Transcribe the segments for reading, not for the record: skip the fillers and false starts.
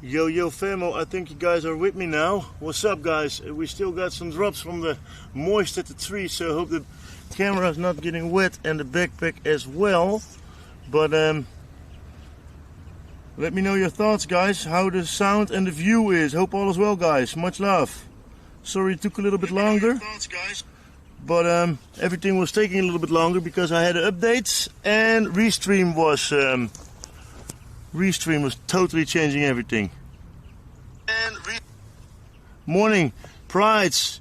Yo famo, I think you guys are with me now. What's up guys? We still got some drops from the moist at the tree, so I hope the camera is not getting wet and the backpack as well. But let me know your thoughts guys, how the sound and the view is. Hope all is well guys, much love. Sorry it took a little bit longer, but everything was taking a little bit longer because I had updates and Restream was totally changing everything. Morning, Prides.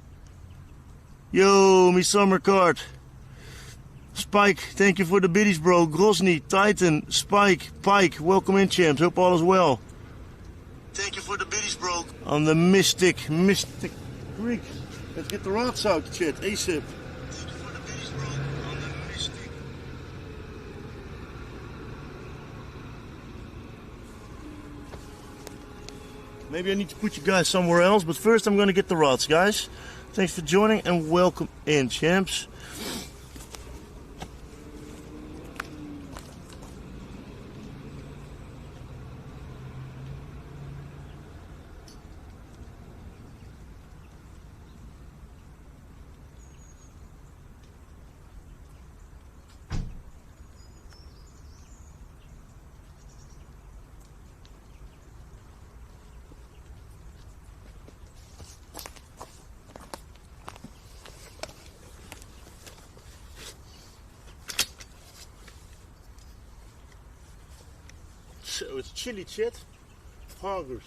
Yo, me summer card. Spike, thank you for the biddies, bro. Grozny, Titan, Spike, Pike, welcome in, champs. Hope all is well. Thank you for the biddies, bro. On the Mystic Creek. Let's get the rods out, chat, ASAP. Maybe I need to put you guys somewhere else, but first I'm gonna get the rods, guys. Thanks for joining and welcome in, champs. So it's chilly, chat. Hungers.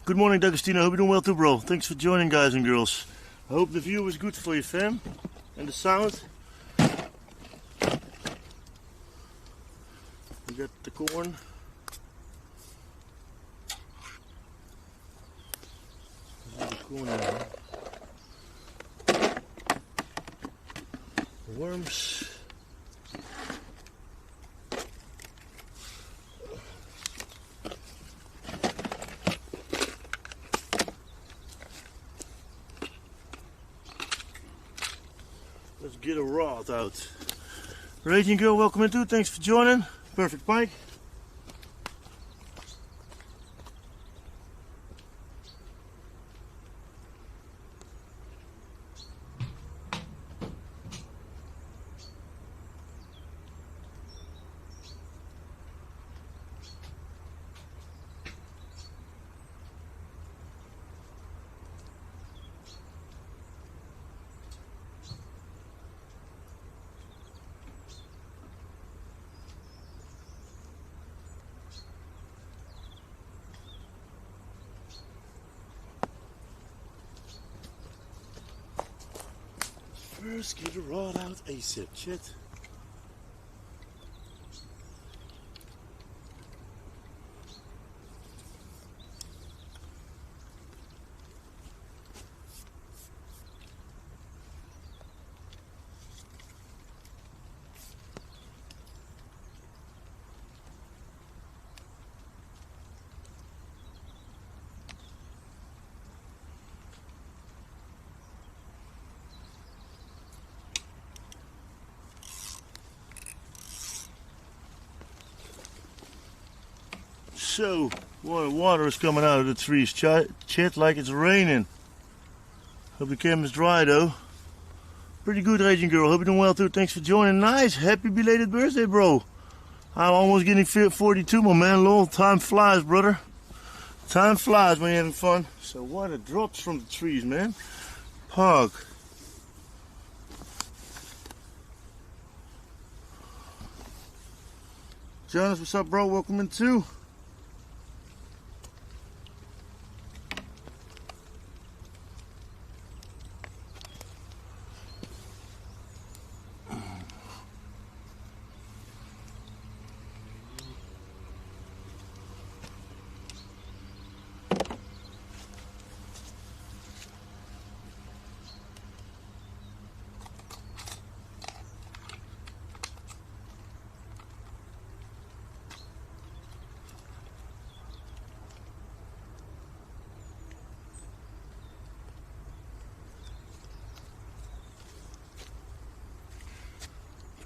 Good morning, D'Agostino. Hope you're doing well too, bro. Thanks for joining, guys and girls. I hope the view was good for you, fam. And the sound. We got the corn. There's the corn in there. The worms. Let's get a rod out. Raging Girl, welcome in too. Thanks for joining. Perfect pike. First, get a rod out ASAP, chat. So, water is coming out of the trees, Chet, like it's raining. Hope the camera's dry though. Pretty good, Raging Girl. Hope you're doing well too. Thanks for joining. Nice. Happy belated birthday, bro. I'm almost getting 42, my man. Lol, time flies, brother. Time flies when you're having fun. So water drops from the trees, man. Pog. Jonas, what's up, bro? Welcome in too.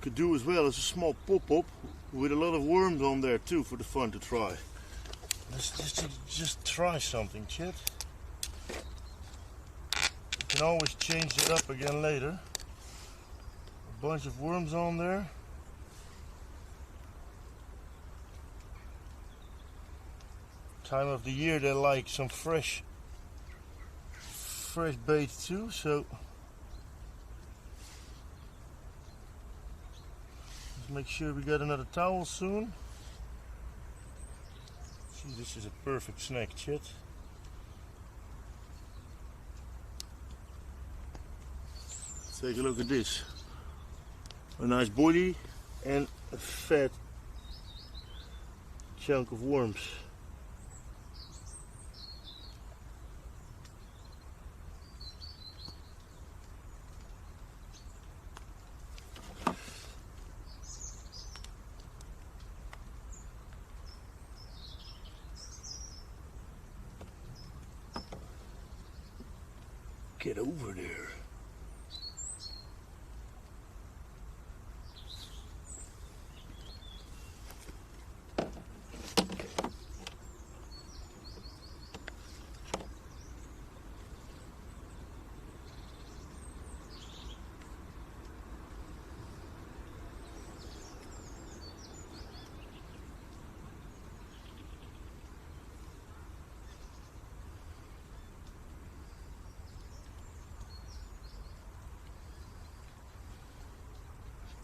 Could do as well as a small pop-up with a lot of worms on there too for the fun to try. Let's just try something, Chet. You can always change it up again later. A bunch of worms on there. Time of the year they like some fresh bait too, so make sure we got another towel soon. See, this is a perfect snack, Chet. Take a look at this. A nice body and a fat chunk of worms. Get over there.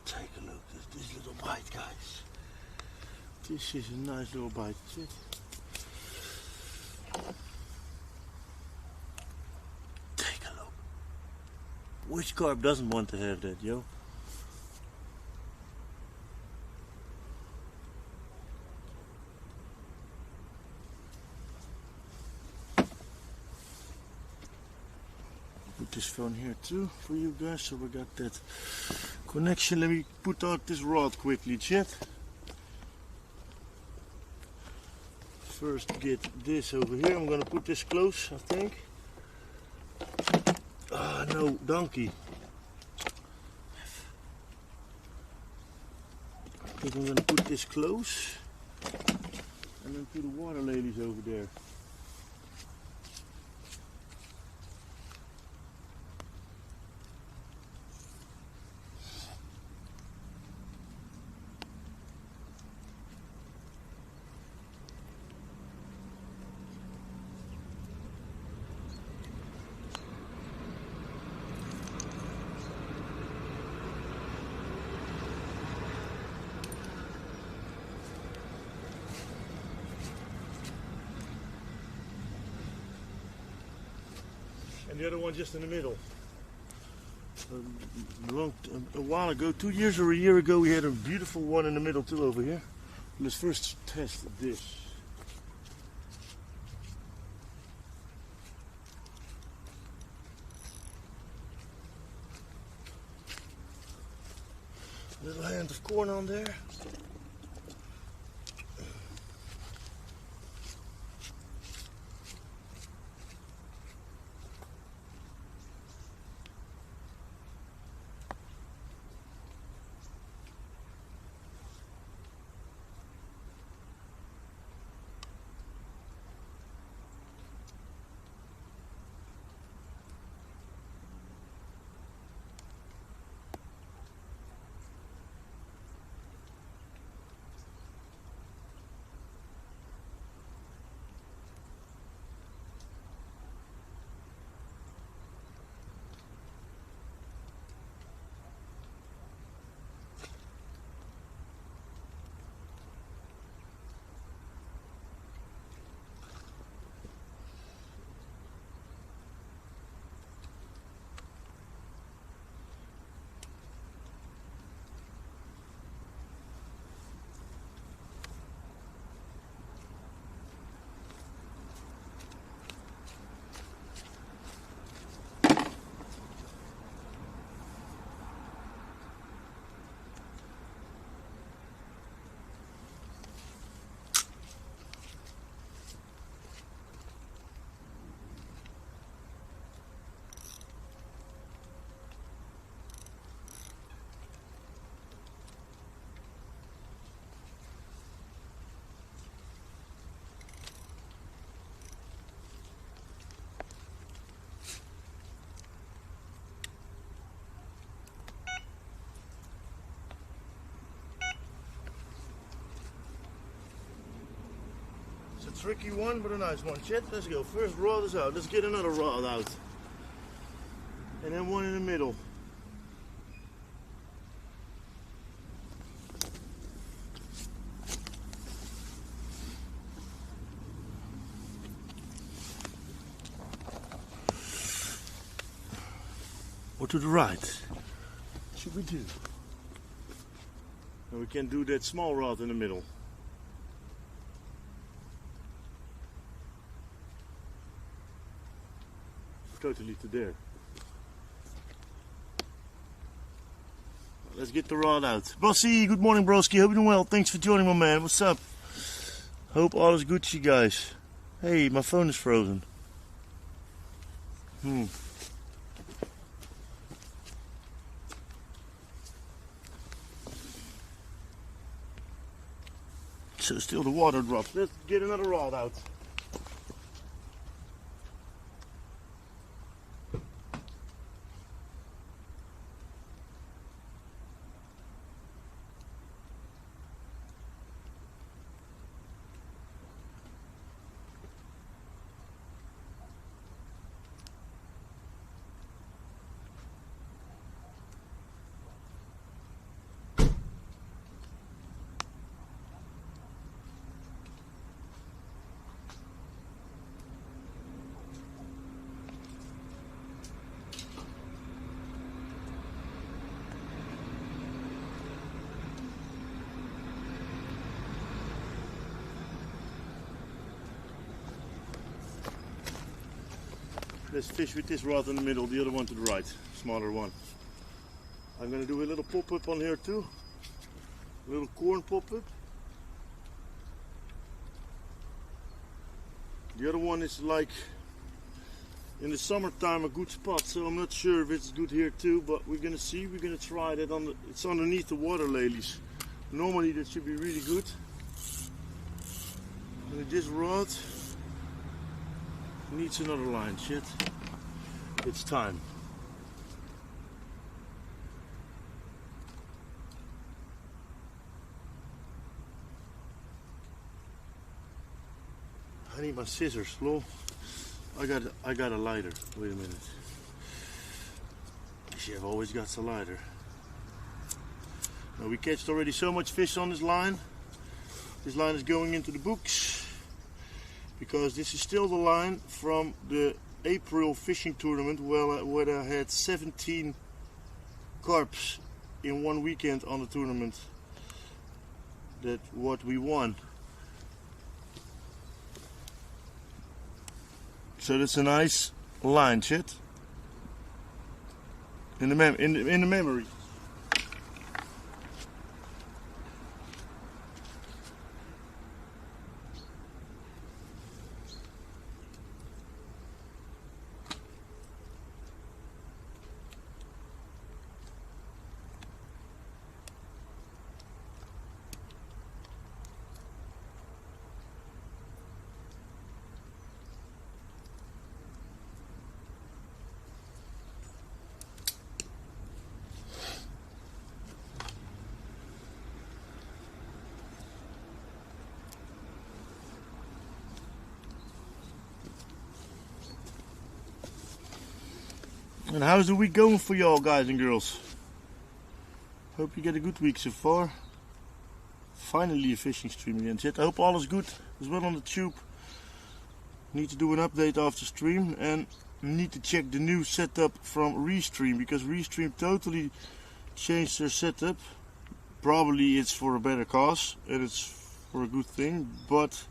Take a look at this little bite, guys. This is a nice little bite. See it? Take a look. Which carp doesn't want to have that, yo? Put this phone here too for you guys, so we got that connection. Let me put out this rod quickly, Chet. First get this over here. I'm gonna put this close, I think. Ah, no, donkey. I think I'm gonna put this close and then put the water lilies over there. And the other one just in the middle. A while ago, 2 years or a year ago, we had a beautiful one in the middle too over here. Let's first test this. Little hand of corn on there. Tricky one, but a nice one. Chet, let's go. First rod is out. Let's get another rod out. And then one in the middle. Or to the right? What should we do? And we can do that small rod in the middle. Totally to there. Let's get the rod out. Bossy, good morning broski, hope you're doing well. Thanks for joining my man, what's up? Hope all is good to you guys. Hey, my phone is frozen. So still the water drops. Let's get another rod out. Let's fish with this rod in the middle, the other one to the right, smaller one. I'm going to do a little pop-up on here too. A little corn pop-up. The other one is like in the summertime a good spot, so I'm not sure if it's good here too, but we're going to see. We're going to try that on it's underneath the water lilies. Normally that should be really good. And this rod needs another line, shit. It's time. I need my scissors, lol. I got a lighter. Wait a minute. I've always got a lighter. Now we catched already so much fish on this line. This line is going into the books because this is still the line from the April fishing tournament where I had 17 carps in one weekend on the tournament. That's what we won. So that's a nice line, shit. In the memory. And how's the week going for y'all, guys and girls? Hope you get a good week so far. Finally a fishing stream again. I hope all is good as well on the tube. Need to do an update after stream and need to check the new setup from Restream, because Restream totally changed their setup. Probably it's for a better cause and it's for a good thing, but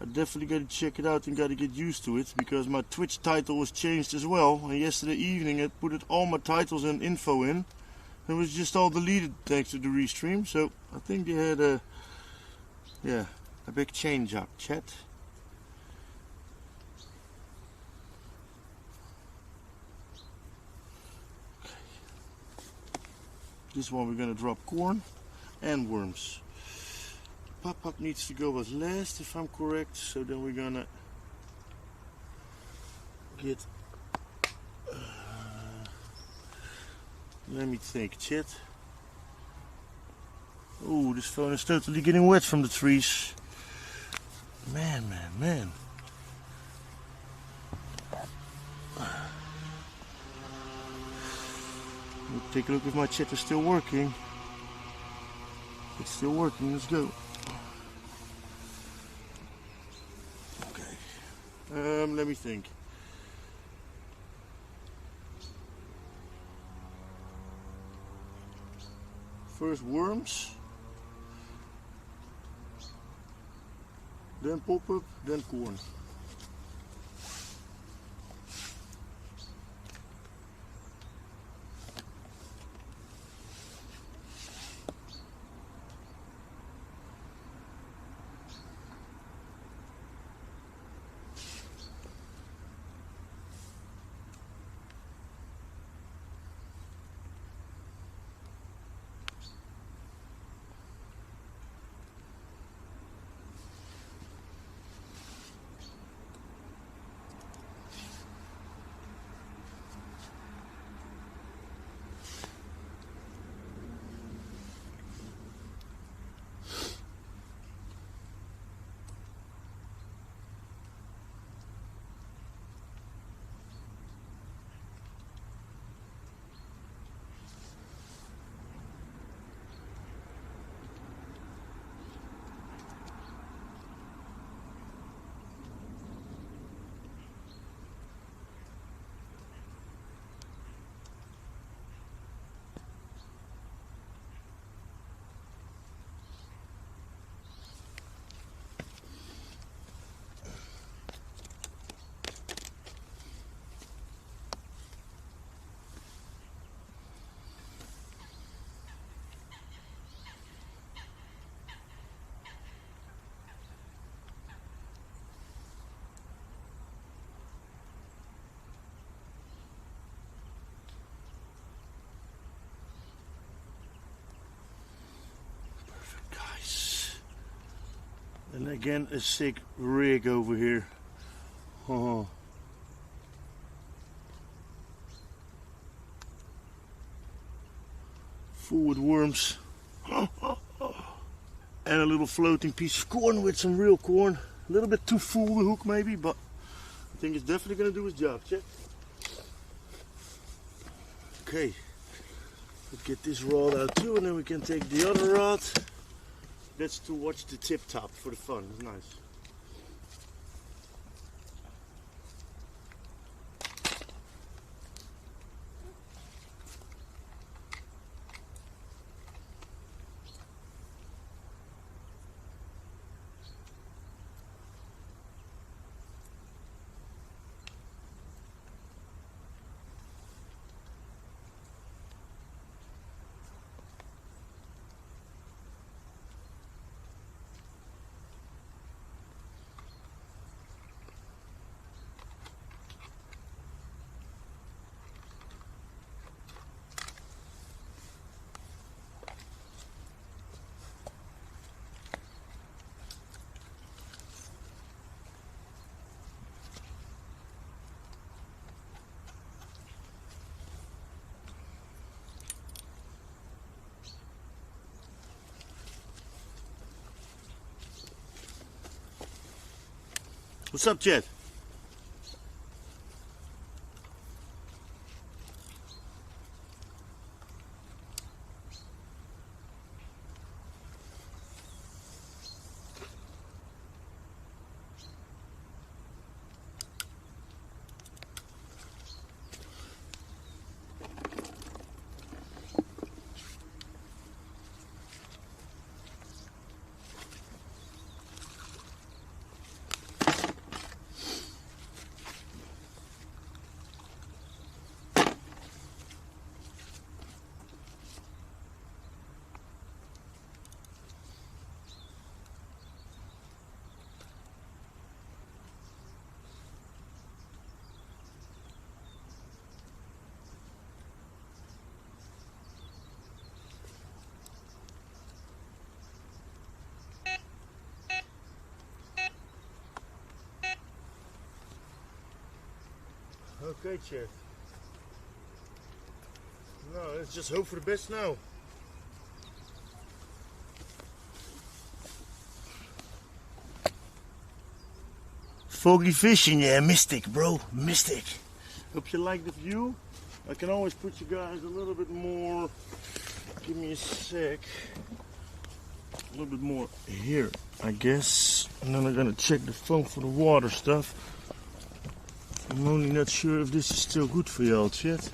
I definitely got to check it out and got to get used to it, because my Twitch title was changed as well. And yesterday evening I put all my titles and info in. It was just all deleted thanks to the Restream. So I think they had a big change up, chat. Okay. This one we're gonna drop corn and worms. Pop-up needs to go as last, if I'm correct, so then we're gonna get, let me think, chat. Oh, this phone is totally getting wet from the trees. Man. Take a look if my chat is still working. It's still working, let's go. Okay. Let me think. First worms. Then pop-up, then corn. And again, a sick rig over here. Oh. Full with worms. And a little floating piece of corn with some real corn. A little bit too full the hook maybe, but I think it's definitely going to do its job. Check. Okay. Let's get this rod out too, and then we can take the other rod. That's to watch the tip top for the fun. It's nice. What's up, Chad? Okay, Chad. No, let's just hope for the best now. Foggy fishing, yeah, mystic, bro, mystic. Hope you like the view. I can always put you guys a little bit more. Give me a sec. A little bit more here, I guess. And then I'm gonna check the phone for the water stuff. I'm only not sure if this is still good for y'all, chat.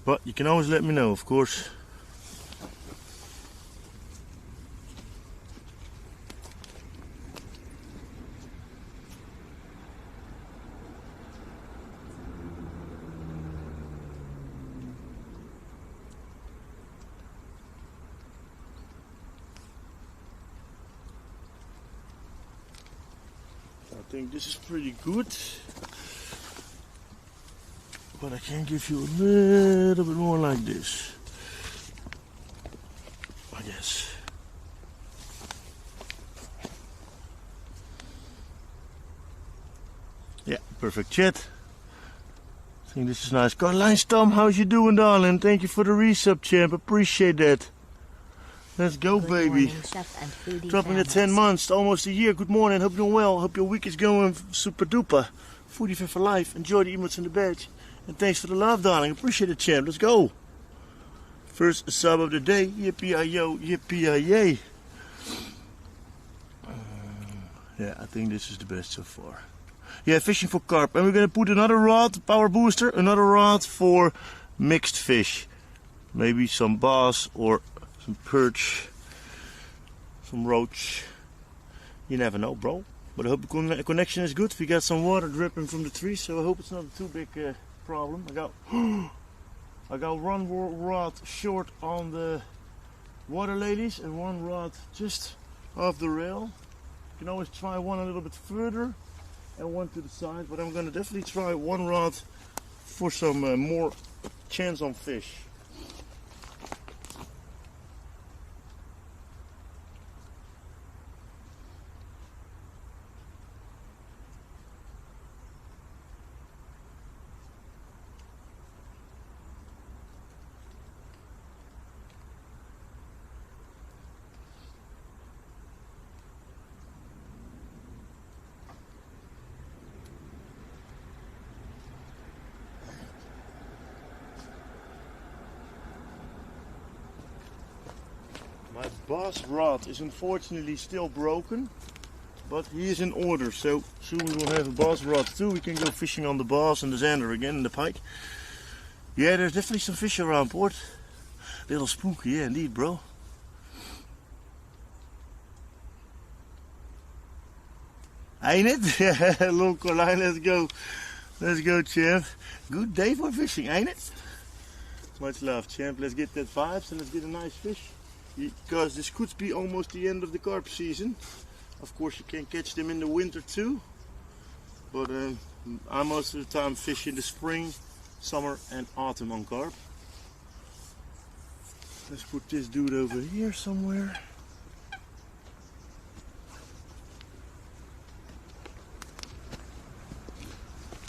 But you can always let me know, of course. I think this is pretty good, but I can give you a little bit more like this, I guess. Yeah, perfect, chat. I think this is nice. Carline's Tom, how's you doing, darling? Thank you for the resub, champ. Appreciate that. Let's go, Good baby. morning, chef and foodie Dropping the fammers. 10 months, almost a year. Good morning, hope you're doing well. Hope your week is going super duper. Foodie fan for life. Enjoy the emotes and the badge. And thanks for the love, darling. Appreciate it, champ. Let's go. First sub of the day. Yippee-yi-yo, yippee-yi-yay. Yeah, I think this is the best so far. Yeah, fishing for carp. And we're going to put another rod, power booster, another rod for mixed fish. Maybe some bass or some perch, some roach. You never know, bro. But I hope the connection is good. We got some water dripping from the tree, so I hope it's not a too big problem. I got one rod short on the water lilies and one rod just off the rail. You can always try one a little bit further and one to the side, but I'm gonna definitely try one rod for some more chance on fish. My bass rod is unfortunately still broken, but he is in order, so soon we will have a bass rod too. We can go fishing on the bass and the zander again and the pike. Yeah, there's definitely some fish around port. Little spooky, yeah, indeed, bro. Ain't it? Yeah, little Carline, let's go. Let's go, champ. Good day for fishing, ain't it? Much love, champ. Let's get that vibes and let's get a nice fish. Because this could be almost the end of the carp season. Of course you can catch them in the winter too, but I most of the time fish in the spring, summer and autumn on carp. Let's put this dude over here somewhere.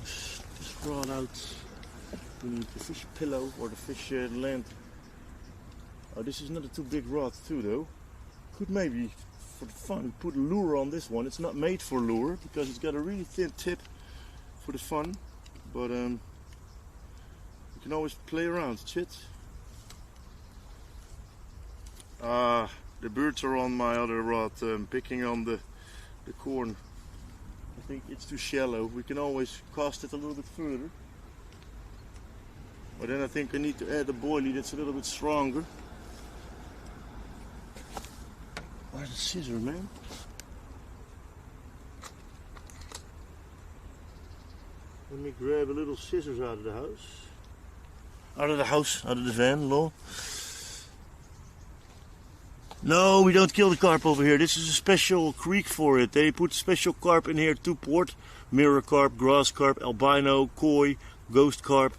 This rod out. We need the fish pillow or the fish land. Oh, this is not a too big rod too though. Could maybe, for the fun, put a lure on this one. It's not made for lure because it's got a really thin tip for the fun. But you can always play around, chit. The birds are on my other rod, picking on the corn. I think it's too shallow. We can always cast it a little bit further. But then I think I need to add a boilie that's a little bit stronger. Where's the scissor, man? Let me grab a little scissors out of the house. Out of the van, lol. No, we don't kill the carp over here. This is a special creek for it. They put special carp in here to port. Mirror carp, grass carp, albino, koi, ghost carp.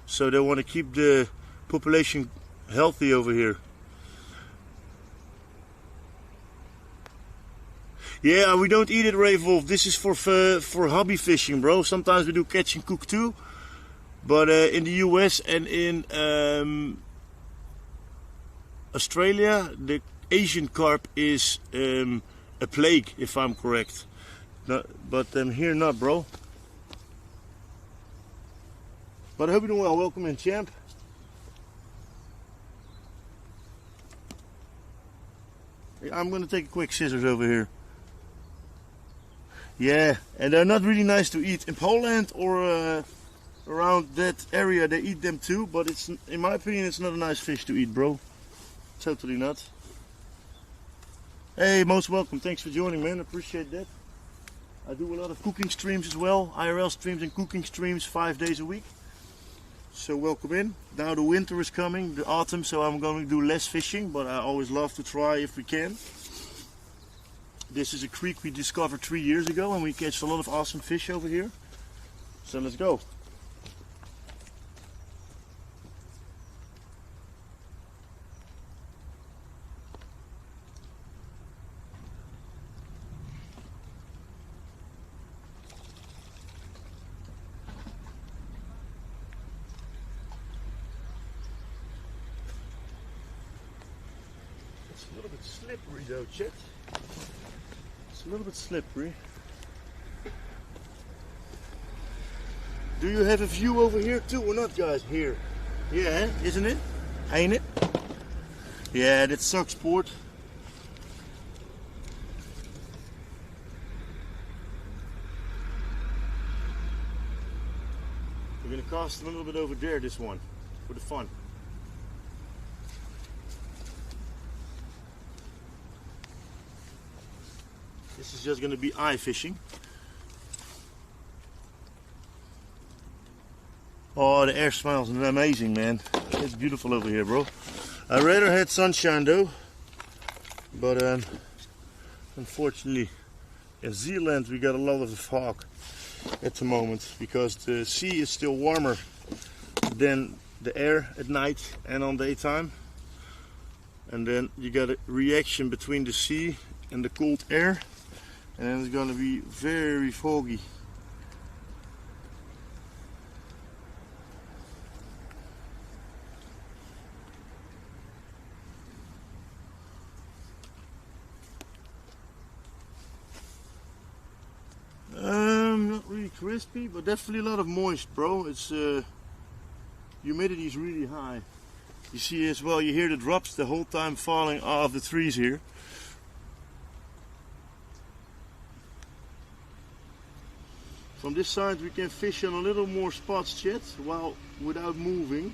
So they want to keep the population healthy over here. Yeah, we don't eat it, Ray Wolf. This is for hobby fishing, bro. Sometimes we do catch and cook too. But in the US and in Australia, the Asian carp is a plague, if I'm correct. No, but here not, bro. But I hope you're doing well. Welcome in, champ. I'm gonna take a quick scissors over here. Yeah, and they're not really nice to eat in Poland or around that area. They eat them too, but it's, in my opinion, it's not a nice fish to eat, bro. Totally not. Hey, most welcome. Thanks for joining, man. Appreciate that. I do a lot of cooking streams as well, IRL streams and cooking streams 5 days a week. So welcome in. Now the winter is coming, the autumn, so I'm going to do less fishing, but I always love to try if we can. This is a creek we discovered 3 years ago and we catch a lot of awesome fish over here. So let's go. It's a little bit slippery though, Chet. It's a little bit slippery. Do you have a view over here too or not, guys? Here. Yeah, isn't it? Ain't it? Yeah, that sucks, sport. We're gonna cast a little bit over there, this one, for the fun. This is just going to be eye fishing. Oh, the air smells amazing, man. It's beautiful over here, bro. I rather had sunshine though, but unfortunately in Zealand we got a lot of fog at the moment because the sea is still warmer than the air at night and on daytime, and then you got a reaction between the sea and the cold air. And then it's going to be very foggy. Not really crispy, but definitely a lot of moist, bro. It's humidity is really high. You see as well, you hear the drops the whole time falling off the trees here. From this side we can fish on a little more spots, Chet, while without moving.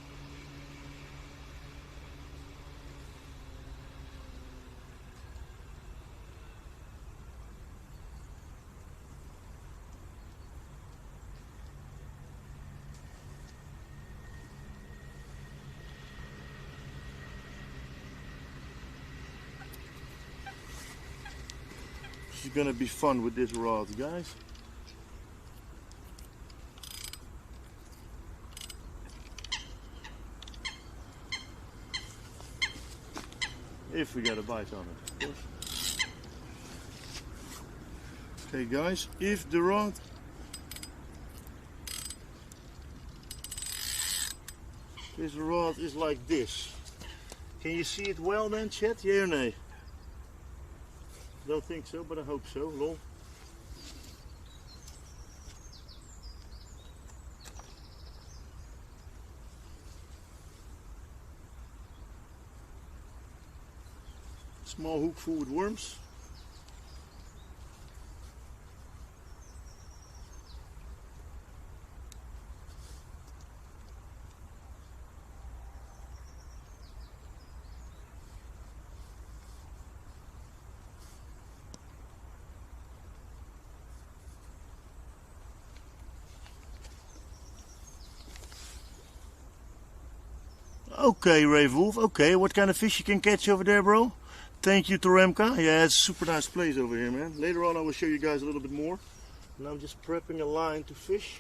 This is gonna be fun with this rod, guys. If we get a bite on it, of course. Okay guys, if the rod is like this, can you see it well then, Chet? Yeah or nay? Don't think so, but I hope so, lol. Small hook full with worms. Okay, Ray Wolf. Okay, what kind of fish you can catch over there, bro? Thank you to Remka. Yeah, it's a super nice place over here, man. Later on I will show you guys a little bit more. And I'm just prepping a line to fish.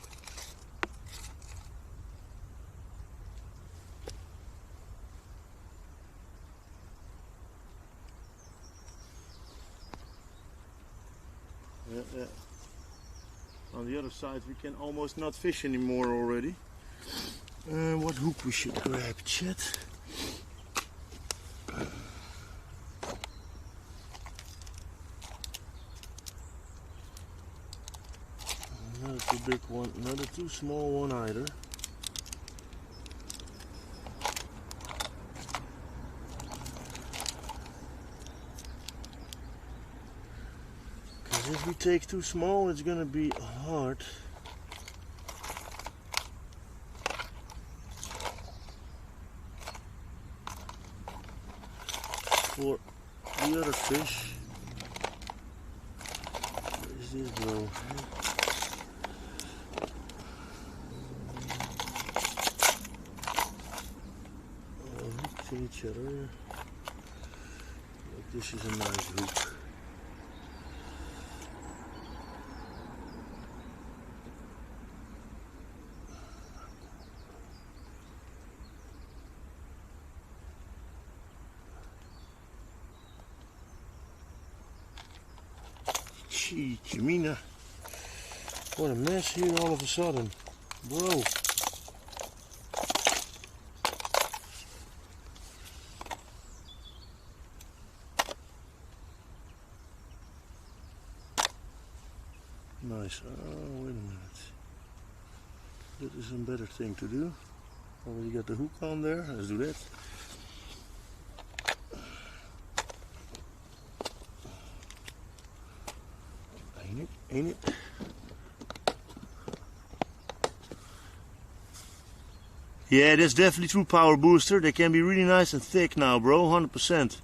Yeah. On the other side we can almost not fish anymore already. What hook we should grab, Chet? too big one, not a too small one either. Because if we take too small, it's gonna be hard. For the other fish. Where is this bro? Hooked in each other. Like this is a nice hook. Gee, Jamina, what a mess here all of a sudden, bro. Nice. Oh, wait a minute. That is a better thing to do. Already got the hook on there. Let's do that. Ain't it? Yeah, that's definitely true power booster. They can be really nice and thick now, bro. 100%.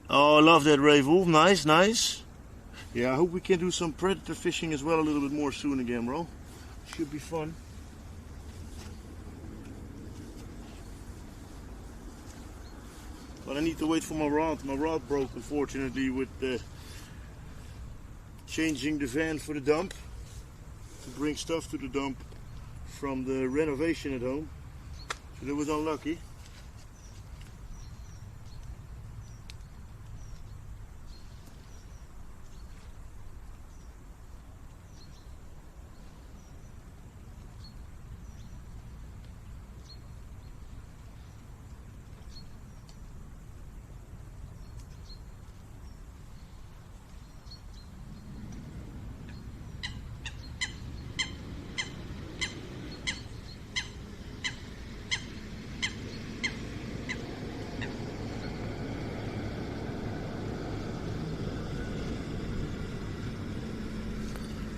Oh, I love that Ray Wolf. Nice, nice. Yeah, I hope we can do some predator fishing as well a little bit more soon again, bro. Should be fun. But I need to wait for my rod. My rod broke, unfortunately, with the changing the van for the dump to bring stuff to the dump from the renovation at home, so that was unlucky.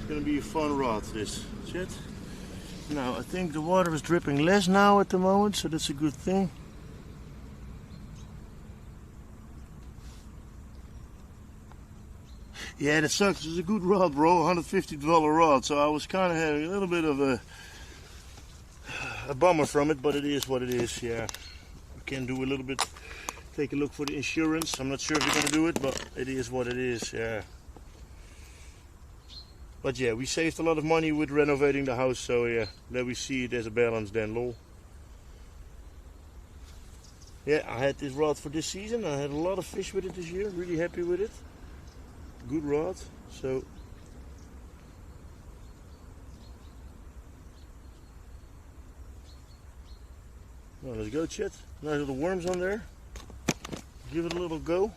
Gonna be a fun rod, this shit. Now I think the water is dripping less now at the moment, so that's a good thing. Yeah, that sucks. It's a good rod, bro. $150 rod, so I was kind of having a little bit of a bummer from it, but it is what it is. Yeah, we can do a little bit. Take a look for the insurance. I'm not sure if you're gonna do it, but it is what it is. Yeah. But yeah, we saved a lot of money with renovating the house, so yeah, let we see it as a balance then, lol. Yeah, I had this rod for this season. I had a lot of fish with it this year. Really happy with it. Good rod. So well, let's go, Chet. Nice little worms on there. Give it a little go.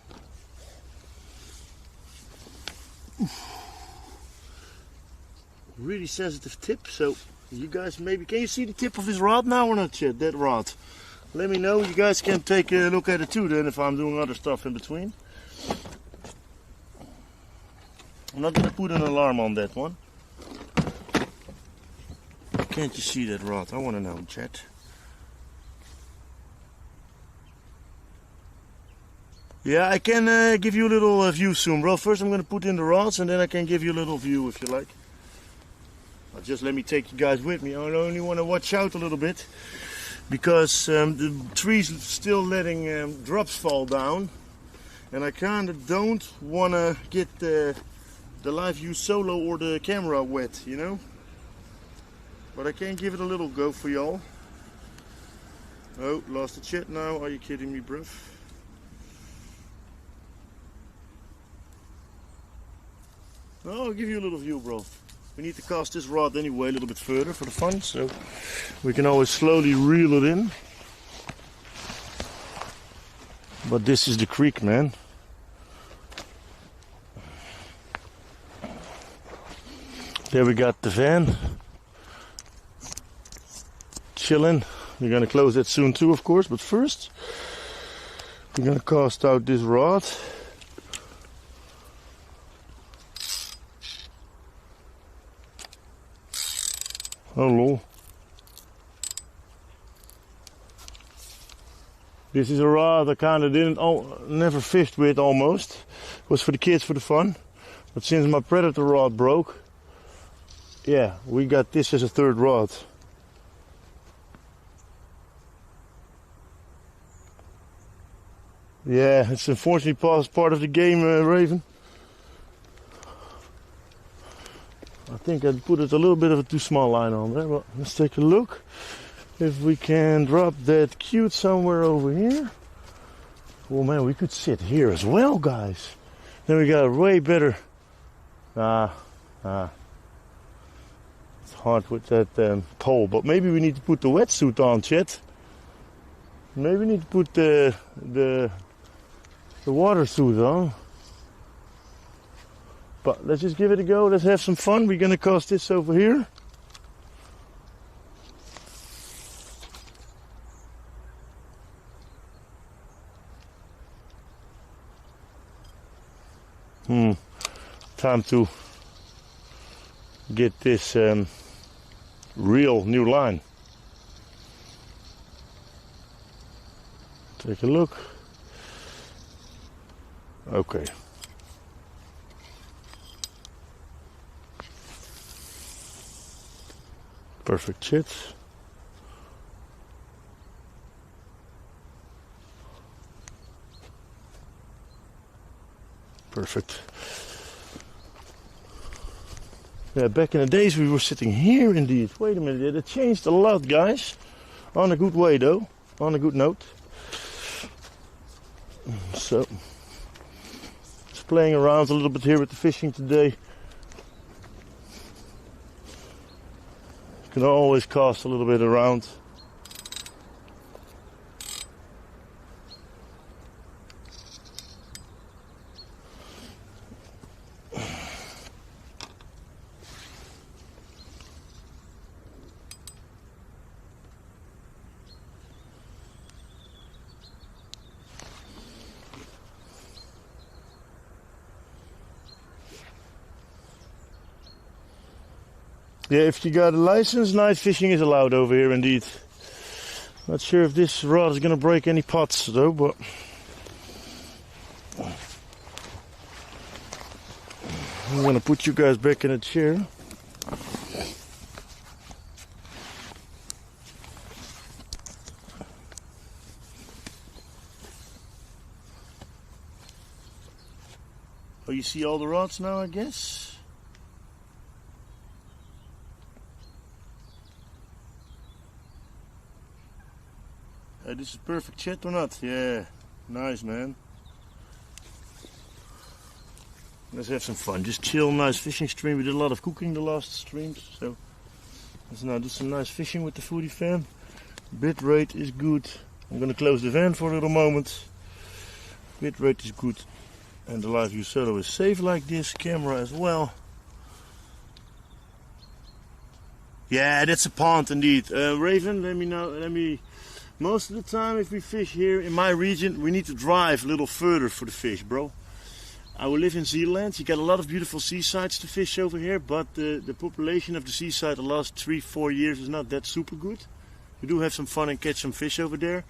Really sensitive tip, so you guys maybe, can you see the tip of this rod now or not, Chet? That rod. Let me know. You guys can take a look at it too then if I'm doing other stuff in between. I'm not going to put an alarm on that one. Can't you see that rod? I want to know, Chet. Yeah, I can give you a little view soon, bro. First I'm going to put in the rods and then I can give you a little view if you like. Just let me take you guys with me. I only want to watch out a little bit because the tree's still letting drops fall down, and I kind of don't want to get the live view solo or the camera wet, you know. But I can give it a little go for y'all. Oh, lost the chat now. Are you kidding me, bruv? Oh, I'll give you a little view, bro. We need to cast this rod anyway a little bit further for the fun, so we can always slowly reel it in. But this is the creek, man. There we got the van. Chilling. We're gonna close that soon too, of course, but first we're gonna cast out this rod. Oh lol. This is a rod I kinda never fished with almost. It was for the kids for the fun. But since my predator rod broke, yeah, we got this as a third rod. Yeah, it's unfortunately part of the game, Raven. I think I put it a little bit of a too small line on there, but let's take a look. If we can drop that cute somewhere over here. Oh man, we could sit here as well, guys. Then we got a way better. It's hard with that pole, but maybe we need to put the wetsuit on, Chet. Maybe we need to put the water suit on. But let's just give it a go. Let's have some fun. We're gonna cast this over here. Time to get this real new line. Take a look. Okay. Perfect shit. Perfect. Yeah, back in the days we were sitting here indeed. Wait a minute, it changed a lot, guys. On a good way though, on a good note. So, just playing around a little bit here with the fishing today. You can always cast a little bit around. Yeah, if you got a license, night fishing is allowed over here indeed. Not sure if this rod is gonna break any pots though, but I'm gonna put you guys back in a chair. Oh, you see all the rods now, I guess? This is perfect shit or not? Yeah, nice man. Let's have some fun. Just chill, nice fishing stream. We did a lot of cooking the last streams, so let's now do some nice fishing with the foodie fam. Bit rate is good. I'm gonna close the van for a little moment. Bit rate is good, and the live view solo is safe like this. Camera as well. Yeah, that's a pond indeed. Raven, let me know. Most of the time if we fish here in my region, we need to drive a little further for the fish, bro. I will live in Zealand. You got a lot of beautiful seasides to fish over here, but the population of the seaside the last 3-4 years is not that super good. We do have some fun and catch some fish over there.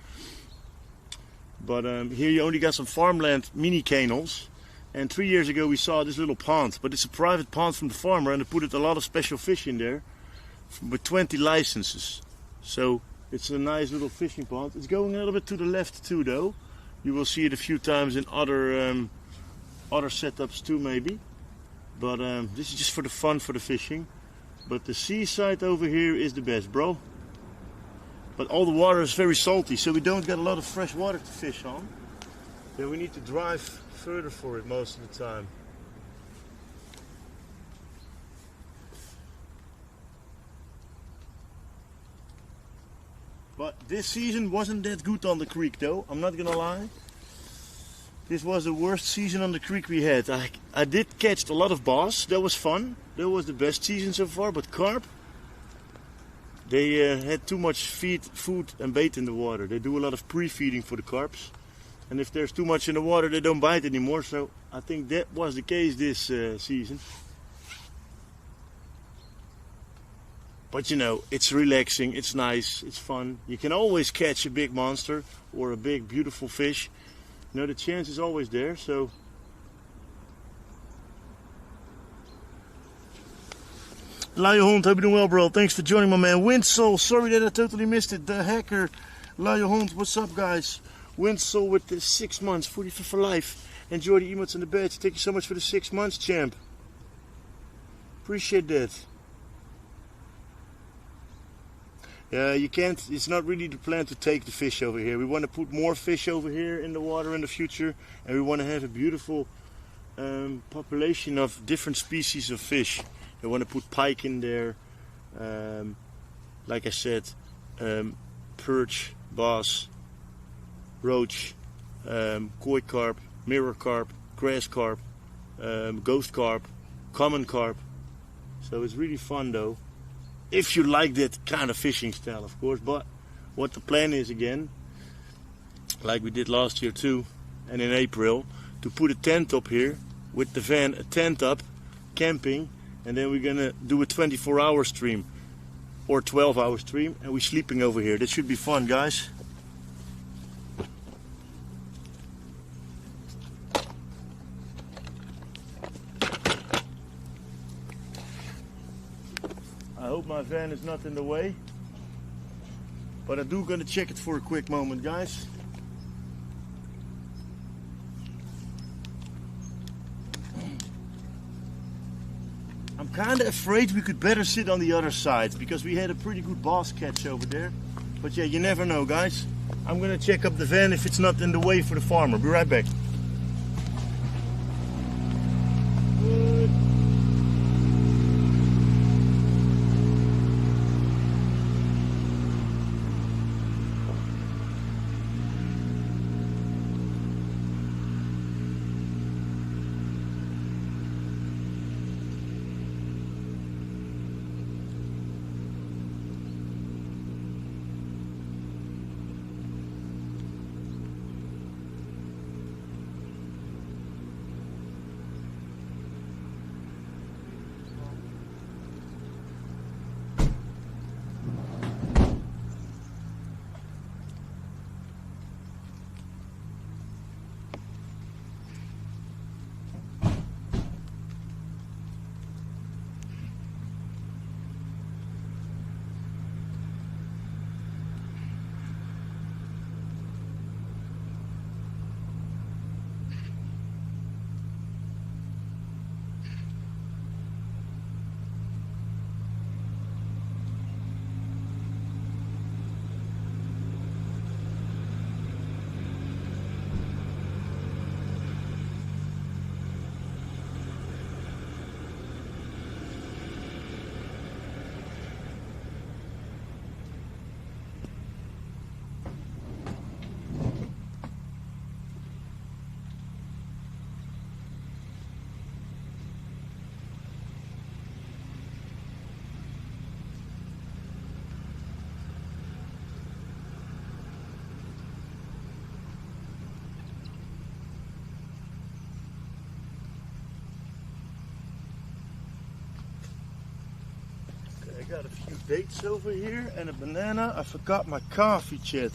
But here you only got some farmland mini canals. And 3 years ago we saw this little pond, but it's a private pond from the farmer, and they put a lot of special fish in there with 20 licenses. So it's a nice little fishing pond. It's going a little bit to the left too though. You will see it a few times in other setups too maybe. But this is just for the fun, for the fishing. But the seaside over here is the best, bro. But all the water is very salty, so we don't get a lot of fresh water to fish on. Then we need to drive further for it most of the time. But this season wasn't that good on the creek though, I'm not gonna lie. This was the worst season on the creek we had. I did catch a lot of bass. That was fun. That was the best season so far. But carp, they had too much food and bait in the water. They do a lot of pre-feeding for the carps. And if there's too much in the water, they don't bite anymore. So I think that was the case this season. But you know, it's relaxing, it's nice, it's fun. You can always catch a big monster or a big beautiful fish. You know, the chance is always there, so. Luiehond, hope you're doing well, bro. Thanks for joining, my man. Windsoul, sorry that I totally missed it. The hacker, Luiehond, what's up, guys? Windsoul with the 6 months, 45 for life. Enjoy the emotes and the badge. Thank you so much for the 6 months, champ. Appreciate that. You can't, it's not really the plan to take the fish over here. We want to put more fish over here in the water in the future, and we want to have a beautiful population of different species of fish. We want to put pike in there, like I said, perch, bass, roach, koi carp, mirror carp, grass carp, ghost carp, common carp. So it's really fun though. If you like that kind of fishing style, of course. But what the plan is again, like we did last year too, and in April, to put a tent up here with the van, a tent up, camping, and then we're gonna do a 24-hour stream or 12-hour stream, and we're sleeping over here. That should be fun, guys. I hope my van is not in the way, but I do gonna check it for a quick moment, guys. I'm kinda afraid we could better sit on the other side because we had a pretty good bass catch over there. But yeah, you never know, guys. I'm gonna check up the van if it's not in the way for the farmer. Be right back. I got a few dates over here and a banana. I forgot my coffee, chat.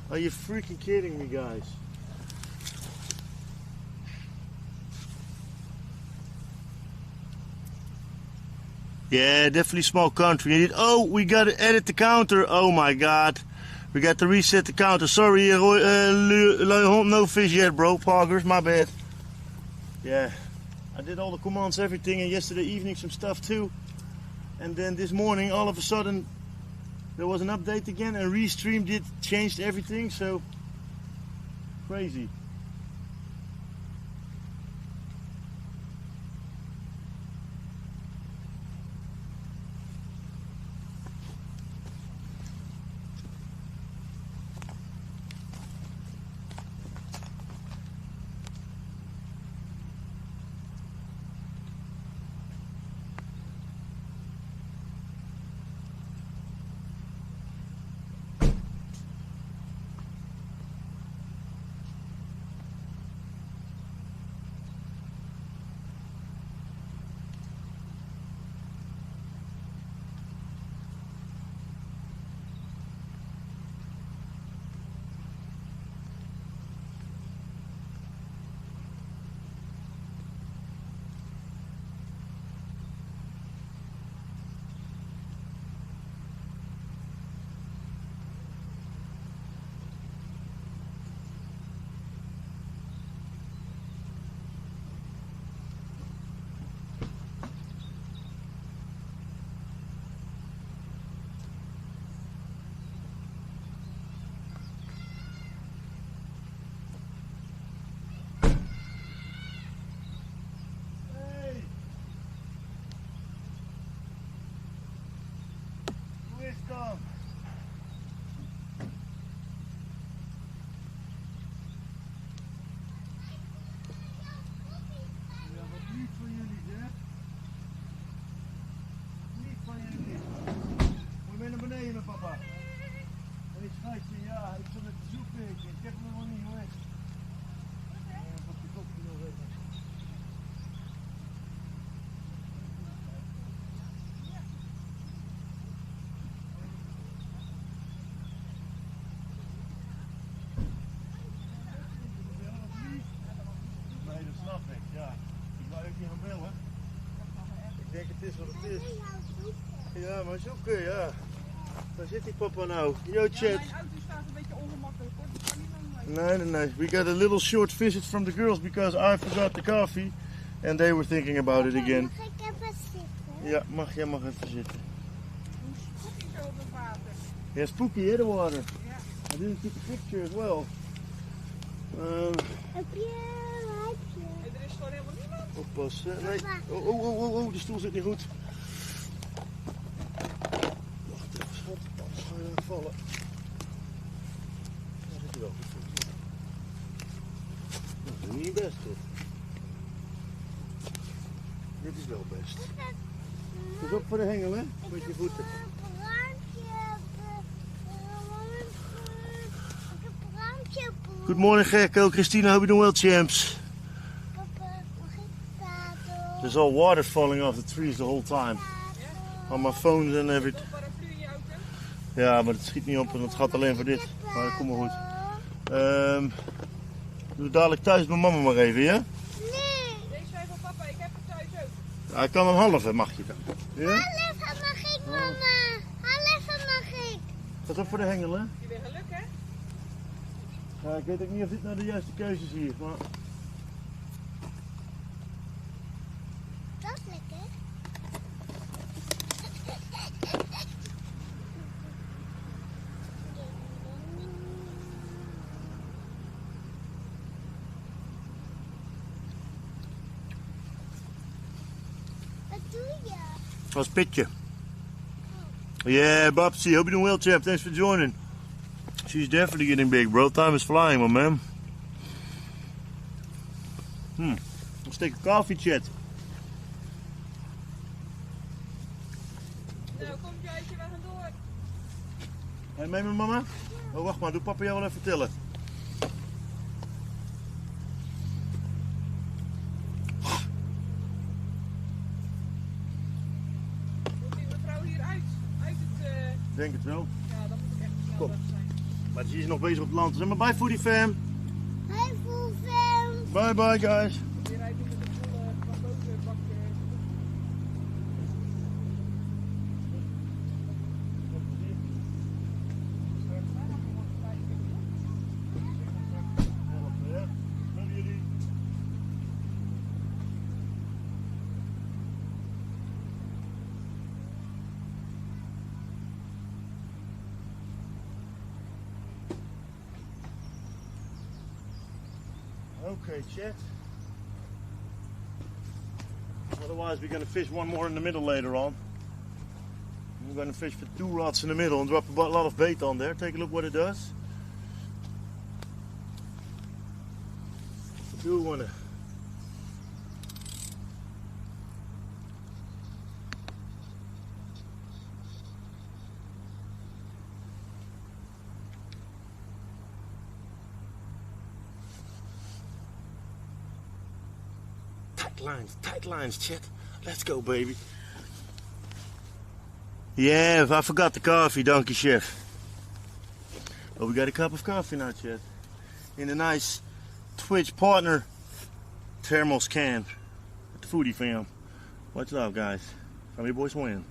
Are you freaking kidding me, guys? Yeah, definitely small country. Oh, we got to edit the counter. Oh my god. We got to reset the counter. Sorry, no fish yet, bro. Poggers, my bad. Yeah, I did all the commands, everything, and yesterday evening some stuff too. And then this morning, all of a sudden, there was an update again, and Restream changed everything, so crazy. Schatje, ja, ik zit het te zoeken. Ik heb hem nog niet geweest. Pak die kopje nog even. Nee, dat snap ik, ja. Ik wou ook niet gaan bellen. Ik denk het is wat het is. Ja, maar zoeken, ja. Waar zit die papa nou? Yo, chat. Ja, mijn auto staat een beetje ongemakkelijk hoor, dus kan niet lang mee. Nee. We got a little short visit from the girls because I forgot the coffee. And they were thinking about it again. Mag ik even zitten? Ja, jij mag even zitten. Hoe spooky zo op het water. Yeah, spooky, hè, the water. Ja. I didn't take a picture as well. Heb je een lijpje? En er is gewoon helemaal niemand. Oppassen. Nee. Oh, de stoel zit niet goed. Wacht even, schat. Anders ga je vallen. Daar zit hij wel goed. Dat is niet best, hoor. Dit is wel best. Het is op voor de hengel, hè? Met je voeten. Ik heb een ruimtje. Good morning, Gekko. Christina, hope you're doing well, champs. Papa, mag ik dadel? There's all water falling off the trees the whole time. On my phones and everything. Een paraplu in je auto. Ja, maar het schiet niet op en het gaat alleen voor dit. Maar dat komt maar goed. Doe dadelijk thuis met mama maar even, ja? Nee. Deze zei van papa, ik heb het thuis ook. Ja, ik kan een halve, mag je dan. Ja? Half mag ik, mama. Half mag ik. Dat is op voor de hengel, hè? Heb je weer geluk hè? Ja, ik weet ook niet of dit nou de juiste keuze is hier, maar... Dat is lekker. Wat doe je? Als pitje. Yeah, Babsy, hope you're doing well, champ. Thanks for joining. She's definitely getting big, bro. Time is flying, my man. Let's take a coffee, chat. Nou, komt je uitje, we gaan door. Ga je mee met mama? Oh, wacht maar. Doe papa jou wel even vertellen. Moet die mevrouw hier uit het... Ik denk het wel. Ja, dan moet ik echt snel Kom. weg zijn. Maar ze is nog bezig op het land. Zeg maar bye, foodie fam. Hi, Fulvem. Bye, bye, guys. Die rijdt nu met een volle bak. Okay, chat. Otherwise, we're going to fish one more in the middle later on. We're going to fish for 2 rods in the middle and drop a lot of bait on there. Take a look what it does. I do want to. Tight lines, chat. Let's go, baby. Yeah, I forgot the coffee, donkey chef. Oh, we got a cup of coffee now, chat. In a nice Twitch partner thermos can. At the foodie fam. Watch it out, guys. Family boys win.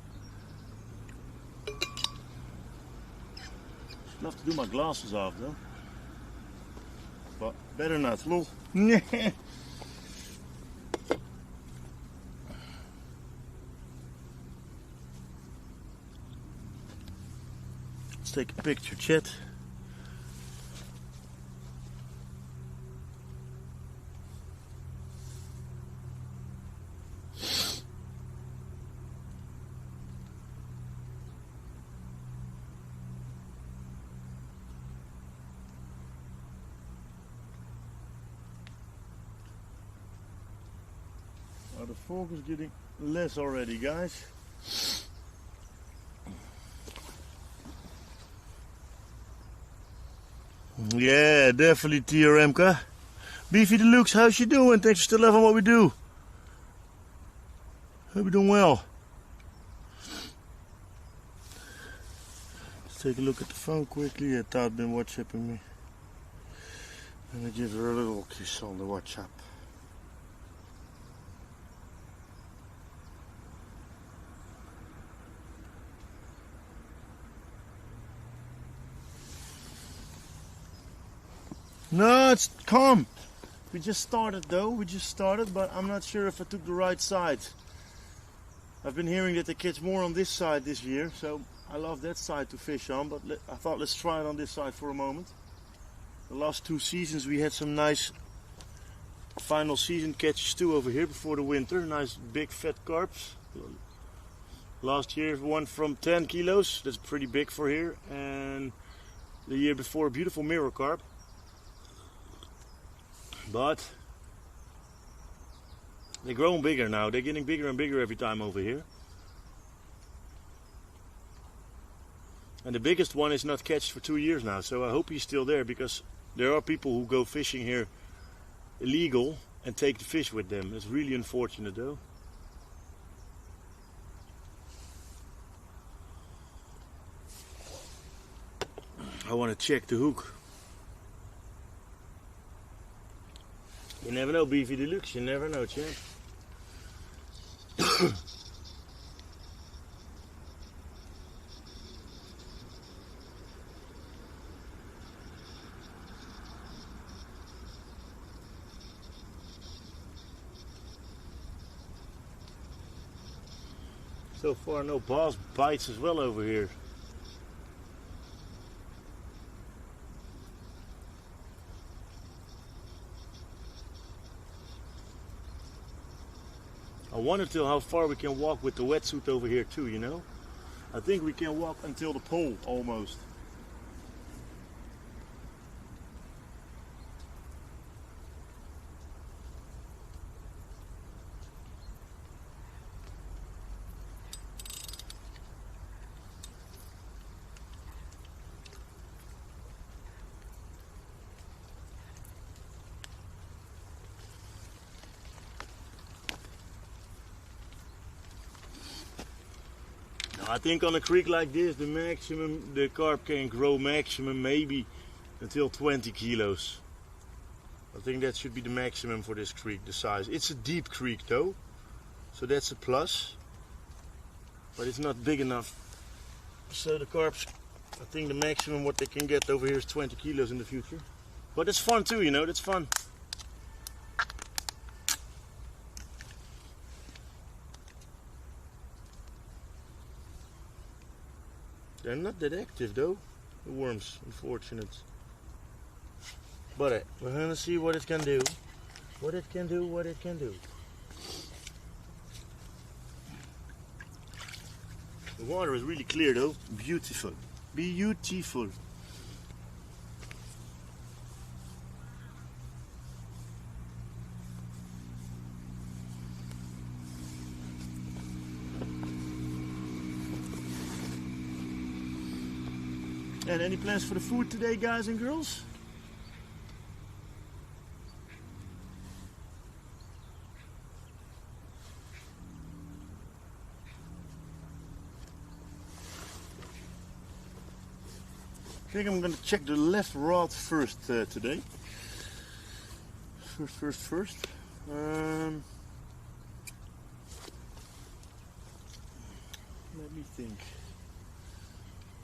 I'd love to do my glasses off, though. But better not, lol. Take a picture, chat. Now the focus getting less already, guys. Yeah, definitely, TRMka. Beefy Deluxe, how's you doing? Thanks for still loving what we do. Hope you're doing well. Let's take a look at the phone quickly. Yeah, Todd been WhatsApping me. Let me give her a little kiss on the WhatsApp. No, it's calm. We just started though, but I'm not sure if I took the right side. I've been hearing that they catch more on this side this year, so I love that side to fish on, but I thought let's try it on this side for a moment. The last 2 seasons we had some nice final season catches too over here before the winter, nice big fat carps. Last year one from 10 kilos, that's pretty big for here, and the year before a beautiful mirror carp. But they're growing bigger now. They're getting bigger and bigger every time over here. And the biggest one is not catched for 2 years now. So I hope he's still there, because there are people who go fishing here illegal and take the fish with them. It's really unfortunate though. I want to check the hook. You never know, Beefy Deluxe, you never know, champ. So far no boss bites as well over here. I wonder till how far we can walk with the wetsuit over here too, you know? I think we can walk until the pole almost. I think on a creek like this, the carp can grow maximum maybe until 20 kilos. I think that should be the maximum for this creek, the size. It's a deep creek though, so that's a plus. But it's not big enough. So the carps, I think the maximum what they can get over here is 20 kilos in the future. But it's fun too, you know, that's fun. They're not that active though, the worms, unfortunate. But we're gonna see what it can do. What it can do. The water is really clear though, beautiful. Beautiful. And any plans for the food today, guys and girls? I think I'm going to check the left rod first today. First. Let me think.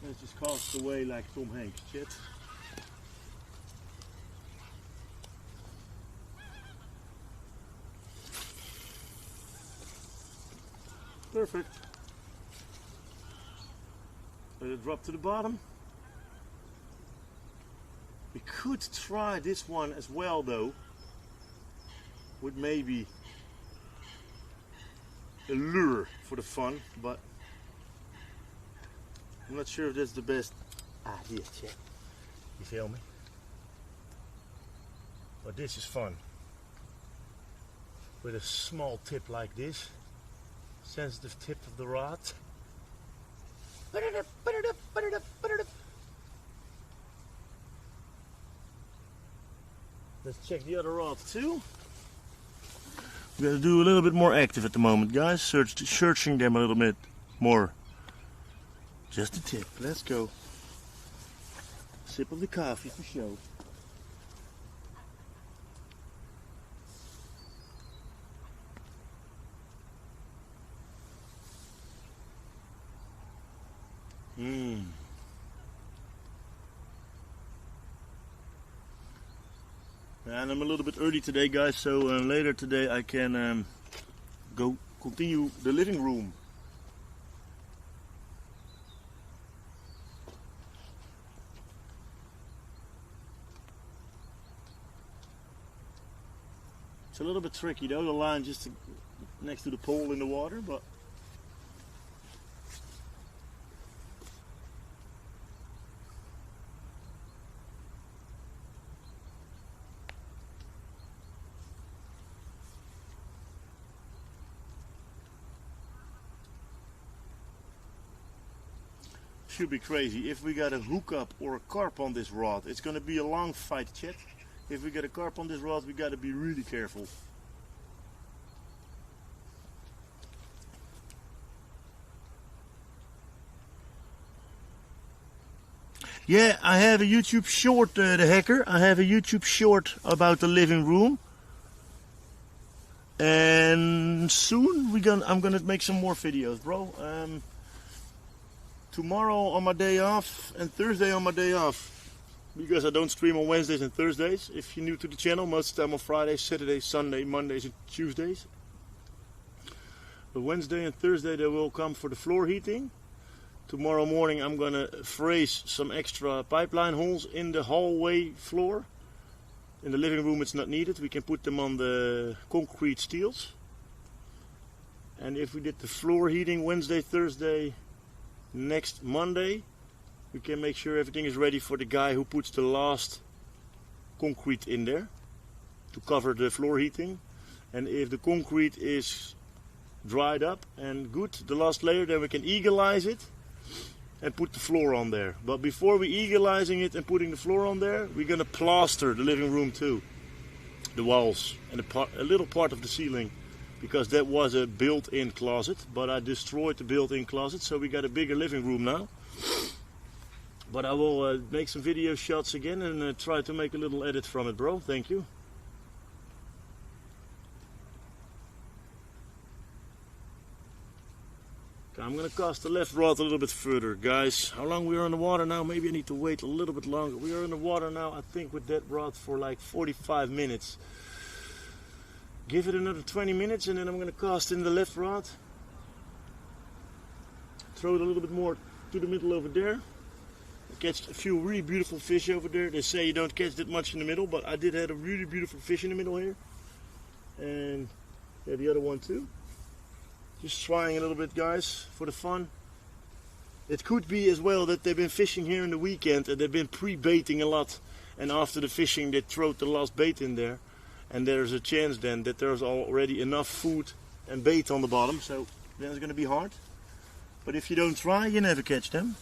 Let's just cast away like Tom Hanks, chat. Perfect. Let it drop to the bottom. We could try this one as well though, with maybe a lure for the fun, but I'm not sure if that's the best. Here, check. You feel me? But this is fun. With a small tip like this, sensitive tip of the rod. Put it up. Let's check the other rod too. We gotta do a little bit more active at the moment, guys. Searching them a little bit more. Just a tip. Let's go. Sip of the coffee for show. And I'm a little bit early today, guys, so later today I can go continue the living room. It's a little bit tricky though, the line just next to the pole in the water, but should be crazy. If we got a hookup or a carp on this rod, it's going to be a long fight, chat. If we get a carp on this rod, we got to be really careful. Yeah, I have a YouTube short, the hacker. I have a YouTube short about the living room. And soon I'm gonna make some more videos, bro. Tomorrow on my day off and Thursday on my day off, because I don't stream on Wednesdays and Thursdays. If you're new to the channel, most of the time on Fridays, Saturdays, Sunday, Mondays and Tuesdays. But Wednesday and Thursday they will come for the floor heating. Tomorrow morning I'm gonna fraze some extra pipeline holes in the hallway floor. In the living room it's not needed, we can put them on the concrete steels. And if we did the floor heating Wednesday, Thursday, next Monday, we can make sure everything is ready for the guy who puts the last concrete in there to cover the floor heating. And if the concrete is dried up and good, the last layer, then we can eagle-eyes it and put the floor on there. But before we eagle-eying it and putting the floor on there, we're gonna plaster the living room too, the walls and a little part of the ceiling, because that was a built-in closet, but I destroyed the built-in closet, so we got a bigger living room now. But I will make some video shots again and try to make a little edit from it, bro. Thank you. Okay, I'm gonna cast the left rod a little bit further, guys. How long we are in the water now? Maybe I need to wait a little bit longer. We are in the water now, I think, with that rod for like 45 minutes. Give it another 20 minutes and then I'm going to cast in the left rod. Throw it a little bit more to the middle over there. I catch a few really beautiful fish over there. They say you don't catch that much in the middle, but I did have a really beautiful fish in the middle here. And yeah, the other one too. Just trying a little bit, guys, for the fun. It could be as well that they've been fishing here in the weekend and they've been pre-baiting a lot. And after the fishing they throw the last bait in there. And there's a chance then that there's already enough food and bait on the bottom, so then it's going to be hard. But if you don't try, you never catch them.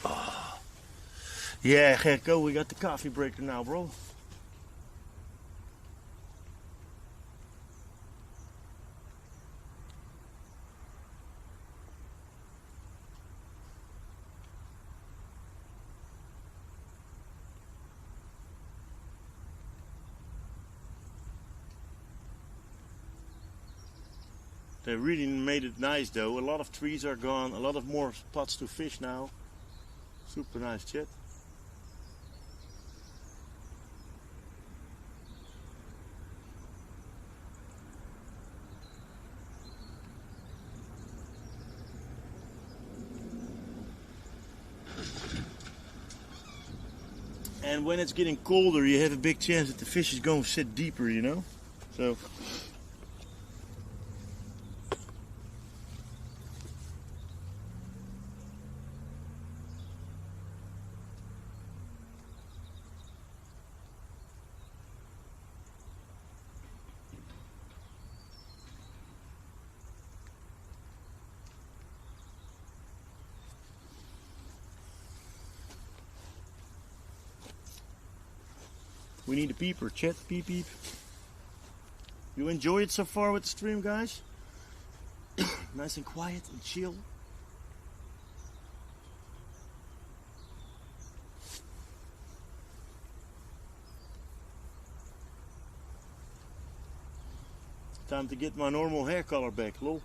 Oh. Yeah, Gekko, we got the coffee breaker now, bro. They really made it nice though. A lot of trees are gone, a lot of more spots to fish now. Super nice, chat. And when it's getting colder, you have a big chance that the fish is going to sit deeper, you know? So We need a peeper. Chat, peep, peep. You enjoy it so far with the stream, guys? Nice and quiet and chill. Time to get my normal hair color back, lol.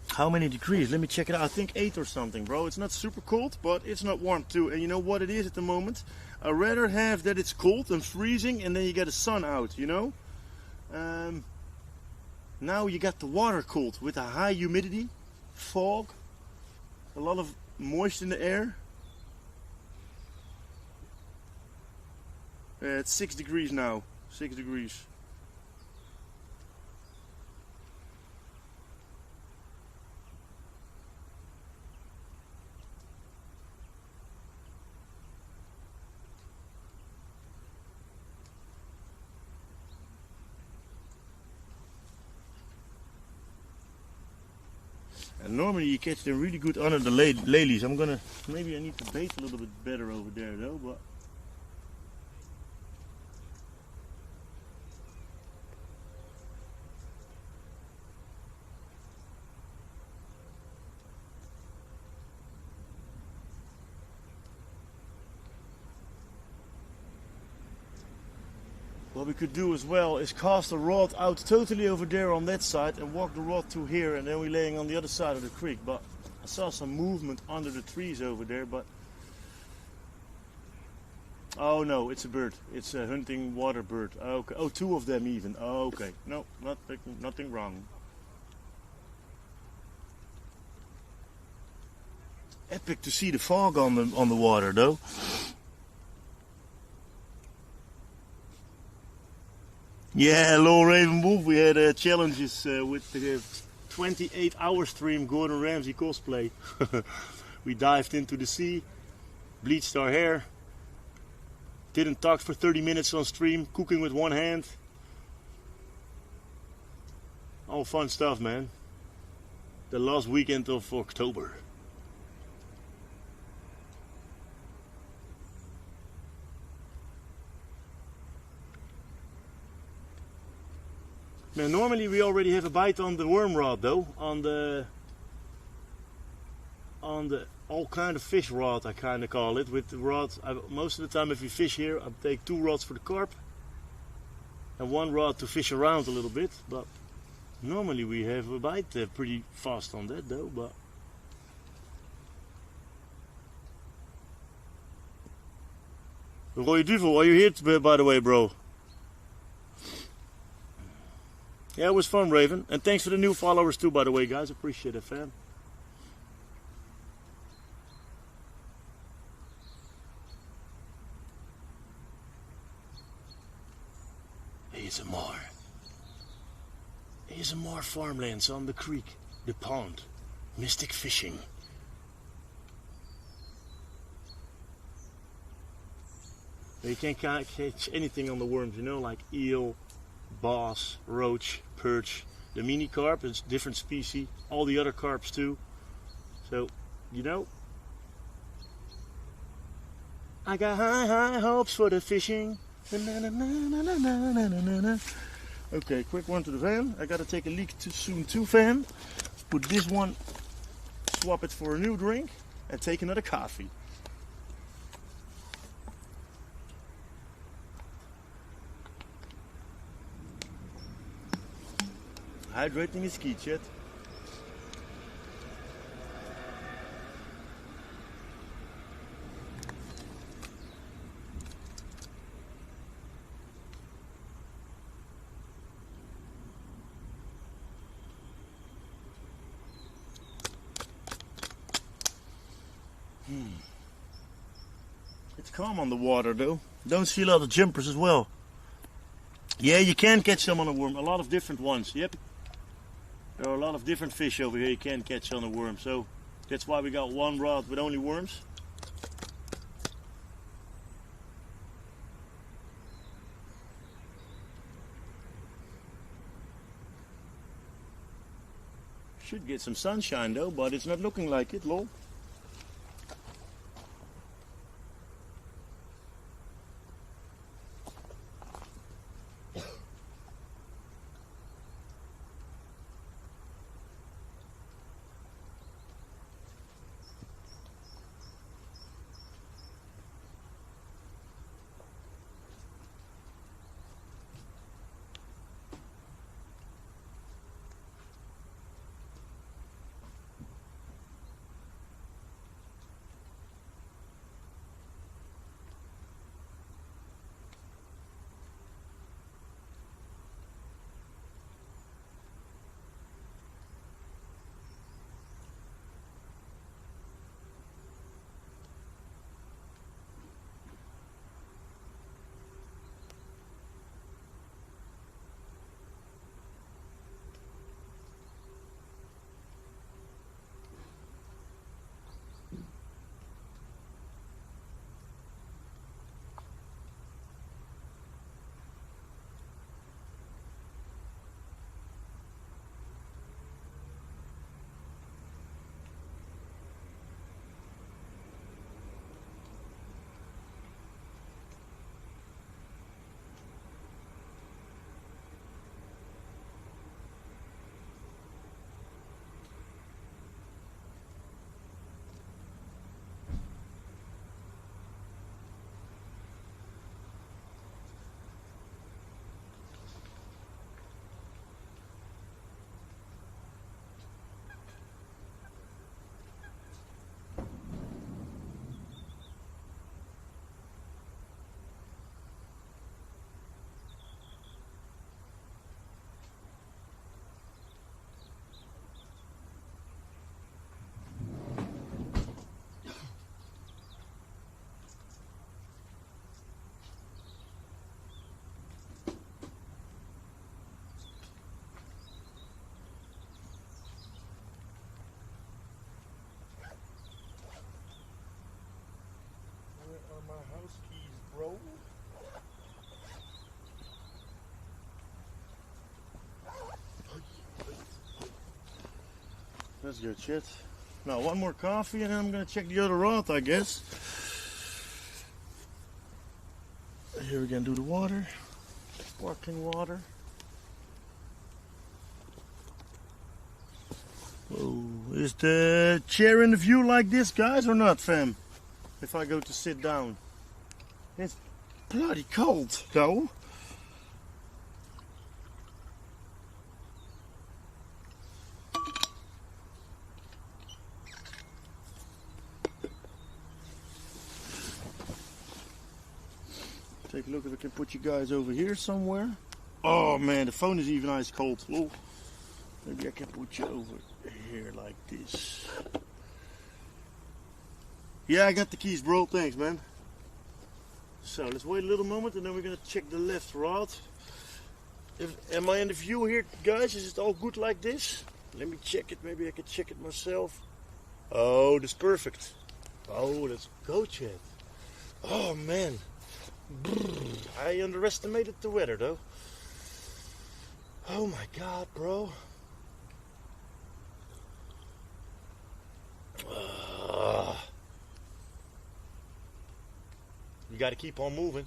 How many degrees? Let me check it out. I think 8 or something, bro. It's not super cold, but it's not warm too. And you know what it is at the moment? I'd rather have that it's cold and freezing and then you get the sun out, you know? Now you got the water cold with a high humidity, fog, a lot of moisture in the air. It's 6 degrees now. 6 degrees. And normally you catch them really good under the lilies. Maybe I need to bait a little bit better over there though, but what we could do as well is cast the rod out totally over there on that side and walk the rod to here, and then we're laying on the other side of the creek. But I saw some movement under the trees over there, but oh no, it's a bird. It's a hunting water bird. Okay. Oh, 2 of them even. Oh, okay. No, nothing wrong. Epic to see the fog on the water though. Yeah, hello Raven Wolf. We had challenges with the 28-hour stream Gordon Ramsay cosplay. We dived into the sea, bleached our hair, didn't talk for 30 minutes on stream, cooking with one hand. All fun stuff, man. The last weekend of October. Now, normally we already have a bite on the worm rod though, on the all kind of fish rod, I kind of call it. With the rod, most of the time if you fish here, I take 2 rods for the carp and 1 rod to fish around a little bit. But normally we have a bite pretty fast on that though. But Roy Duvel, are you here by the way, bro? Yeah, it was fun, Raven. And thanks for the new followers too, by the way, guys. Appreciate it, fam. ASMR. ASMR farmlands on the creek, the pond, mystic fishing. You can't catch anything on the worms, you know, like eel, bass, roach, perch. The mini carp is different species, all the other carps too. So, you know, I got high hopes for the fishing. Okay, quick one to the van. I gotta take a leak soon too, fam. Put this one, swap it for a new drink, and take another coffee. Hydrating is key, chat. It's calm on the water though. Don't see a lot of jumpers as well. Yeah, you can catch some on a worm. A lot of different ones. Yep. There are a lot of different fish over here you can catch on a worm. So that's why we got one rod with only worms. Should get some sunshine though, but it's not looking like it, lol. My house keys, bro. That's good shit. Now one more coffee and then I'm gonna check the other rod, I guess. Here we can do the water. Sparkling water. Whoa. Is the chair in the view like this, guys, or not, fam? If I go to sit down. It's bloody cold, though. Take a look if I can put you guys over here somewhere. Oh man, the phone is even ice cold. Ooh. Maybe I can put you over here like this. Yeah, I got the keys, bro. Thanks, man. So let's wait a little moment and then we're gonna check the left rod. Am I in the view here, guys? Is it all good like this? Let me check it. Maybe I can check it myself. Oh, that's perfect. Oh, let's go, Chad. Oh man, I underestimated the weather though. Oh my God, bro. You got to keep on moving.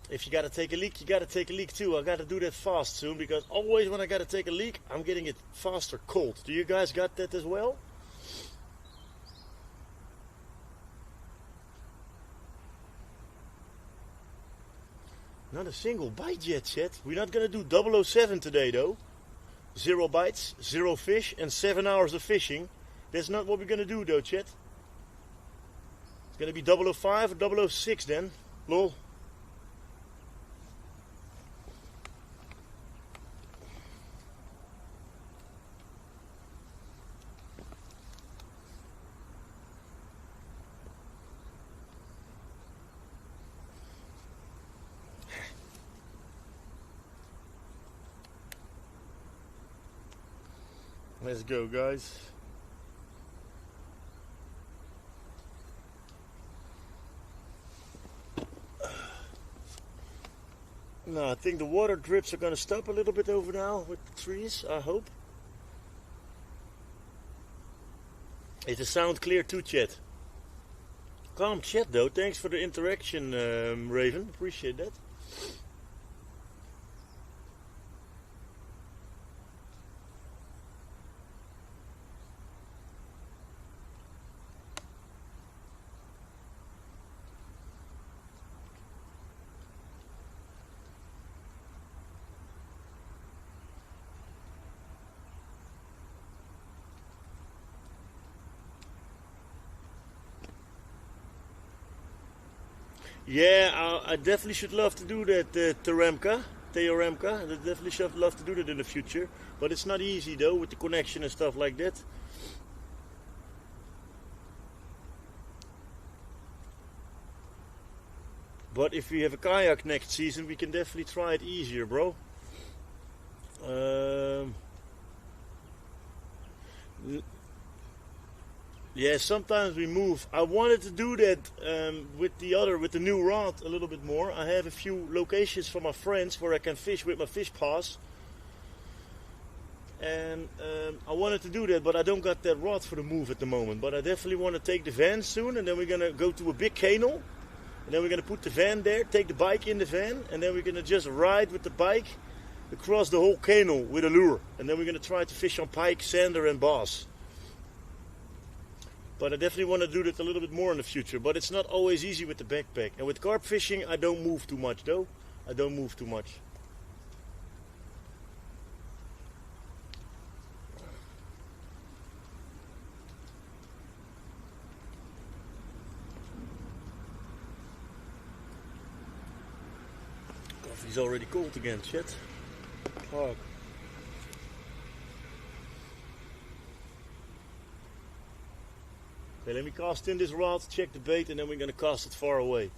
If you got to take a leak, you got to take a leak too. I got to do that fast soon because always when I got to take a leak, I'm getting it faster cold. Do you guys got that as well? Not a single bite yet, Chet. We're not going to do 007 today though. 0 bites, 0 fish, and 7 hours of fishing. That's not what we're going to do though, Chet. It's going to be 005 or 006 then. Lol. Let's go, guys. No, I think the water drips are going to stop a little bit over now with the trees, I hope. Is the sound clear too, chat? Calm chat though. Thanks for the interaction, Raven. Appreciate that. Yeah, I definitely should love to do that, Theoremka. I definitely should love to do that in the future. But it's not easy though, with the connection and stuff like that. But if we have a kayak next season, we can definitely try it easier, bro. Yeah, sometimes we move. I wanted to do that with the new rod a little bit more. I have a few locations for my friends where I can fish with my fish pass. And I wanted to do that, but I don't got that rod for the move at the moment. But I definitely want to take the van soon, and then we're going to go to a big canal. And then we're going to put the van there, take the bike in the van, and then we're going to just ride with the bike across the whole canal with a lure. And then we're going to try to fish on pike, sander and bass. But I definitely want to do that a little bit more in the future. But it's not always easy with the backpack. And with carp fishing, I don't move too much though. I don't move too much. Coffee's already cold again, chat. Fuck. Okay, let me cast in this rod, check the bait, and then we're going to cast it far away.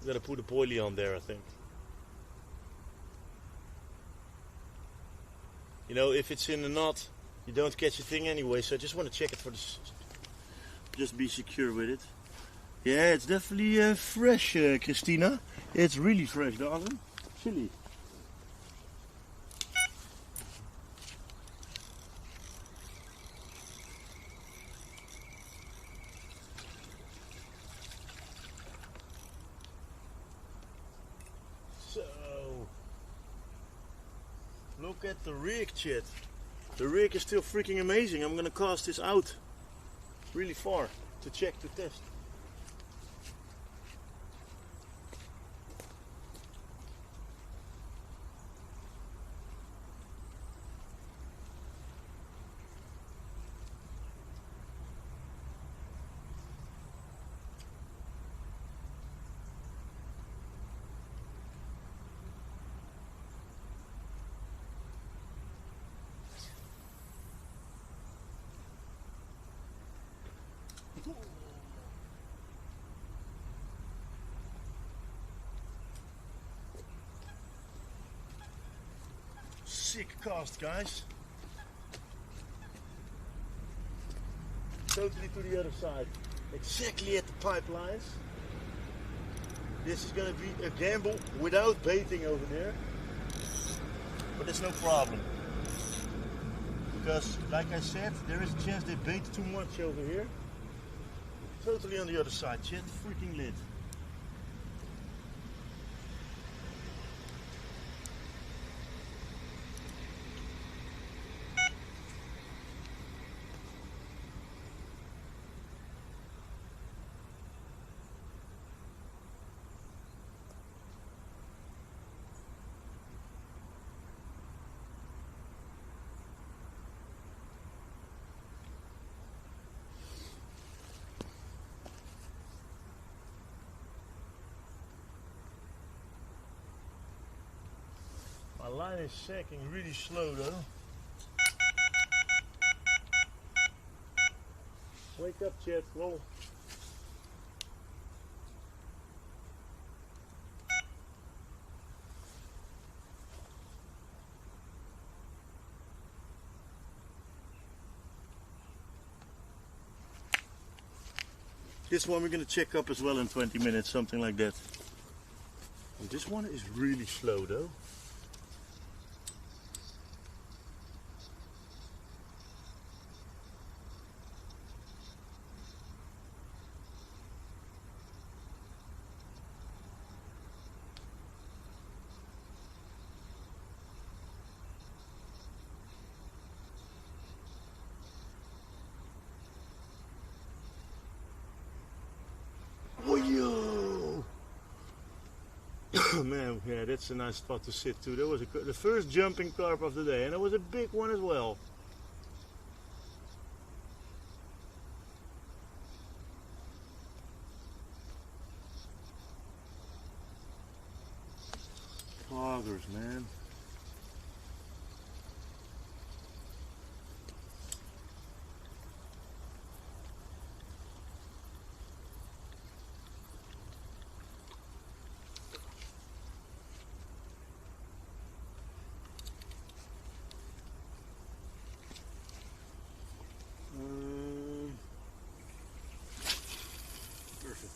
I'm going to put a poily on there, I think. You know, if it's in the knot, you don't catch a thing anyway, so I just want to check it for this. Just be secure with it. Yeah, it's definitely fresh, Christina. It's really fresh, darling. Chili. Look at the rig, chat. The rig is still freaking amazing. I'm gonna cast this out really far to check, to test. Sick cast, guys. Totally to the other side. Exactly at the pipelines. This is going to be a gamble without baiting over there. But that's no problem. Because, like I said, there is a chance they bait too much over here. Totally on the other side, chat. Freaking lit. My line is sacking really slow though. Wake up, chat, roll. This one we're going to check up as well in 20 minutes, something like that. And this one is really slow though. Man, yeah, that's a nice spot to sit too. That was the first jumping carp of the day, and it was a big one as well. Poggers, man. Perfect.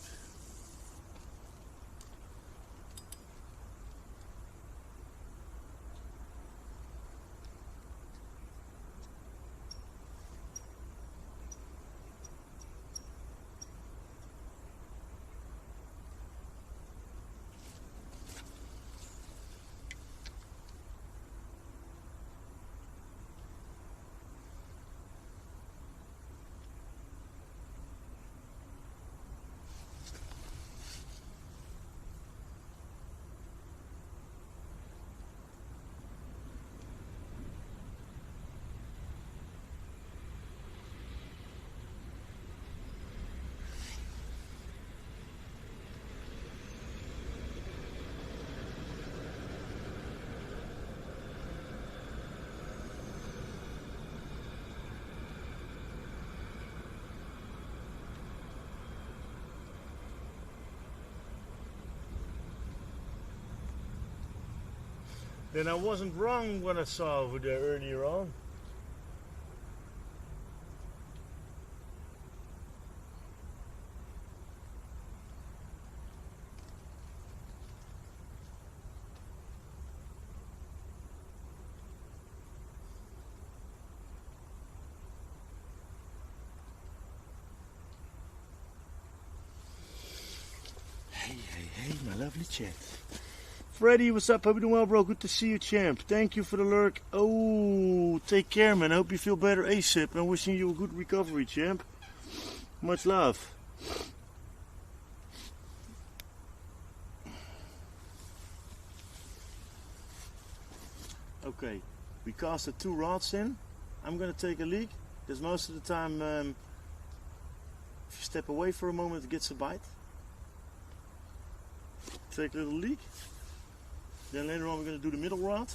Then I wasn't wrong when I saw over there earlier on. Hey, my lovely chat. Freddy, what's up? Hope you're doing well, bro. Good to see you, champ. Thank you for the lurk. Oh, take care, man. I hope you feel better ASAP. And wishing you a good recovery, champ. Much love. Okay, we casted 2 rods in. I'm gonna take a leak. Because most of the time, if you step away for a moment, it gets a bite. Take a little leak. Then later on we're going to do the middle rod.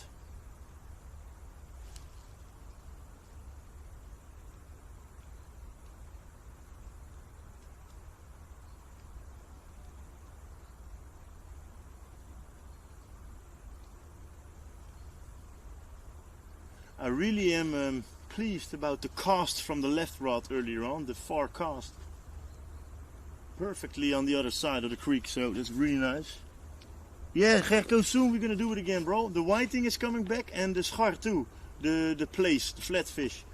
I really am pleased about the cast from the left rod earlier on, the far cast. Perfectly on the other side of the creek, so that's really nice. Yeah, Gerko, soon we're gonna do it again, bro. The whiting is coming back and the schar too. The place, the flatfish.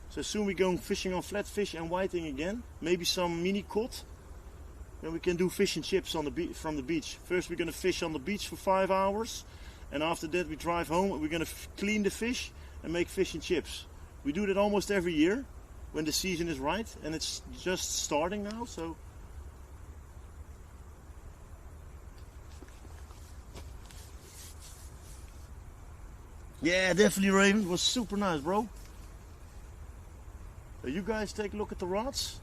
So soon we're going fishing on flatfish and whiting again. Maybe some mini cod. Then we can do fish and chips on the from the beach. First we're gonna fish on the beach for 5 hours. And after that we drive home and we're gonna clean the fish and make fish and chips. We do that almost every year when the season is right. And it's just starting now, so... Yeah, definitely, Raven. It was super nice, bro. You guys take a look at the rods.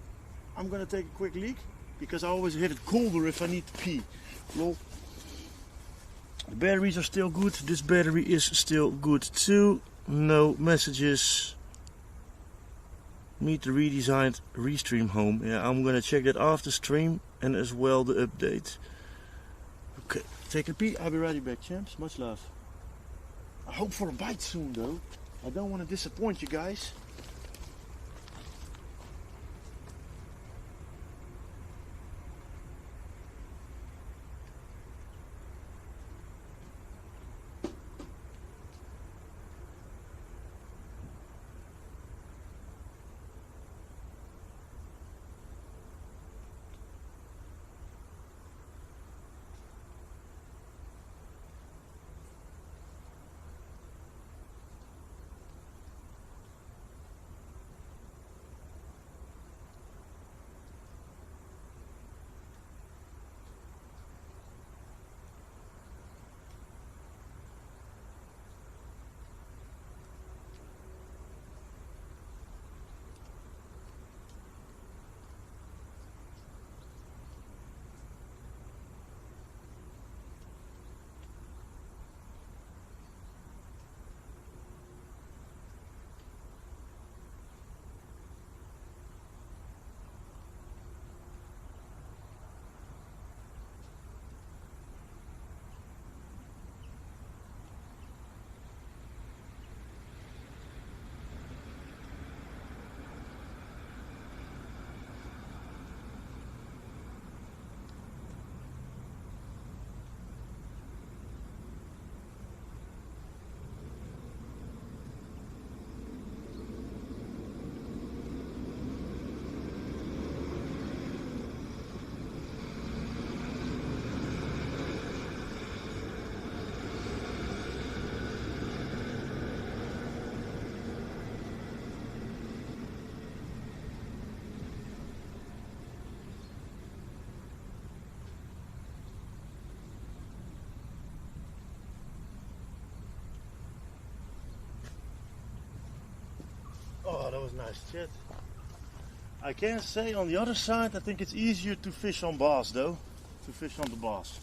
I'm gonna take a quick leak because I always have it colder if I need to pee. Lol. The batteries are still good. This battery is still good too. No messages. Meet the redesigned restream home. Yeah, I'm gonna check that after stream and as well the update. Okay, take a pee. I'll be right back, champs. Much love. I hope for a bite soon though. I don't want to disappoint you guys. was nice, Chet. I can say on the other side, I think it's easier to fish on bass though. To fish on the bass.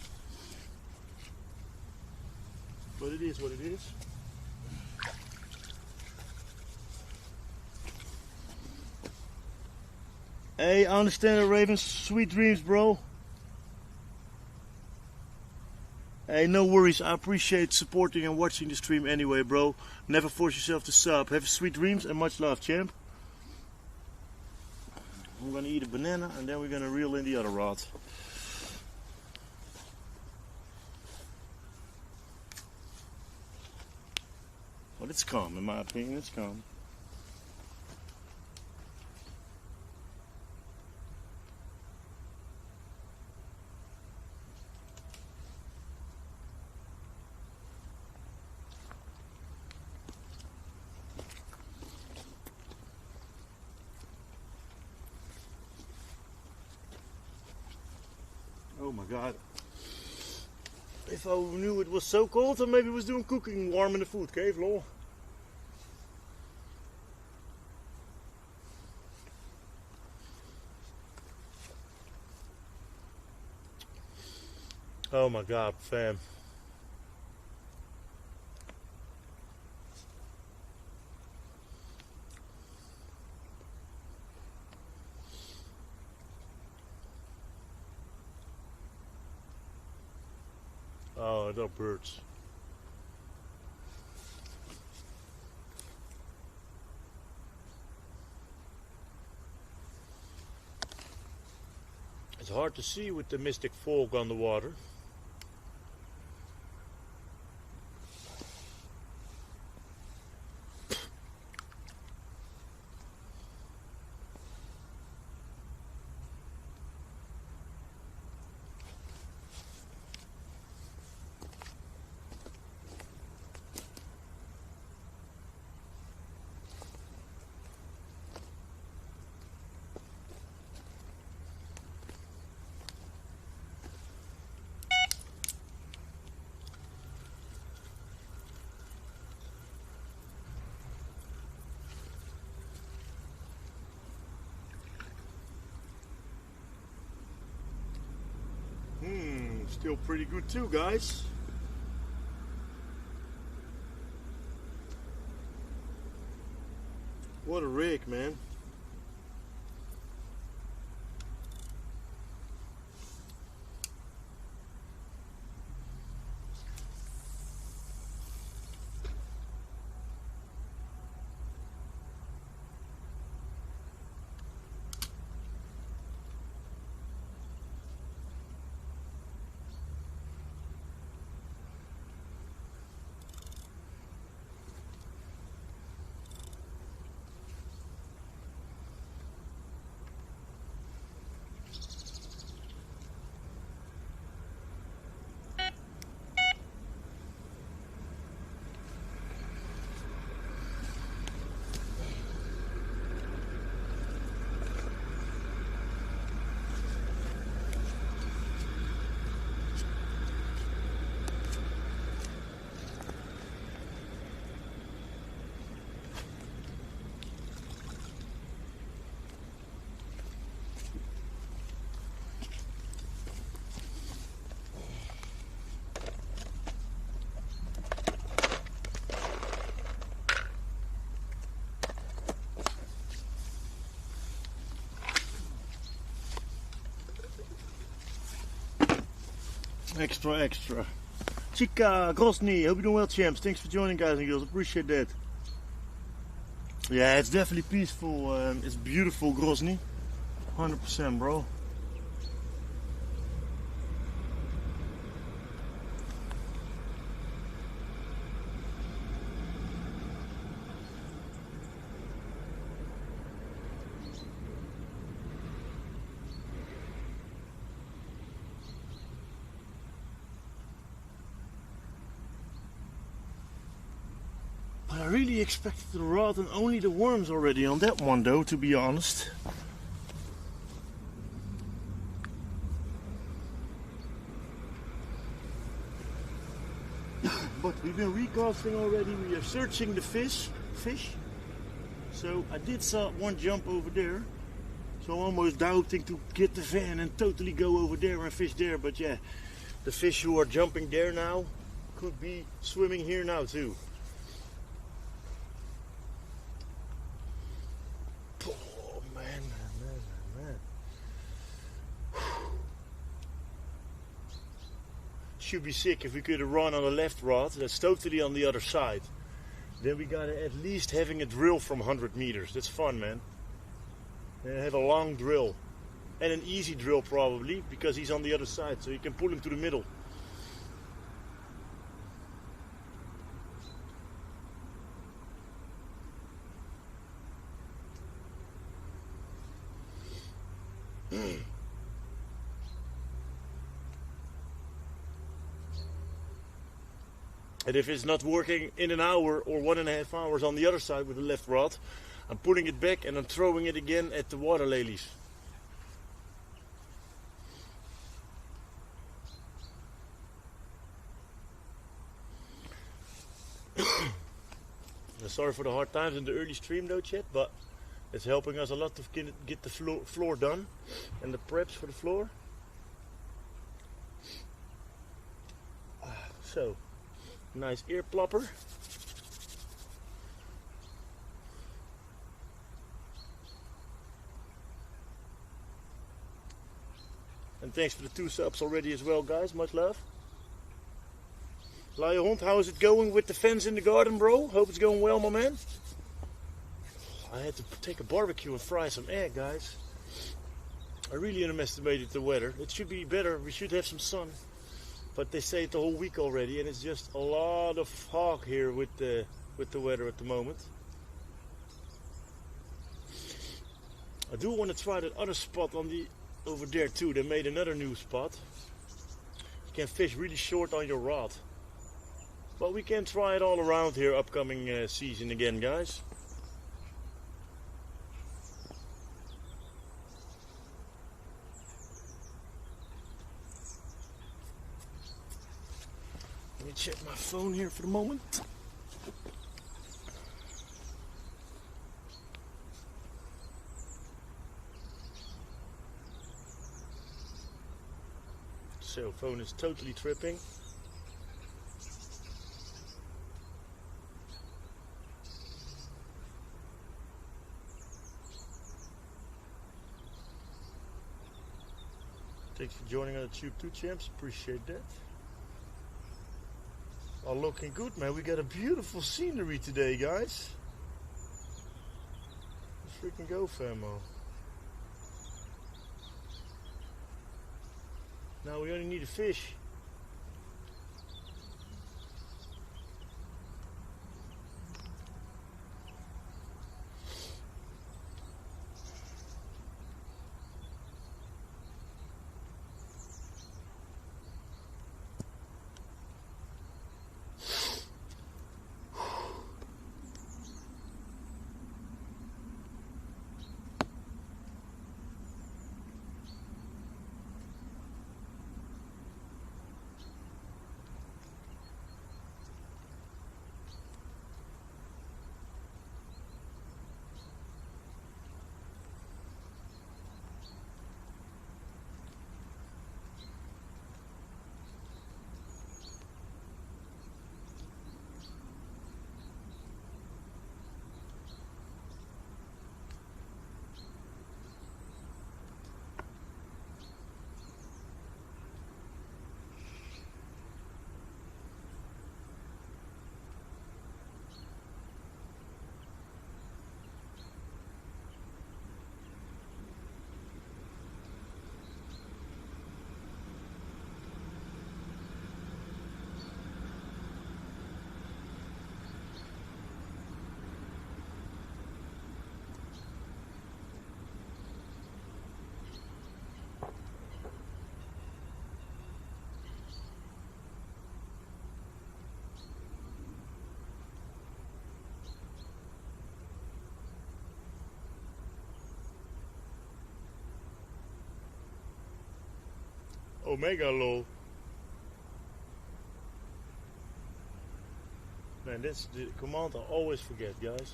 But it is what it is. Hey, I understand it, Ravens. Sweet dreams, bro. Hey, no worries. I appreciate supporting and watching the stream anyway, bro. Never force yourself to sub. Have sweet dreams and much love, champ. I'm gonna eat a banana and then we're gonna reel in the other rod. Well, it's calm, in my opinion. It's calm. Oh my God. If I knew it was so cold, then maybe I was doing cooking warm in the food cave, lol. Oh my God, fam. Oh, they're birds. It's hard to see with the mystic fog on the water. Still pretty good too, guys. What a rig, man. Extra. Chica, Grosny, hope you're doing well, champs. Thanks for joining, guys and girls. Appreciate that. Yeah, it's definitely peaceful. It's beautiful, Grosny. 100%, bro. I really expected the rod and only the worms already on that one though, to be honest. But we've been recasting already, we are searching the fish. So I did saw one jump over there. So I'm almost doubting to get the van and totally go over there and fish there. But yeah, the fish who are jumping there now could be swimming here now too. Oh man, man. Should be sick if we could have run on the left rod. That's totally on the other side. Then we gotta at least having a drill from 100 meters. That's fun, man. And have a long drill. And an easy drill probably, because he's on the other side, so you can pull him to the middle. And if it's not working in an hour or 1.5 hours on the other side with the left rod, I'm putting it back and I'm throwing it again at the water lilies. Sorry for the hard times in the early stream though, chat, but it's helping us a lot to get the floor done and the preps for the floor. So, nice ear plopper. And thanks for the 2 subs already as well, guys. Much love. Lionhond, how is it going with the fence in the garden, bro? Hope it's going well, my man. I had to take a barbecue and fry some egg, guys. I really underestimated the weather. It should be better. We should have some sun. But they say it the whole week already, and it's just a lot of fog here with the weather at the moment. I do want to try that other spot over there too. They made another new spot. You can fish really short on your rod. But we can try it all around here upcoming season again, guys. Let me check my phone here for the moment. So phone is totally tripping. Thanks for joining on the Tube 2 champs, appreciate that. All looking good, man. We got a beautiful scenery today, guys. Let's freaking go, famo. Now we only need a fish. Omega low. Man, that's the command I always forget, guys.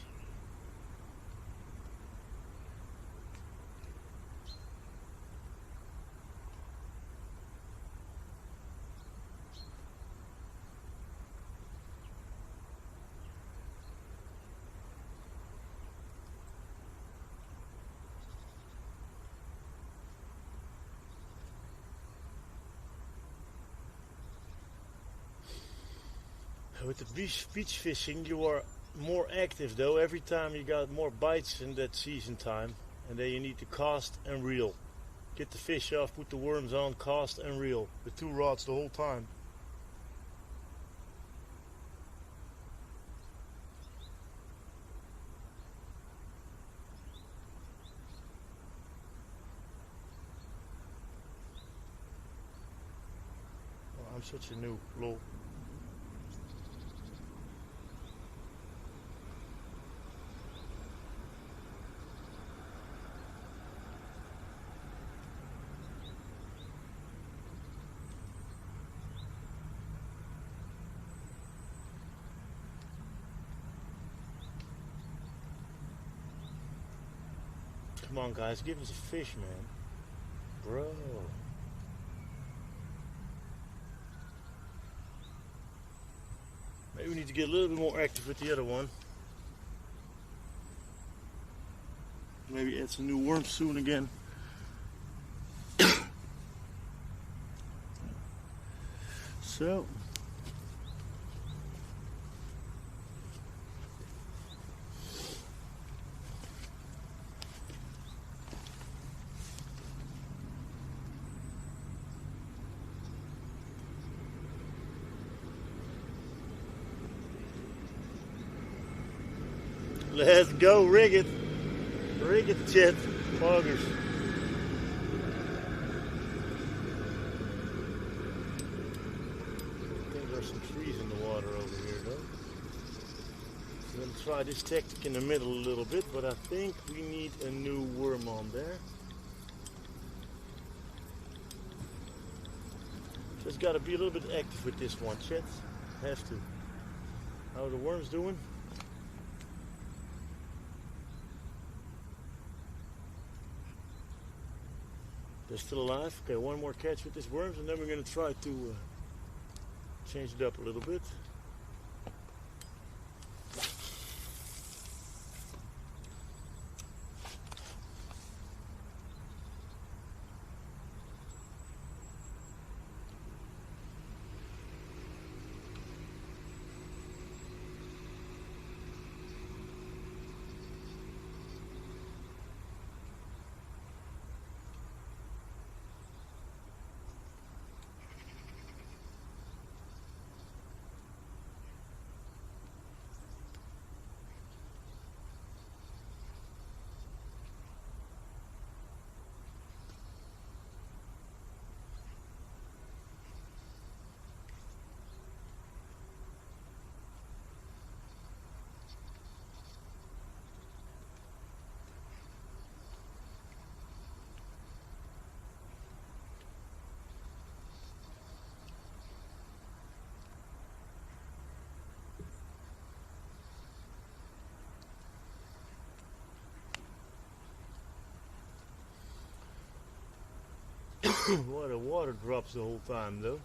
With the beach fishing, you are more active though. Every time you got more bites in that season time, and then you need to cast and reel. Get the fish off, put the worms on, cast and reel. With 2 rods the whole time. Oh, I'm such a noob, lol. Come on guys, give us a fish, man. Bro. Maybe we need to get a little bit more active with the other one. Maybe add some new worms soon again. So. Let's go, rig it, Chet, poggers. I think there's some trees in the water over here though. I'm going to try this tactic in the middle a little bit, but I think we need a new worm on there. Just got to be a little bit active with this one, Chet. Have to. How are the worms doing? They're still alive. Okay, one more catch with these worms, and then we're going to try to change it up a little bit. What a water drops the whole time though.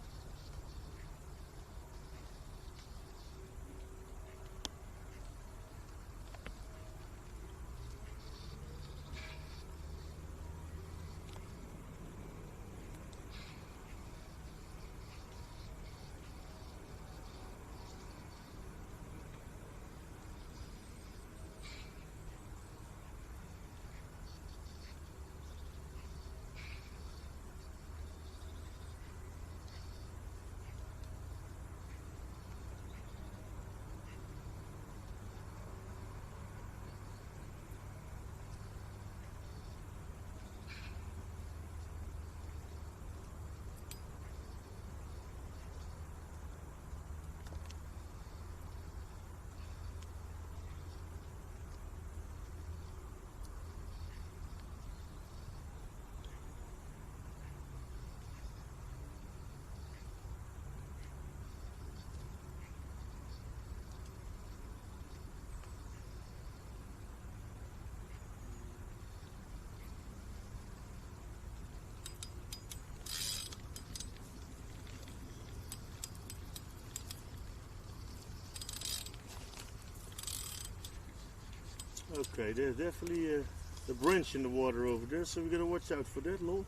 Okay, there's definitely a branch in the water over there, so we gotta watch out for that, lol.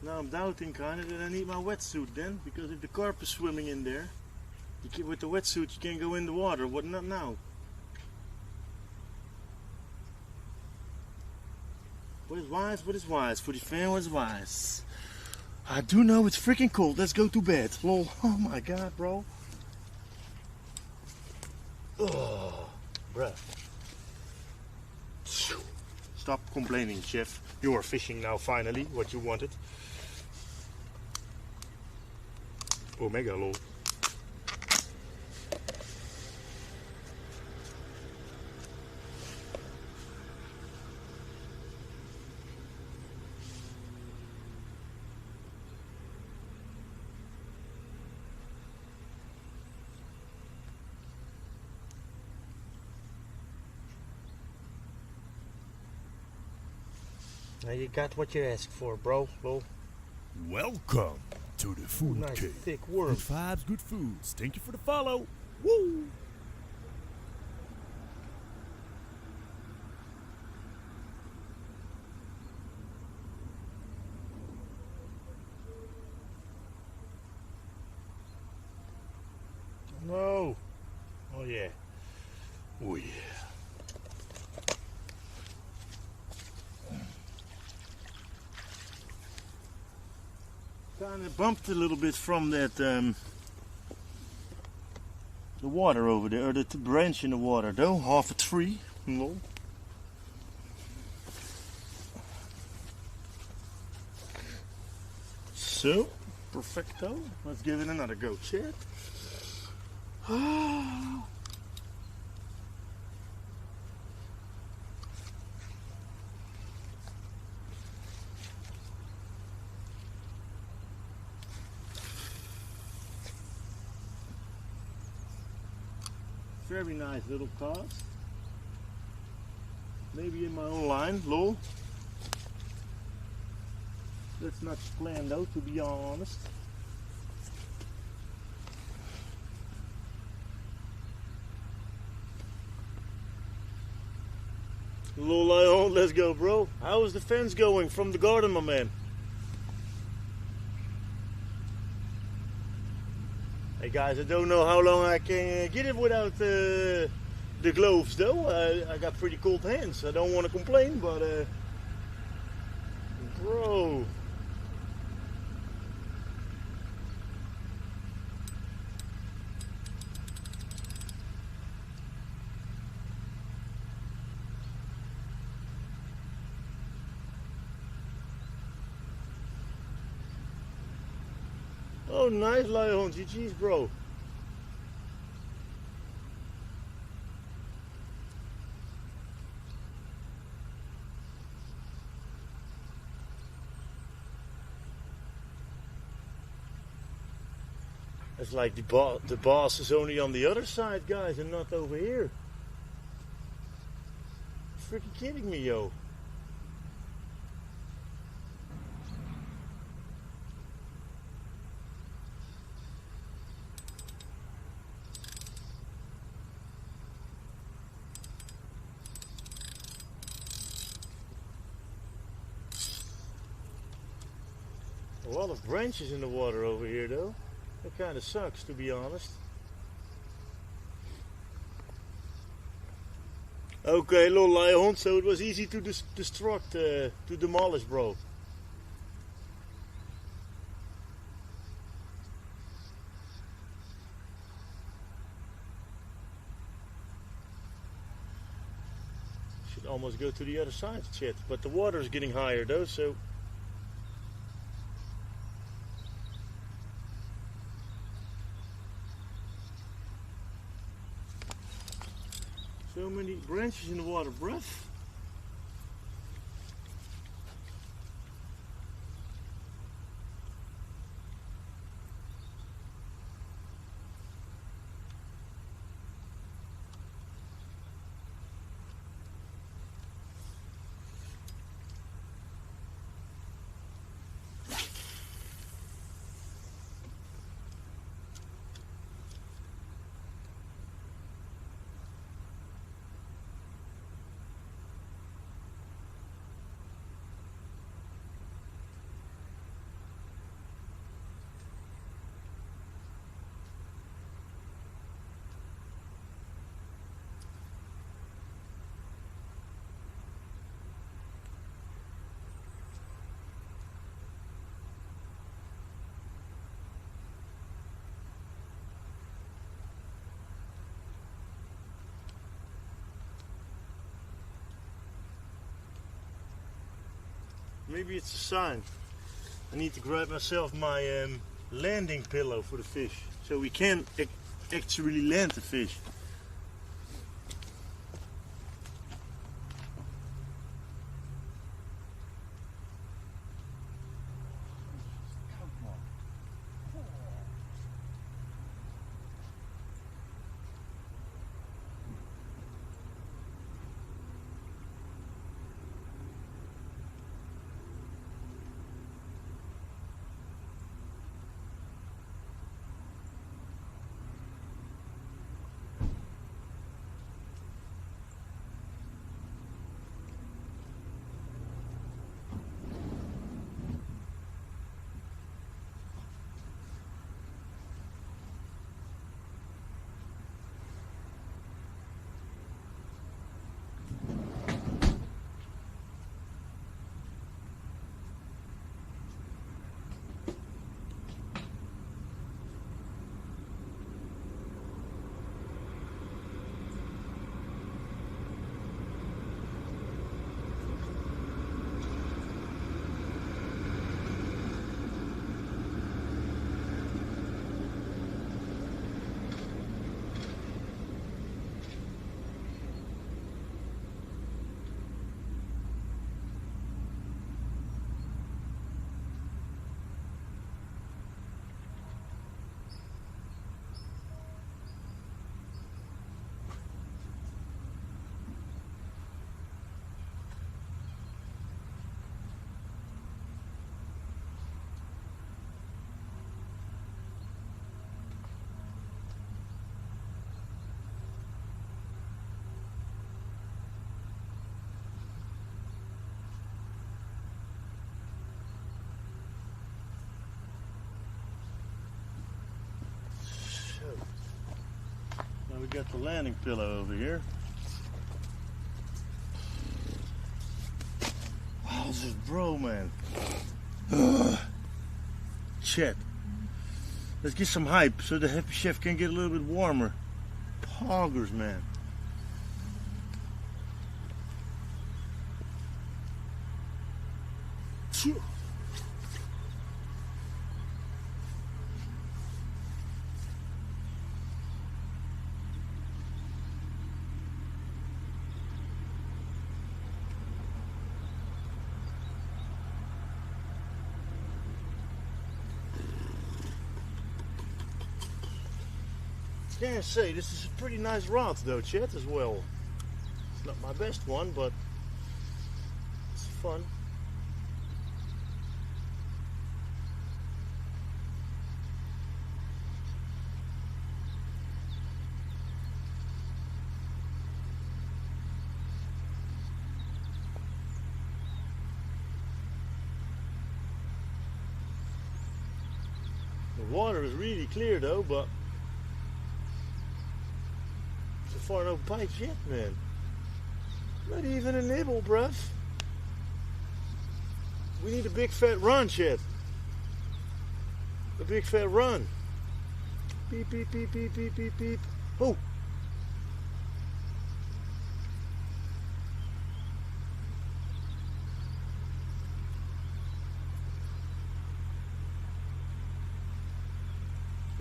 Now I'm doubting kinda that I need my wetsuit then, because if the carp is swimming in there, With the wetsuit you can't go in the water. What not now? What is wise? What is wise? Foodie fan, what is wise? I do know it's freaking cold. Let's go to bed. Lol. Oh my god, bro. Oh, bruh. Stop complaining, chef. You are fishing now, finally. What you wanted. Omega, lol. Now you got what you asked for, bro. Lol. Welcome to the Food Nice Cave. thick worm. Good vibes, good foods. Thank you for the follow. Woo! No. Oh yeah. Oh yeah. Kind of bumped a little bit from that the water over there, or the branch in the water though, half a tree. Lol. So, perfecto. Let's give it another go, chat. Very nice little cast. Maybe in my own line, lol. That's not planned though, to be honest. Lol, Lion, let's go, bro. How is the fence going from the garden, my man? Hey guys, I don't know how long I can get it without the gloves though. I got pretty cold hands. I don't want to complain, but bro. Oh, nice, Lion. GG's, bro. It's like the boss is only on the other side, guys, and not over here. Freaking kidding me, yo. A lot of branches in the water over here, though. That kind of sucks, to be honest. Okay, little lion, so it was easy to to demolish, bro. Should almost go to the other side, chat. But the water is getting higher, though, so... So many branches in the water, bruv. Maybe it's a sign. I need to grab myself my landing pillow for the fish, so we can actually land the fish. Now we got the landing pillow over here. Wow, this is bro, man. Chet. Let's get some hype so the Happy Chef can get a little bit warmer. Poggers, man. Phew. Can't say this is a pretty nice rod though, Chet, as well. It's not my best one, but it's fun. The water is really clear though, but so far no bites yet, man. Not even a nibble, bruv. We need a big fat run, Chet. A big fat run. Beep, beep, beep, beep, beep, beep, beep. Oh!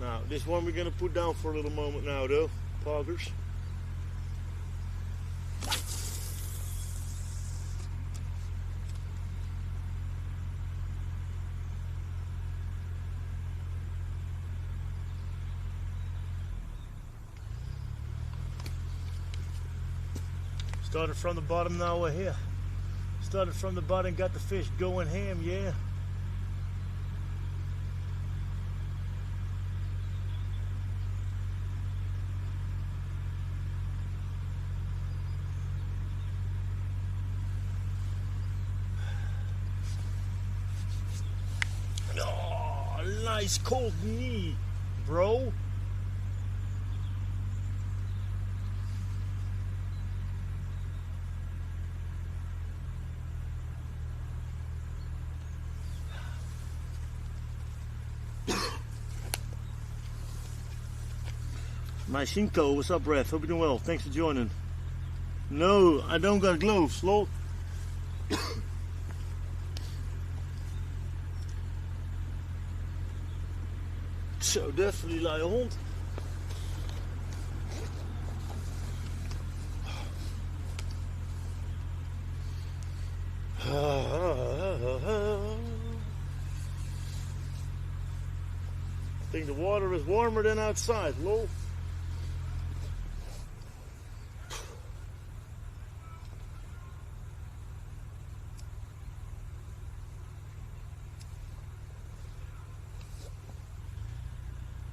Now, this one we're gonna put down for a little moment now, though, poggers. Started from the bottom, now we're here. Started from the bottom, got the fish going ham, yeah. Oh, nice cold knee, bro. My Cinco, what's up, Brad? Hope you're doing well. Thanks for joining. No, I don't got gloves, lol. Zo, definitely like a hond. I think the water is warmer than outside, lol.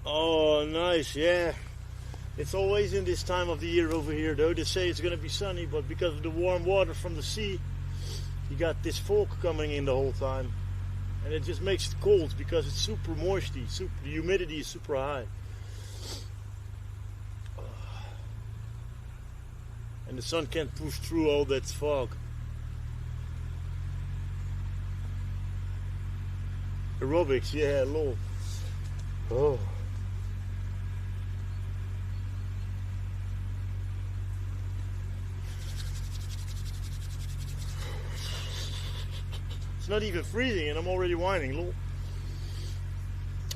Oh, nice, yeah. It's always in this time of the year over here, though. They say it's going to be sunny, but because of the warm water from the sea, you got this fog coming in the whole time. And it just makes it cold because it's super moisty. The humidity is super high. And the sun can't push through all that fog. Aerobics, yeah, lol. Oh. It's not even freezing and I'm already whining, lol.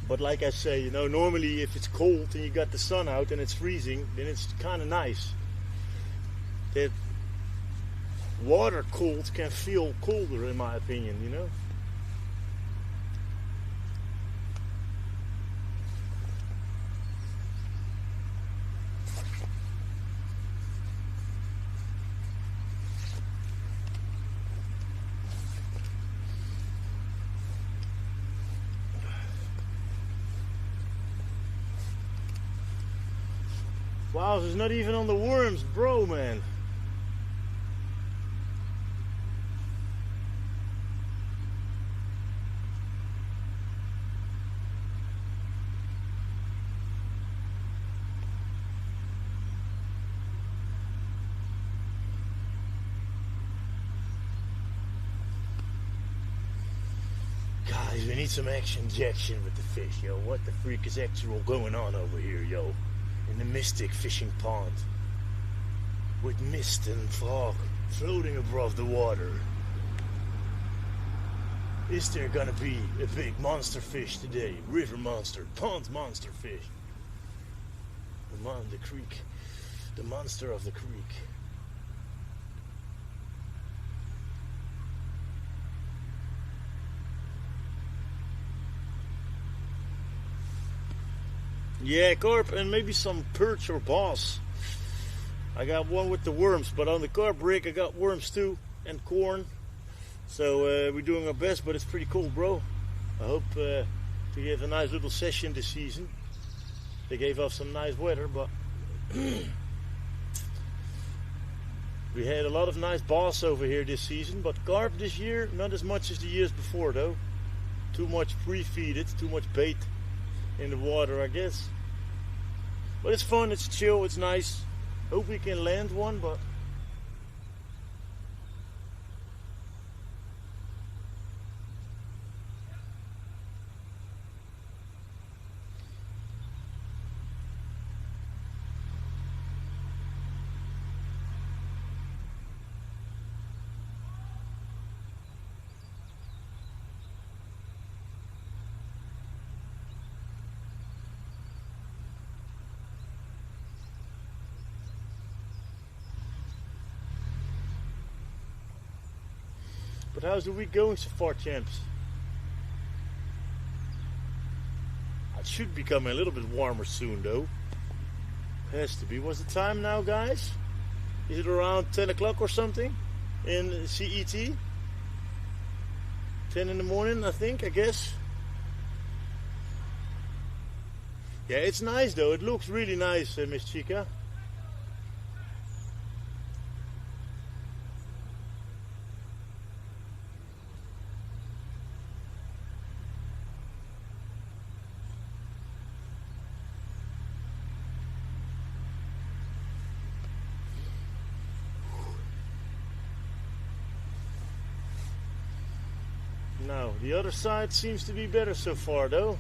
But like I say, you know, normally if it's cold and you got the sun out and it's freezing, then it's kind of nice. That water cold can feel colder in my opinion, you know. Wow, it's not even on the worms, bro, man. Guys, we need some action injection with the fish, yo. What the freak is actual going on over here, yo? In the mystic fishing pond, with mist and fog floating above the water. Is there gonna be a big monster fish today? River monster, pond monster fish. The creek, the monster of the creek. Yeah, carp and maybe some perch or bass. I got one with the worms, but on the carp rig I got worms too and corn. So we're doing our best, but it's pretty cool, bro. I hope to have a nice little session this season. They gave us some nice weather, but we had a lot of nice bass over here this season. But carp this year, not as much as the years before, though. Too much pre-feeded, too much bait in the water, I guess. But it's fun, it's chill, it's nice. Hope we can land one, but how's the week going so far, champs? It should be coming a little bit warmer soon, though. Has to be. What's the time now, guys? Is it around 10 o'clock or something in CET? 10 in the morning, I think, I guess. Yeah, it's nice, though. It looks really nice, Miss Chica. Now, the other side seems to be better so far, though.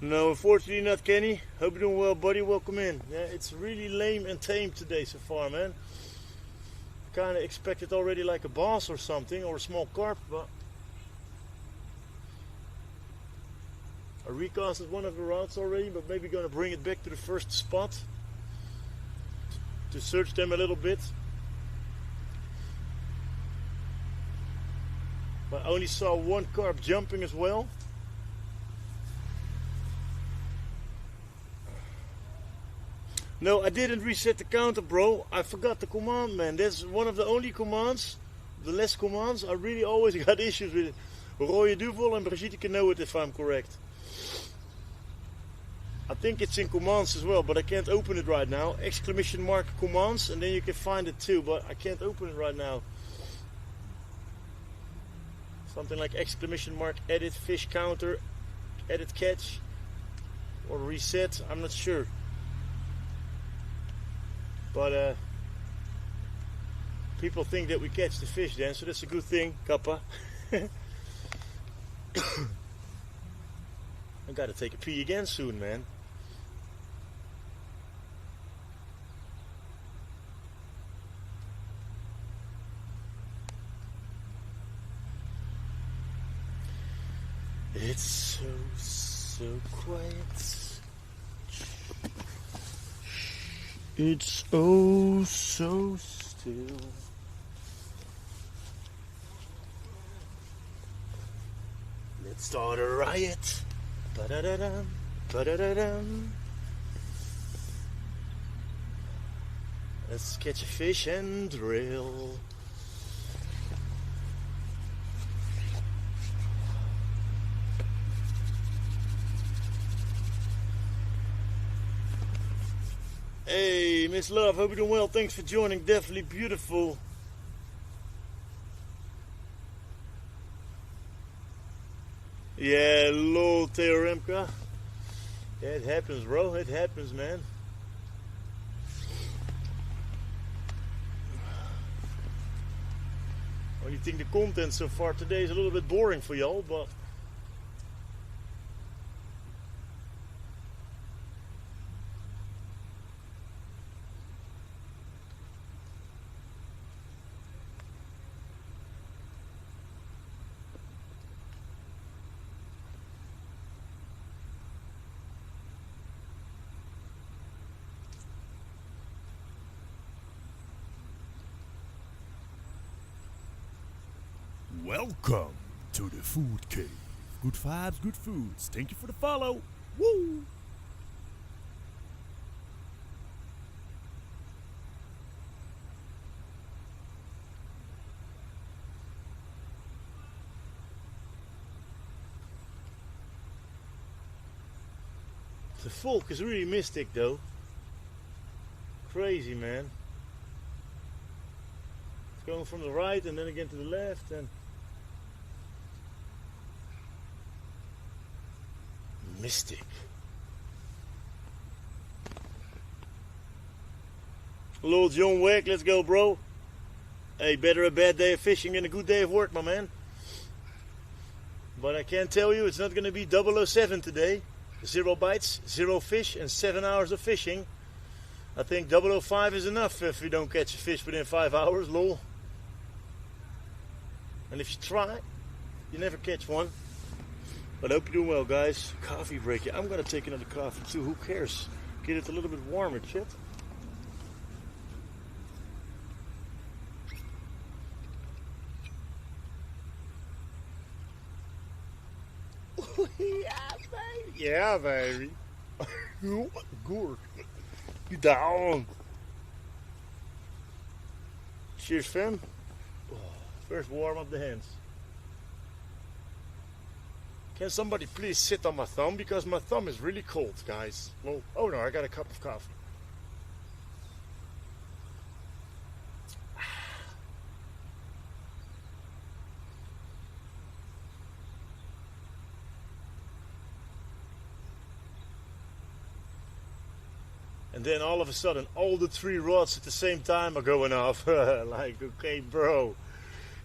No, unfortunately not, Kenny. Hope you're doing well, buddy. Welcome in. Yeah, it's really lame and tame today so far, man. Kind of expected already like a bass or something, or a small carp, but I recasted one of the routes already, but maybe gonna bring it back to the first spot to search them a little bit. But I only saw one carp jumping as well. No, I didn't reset the counter, bro. I forgot the command, man. That's one of the only commands, the less commands, I really always got issues with it. Rode duvel and Brigitte can know it if I'm correct. I think it's in commands as well, but I can't open it right now. Exclamation mark commands, and then you can find it too, but I can't open it right now. Something like exclamation mark edit fish counter, edit catch, or reset, I'm not sure. But people think that we catch the fish then, so that's a good thing, Kappa. I gotta take a pee again soon, man. It's so quiet. It's oh so still. Let's start a riot. Ba-da-da-dum, ba-da-da-dum. Let's catch a fish and drill. Hey, Miss Love, hope you're doing well. Thanks for joining. Definitely beautiful. Yeah, lol, Theoremka. Yeah, it happens, bro. It happens, man. Well, you think the content so far today is a little bit boring for y'all, but Welcome to the Food Cave. Good vibes, good foods. Thank you for the follow. Woo! the folk is really mystic though. Crazy, man. It's going from the right and then again to the left and mystic. Hello, John Wick, let's go, bro. Hey, better a bad day of fishing than a good day of work, my man. But I can tell you it's not going to be 007 today. 0 bites, 0 fish, and 7 hours of fishing. I think 005 is enough if you don't catch a fish within 5 hours, lol. And if you try, you never catch one. But I hope you're doing well, guys. Coffee break. Yeah, I'm going to take another coffee too. Who cares? Get it a little bit warmer, chat. Yeah, baby. Good. You down. Cheers, Sven. First warm up the hands. Can somebody please sit on my thumb? Because my thumb is really cold, guys. Well, oh no, I got a cup of coffee. And then all of a sudden, all the 3 rods at the same time are going off. Like, okay, bro.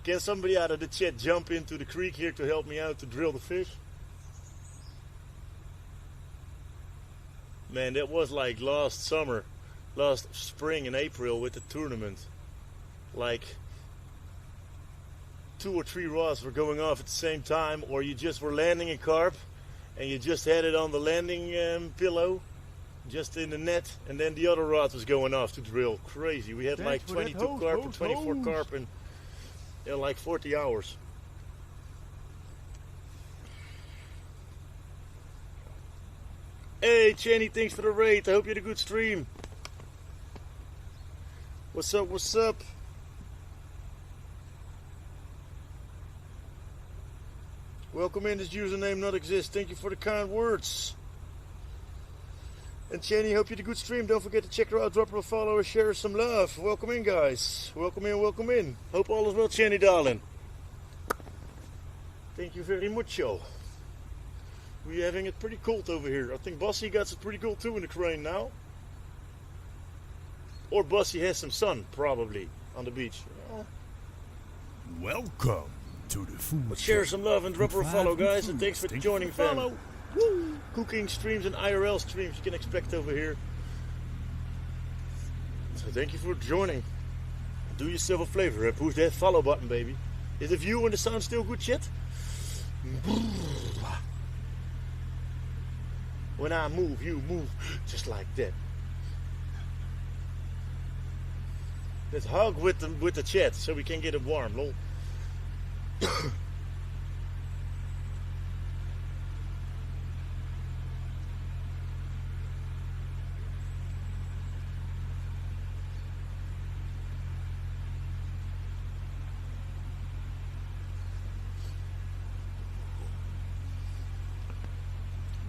Can somebody out of the chat jump into the creek here to help me out to drill the fish? Man, that was like last summer, last spring in April with the tournament. Like 2 or 3 rods were going off at the same time, or you just were landing a carp and you just had it on the landing pillow, just in the net, and then the other rod was going off to drill. Crazy. We had like 22 carp and 24 carp in like 40 hours. Hey, Chenny, thanks for the raid. I hope you had a good stream. What's up, what's up? Welcome in, this username not exist. Thank you for the kind words. And Chenny, hope you had a good stream. Don't forget to check her out, drop her a follow, or share her some love. Welcome in, guys. Welcome in, welcome in. Hope all is well, Chenny, darling. Thank you very much, yo. We're having it pretty cold over here. I think Bossy got it pretty cold too in the crane now. Or Bossy has some sun, probably, on the beach. Welcome to the food. But share some love and drop her a follow, guys. And thanks for joining, fam. Cooking streams and IRL streams you can expect over here. So thank you for joining. Do yourself a favor and push that follow button, baby. Is the view and the sound still good shit? When I move, you move just like that. Let's hug with the chat so we can get it warm, lol.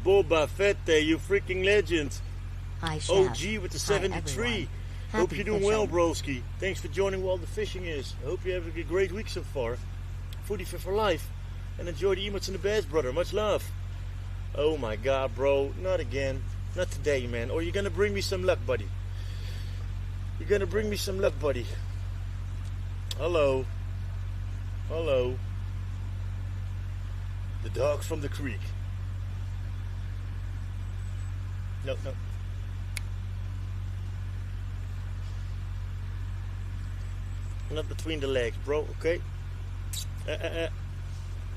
Boba Fett, you freaking legend. Hi, Chef. OG with the 73. Hope you're doing well, broski. Thanks for joining while the fishing is. I hope you have a great week so far. Foodie for life. And enjoy the emotes and the bass, brother. Much love. Oh my god, bro. Not again. Not today, man. Or you're gonna bring me some luck, buddy. You're gonna bring me some luck, buddy. Hello. Hello. The dogs from the creek. No, no. Not between the legs, bro, okay?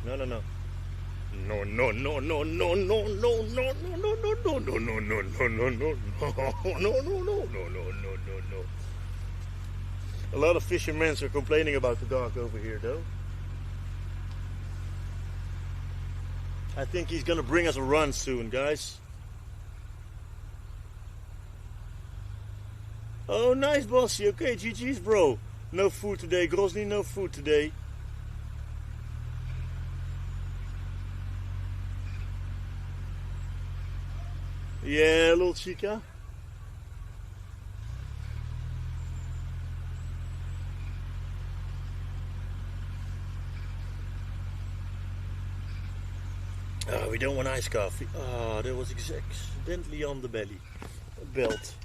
No, no, no. No, no, no, no, no, no, no, no, no, no, no, no, no, no, no, no, no, no, no, no. A lot of fishermen are complaining about the dog over here, though. I think he's gonna bring us a run soon, guys. Oh, nice, bossy. Okay, GG's, bro. No food today. Grozny, no food today. Yeah, little chica. Oh, we don't want iced coffee. Oh, that was accidentally on the belly. Belt.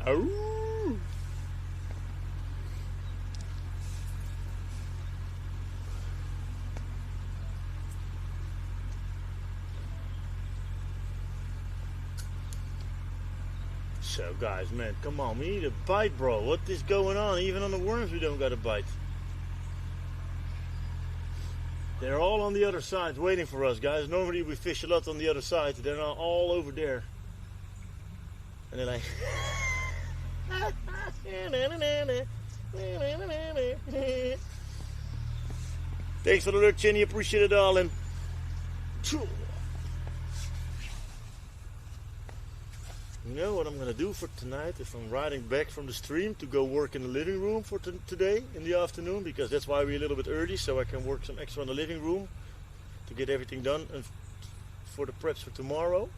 Oh. So guys, man, come on, we need a bite, bro. What is going on? Even on the worms we don't got a bite. They're all on the other side waiting for us, guys. Normally we fish a lot on the other side. They're not all over there. And they're like Thanks for the alert, Jenny. Appreciate it, darling. You know what I'm gonna do for tonight if I'm riding back from the stream to go work in the living room for today in the afternoon, because that's why we're a little bit early, so I can work some extra in the living room to get everything done and for the preps for tomorrow.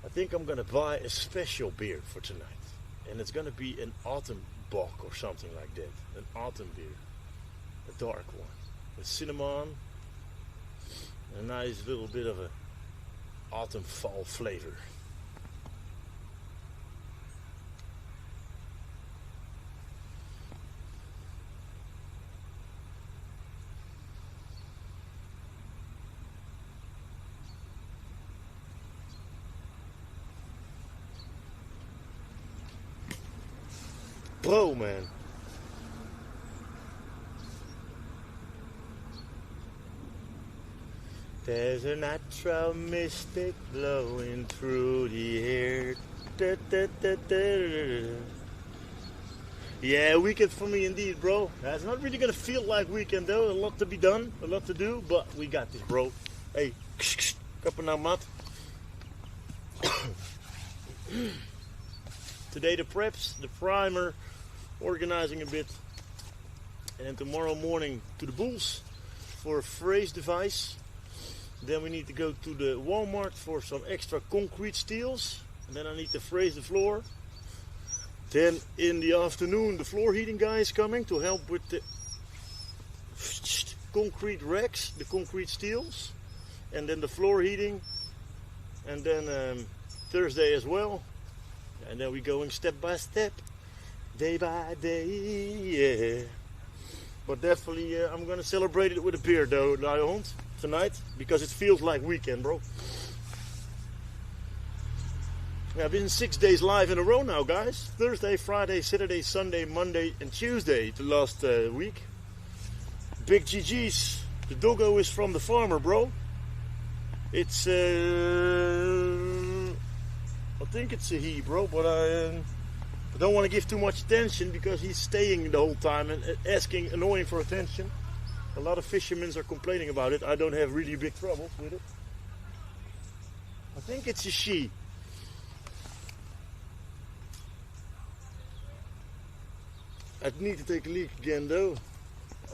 I think I'm gonna buy a special beer for tonight, and it's gonna be an autumn bock or something like that. An autumn beer, a dark one with cinnamon, and a nice little bit of a autumn fall flavor. Bro, man. There's a natural mystic blowing through the air. Da, da, da, da. Yeah, weekend for me indeed, bro. It's not really gonna feel like weekend though. A lot to be done, a lot to do, but we got this, bro. Hey, kappen nou, mat. Today the preps, the primer, organizing a bit, and tomorrow morning to the Bulls for a phrase device. Then we need to go to the Walmart for some extra concrete steels, and then I need to phrase the floor. Then in the afternoon the floor heating guy is coming to help with the concrete racks, the concrete steels, and then the floor heating, and then Thursday as well, and then we're going step by step, day by day, yeah. But definitely I'm gonna celebrate it with a beer though, Lion, tonight, because it feels like weekend, bro. Yeah, I've been 6 days live in a row now, guys. Thursday, Friday, Saturday, Sunday, Monday and Tuesday the last week. Big GG's. The doggo is from the farmer, bro. It's I think it's a he, bro, but I don't want to give too much attention because he's staying the whole time and asking annoying for attention. A lot of fishermen are complaining about it. I don't have really big troubles with it. I think it's a she. I need to take a look again though.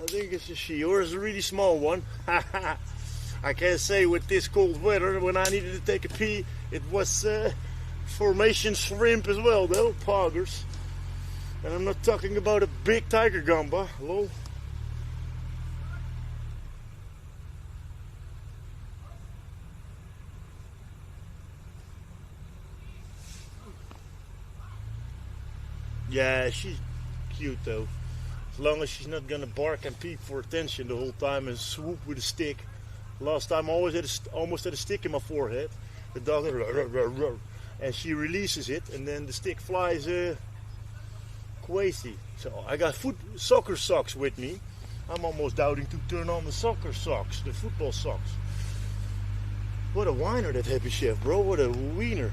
I think it's a she, or it's a really small one. I can't say with this cold weather. When I needed to take a pee, it was formation shrimp as well though, poggers. And I'm not talking about a big tiger gamba, hello. Yeah, she's cute though. As long as she's not gonna bark and peep for attention the whole time and swoop with a stick. Last time I almost had a stick in my forehead. The dog, and she releases it, and then the stick flies crazy. So I got soccer socks with me. I'm almost doubting to turn on the soccer socks, the football socks. What a whiner that Happy Chef, bro. What a wiener.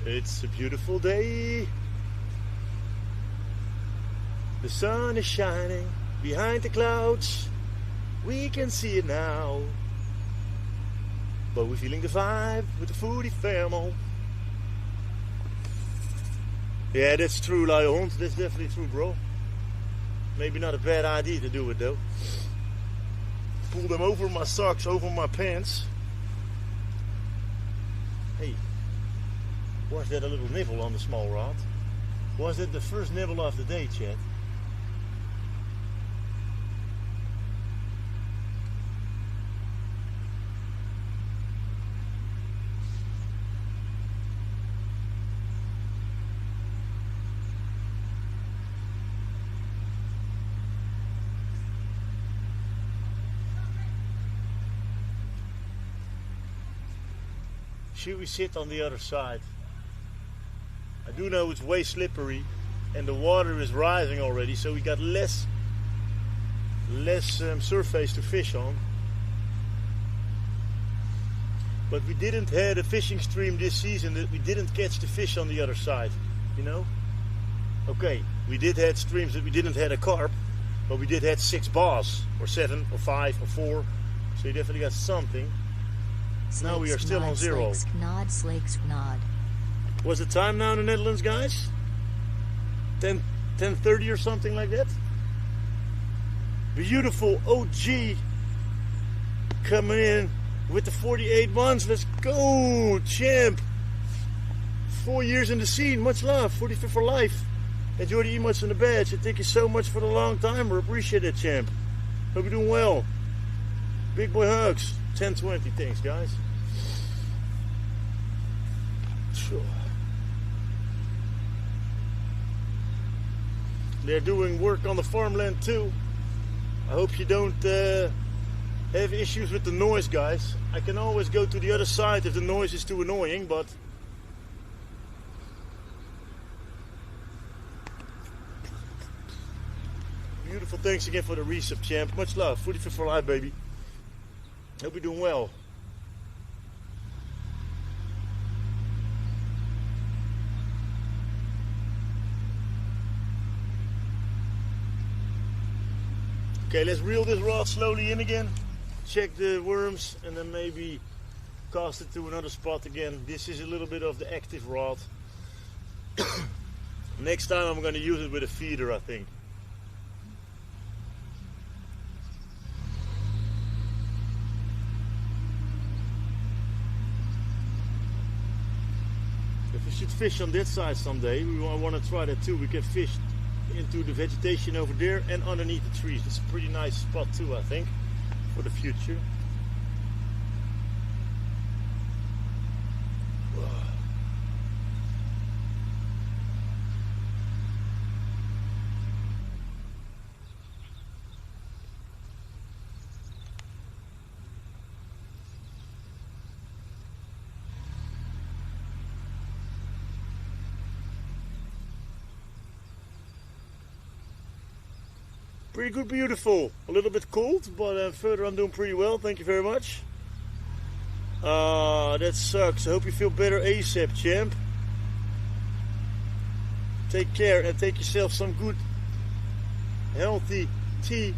It's a beautiful day. The sun is shining behind the clouds. We can see it now. But we're feeling the vibe with the foodie family. Yeah, that's true, Lion. That's definitely true, bro. Maybe not a bad idea to do it though. Pull them over my socks, over my pants. Hey. Was that a little nibble on the small rod? Was it the first nibble of the day, Chad? Should we sit on the other side? I do know it's way slippery and the water is rising already, so we got less less surface to fish on. But we didn't have a fishing stream this season that we didn't catch the fish on the other side, you know? Okay, we did have streams that we didn't have a carp, but we did have 6 bass, or 7, or 5, or 4. So you definitely got something. Now we are still on 0. What's the time now in the Netherlands, guys? 10:30 or something like that? Beautiful OG coming in with the 48 months. Let's go, champ. 4 years in the scene. Much love. 45 for life. Enjoy the emotes and the badge. And thank you so much for the long timer. Appreciate it, champ. Hope you're doing well. Big boy hugs. 10:20. Thanks, guys. Sure. They're doing work on the farmland too. I hope you don't have issues with the noise, guys. I can always go to the other side if the noise is too annoying, but beautiful. Thanks again for the resub, champ. Much love. 45 for life, baby. Hope you're doing well. Okay, let's reel this rod slowly in again. Check the worms and then maybe cast it to another spot again. This is a little bit of the active rod. Next time I'm going to use it with a feeder, I think. If we should fish on that side someday, we want to try that too. We can fish into the vegetation over there and underneath the trees. It's a pretty nice spot too, I think, for the future. Pretty good, beautiful. A little bit cold, but further I'm doing pretty well. Thank you very much. That sucks. I hope you feel better ASAP, champ. Take care and take yourself some good, healthy tea.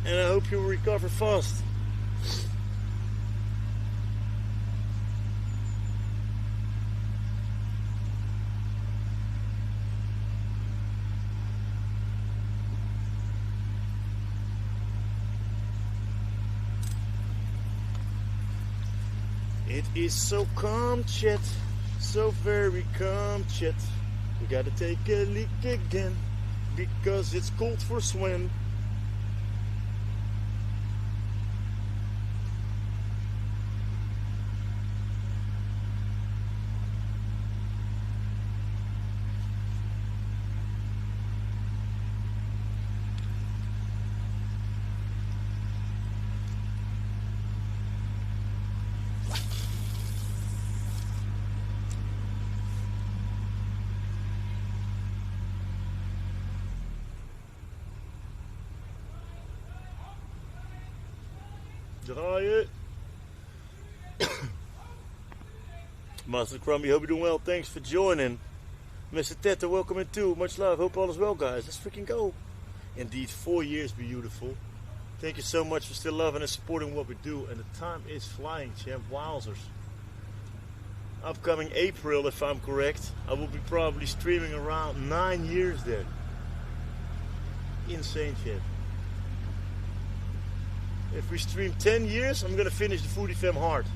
And I hope you recover fast. It is so calm, chat. So very calm, chat. We gotta take a leak again because it's cold for Sven. Draaien. Master Crumby, hope you're doing well. Thanks for joining. Mr. Teta, welcome in too. Much love. Hope all is well, guys. Let's freaking go. Indeed, 4 years, beautiful. Thank you so much for still loving and supporting what we do. And the time is flying, champ. Wowzers. Upcoming April, if I'm correct, I will be probably streaming around 9 years then. Insane, champ. If we stream 10 years, I'm going to finish the Foodie Fam hard.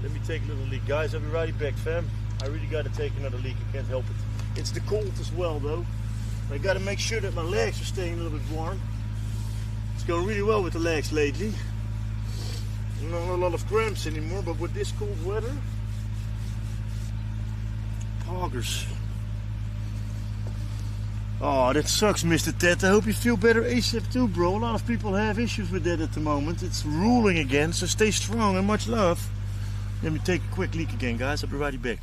Let me take a little leak. Guys, I'll be right back, fam. I really got to take another leak. I can't help it. It's the cold as well, though. I got to make sure that my legs are staying a little bit warm. It's going really well with the legs lately. Not a lot of cramps anymore, but with this cold weather, poggers. Oh, that sucks, Mr. Ted. I hope you feel better ASAP too, bro. A lot of people have issues with that at the moment. It's ruling again, so stay strong and much love. Let me take a quick leak again, guys. I'll be right back.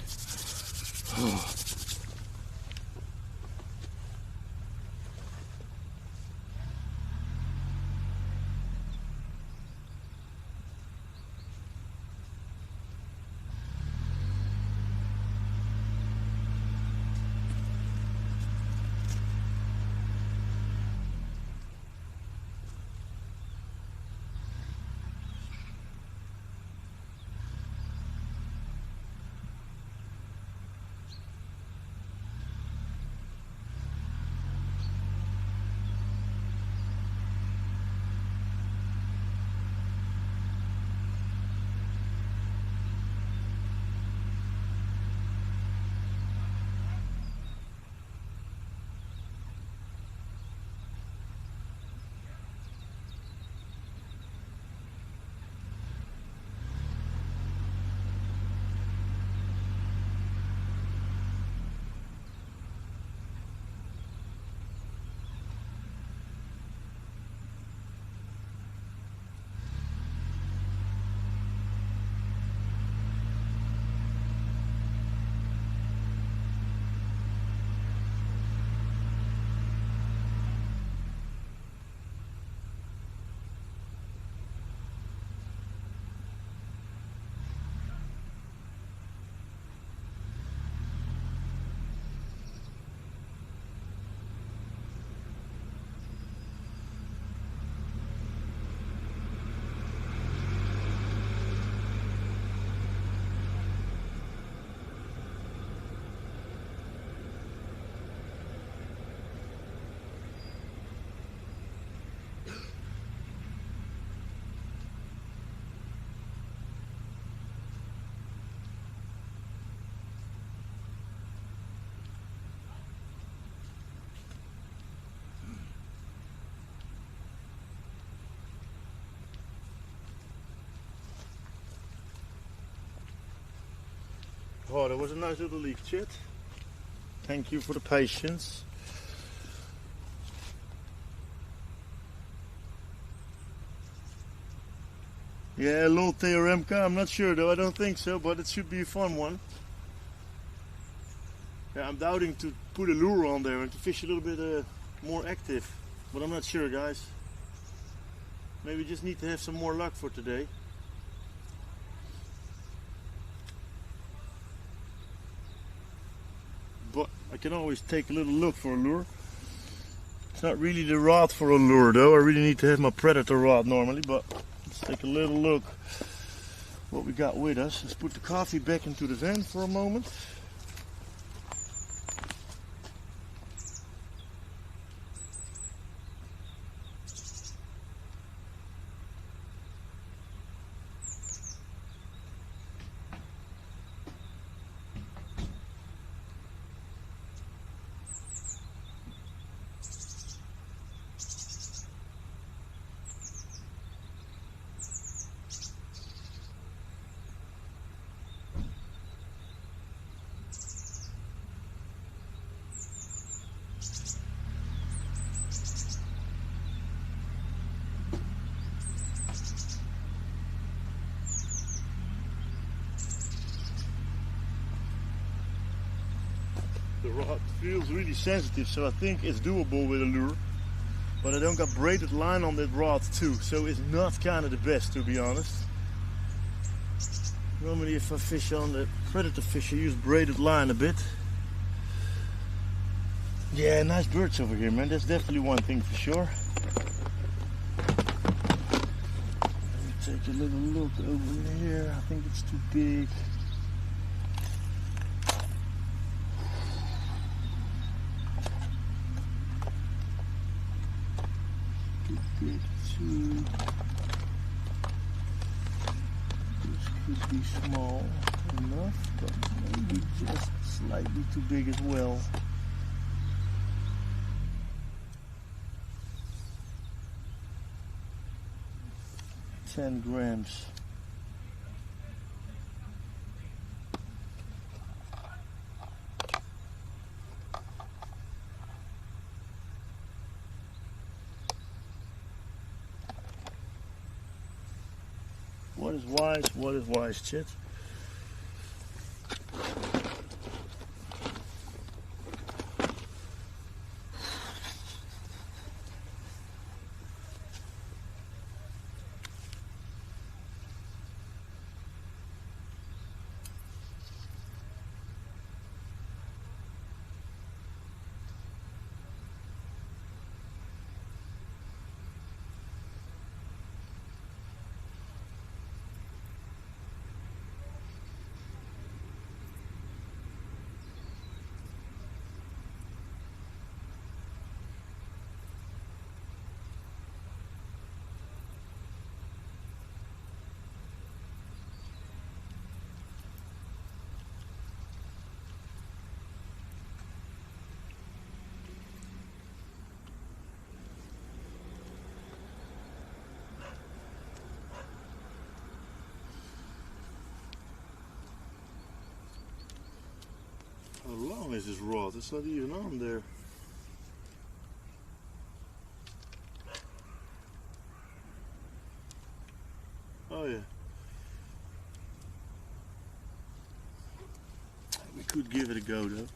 Oh, that was a nice little leak, Chet. Thank you for the patience. Yeah, little Theoremka, I'm not sure though, I don't think so, but it should be a fun one. Yeah, I'm doubting to put a lure on there and to fish a little bit more active, but I'm not sure, guys. Maybe just need to have some more luck for today. But I can always take a little look for a lure. It's not really the rod for a lure though. I really need to have my predator rod normally, but let's take a little look what we got with us. Let's put the coffee back into the van for a moment. The rod feels really sensitive, so I think it's doable with a lure. But I don't got braided line on that rod too, so it's not kind of the best, to be honest. Normally if I fish on the predator fish I use braided line a bit. Yeah, nice birds over here, man. That's definitely one thing for sure. Let me take a little look over here. I think it's too big. This could be small enough, but maybe just slightly too big as well. 10 grams. What is wise? What is wise, chat? How long is this rod? It's not even on there. Oh yeah. We could give it a go though.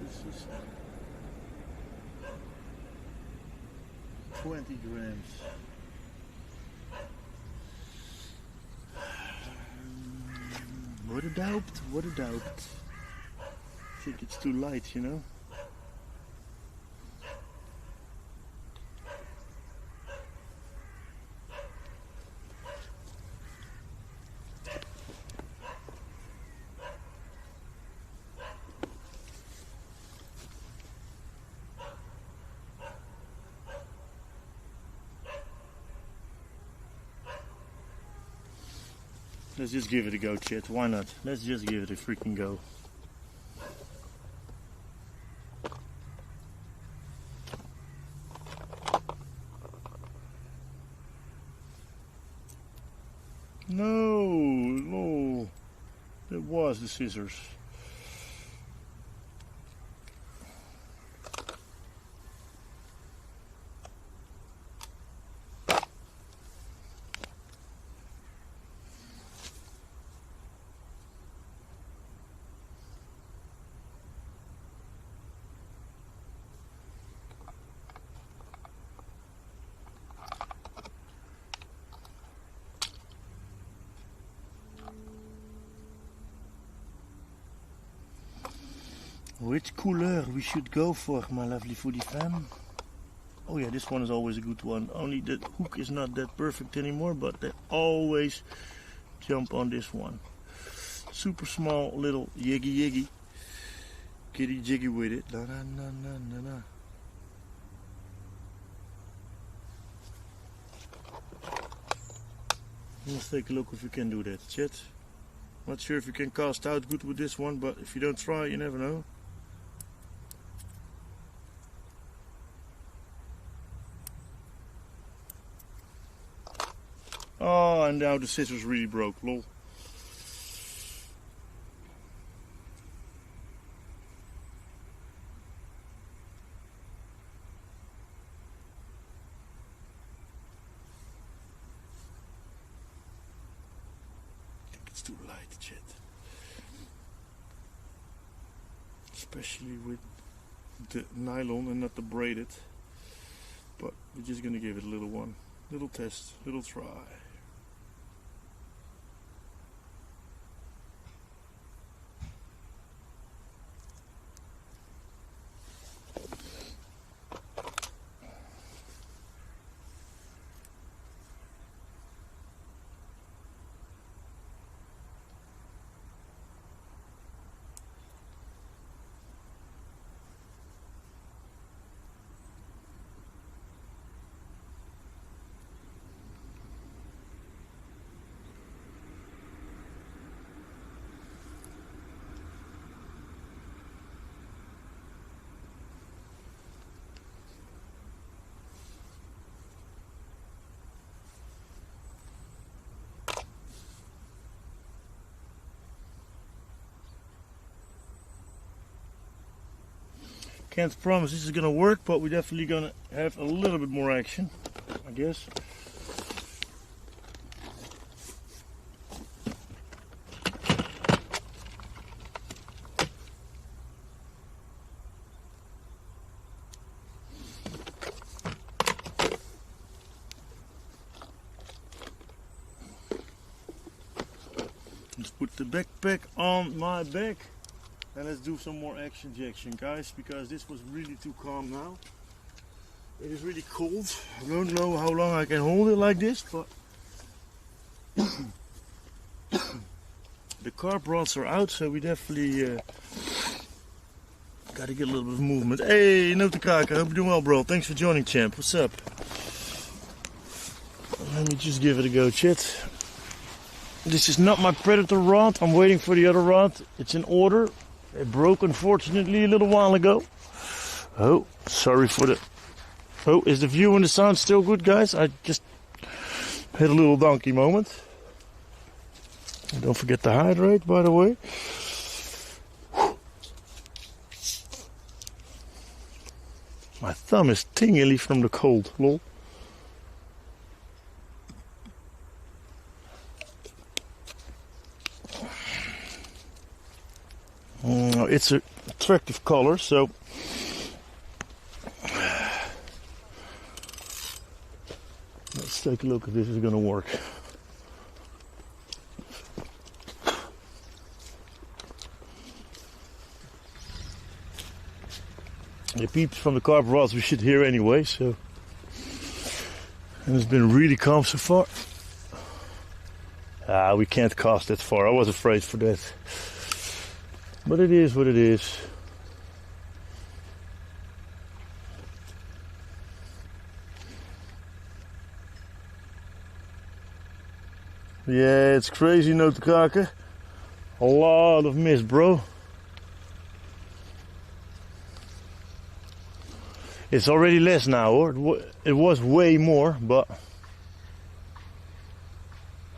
This is 20 grams. What a doubt, what a doubt. I think it's too light, you know. Let's just give it a go, chat. Why not? Let's just give it a freaking go. No, it was the scissors. Which couleur we should go for, my lovely foodie fam? Oh yeah, this one is always a good one. Only the hook is not that perfect anymore, but they always jump on this one. Super small little yiggy yiggy. Kitty jiggy with it. Na na na na na na. Let's take a look if you can do that, chat. Not sure if you can cast out good with this one, but if you don't try, you never know. Oh, and now the scissors really broke, lol. I think it's too light, chat. Especially with the nylon and not the braided. But we're just gonna give it a little one. Little test, little try. Can't promise this is gonna work, but we're definitely gonna have a little bit more action, I guess. Let's put the backpack on my back and let's do some more action jackson, guys, because this was really too calm now. It is really cold. I don't know how long I can hold it like this, but the carp rods are out, so we definitely gotta get a little bit of movement. Hey, Notekaka, hope you're doing well, bro. Thanks for joining, champ. What's up? Let me just give it a go, chat. This is not my predator rod. I'm waiting for the other rod. It's in order. It broke, unfortunately, a little while ago. Oh, sorry for the... Oh, is the view and the sound still good, guys? I just had a little donkey moment. And don't forget to hydrate, by the way. My thumb is tingly from the cold, lol. It's an attractive color, so let's take a look if this is going to work. The peeps from the carp rods we should hear anyway, so, and it's been really calm so far. We can't cast that far. I was afraid for that. But it is what it is. Yeah, it's crazy, Notekaka. A lot of mist, bro. It's already less now, or it was way more, but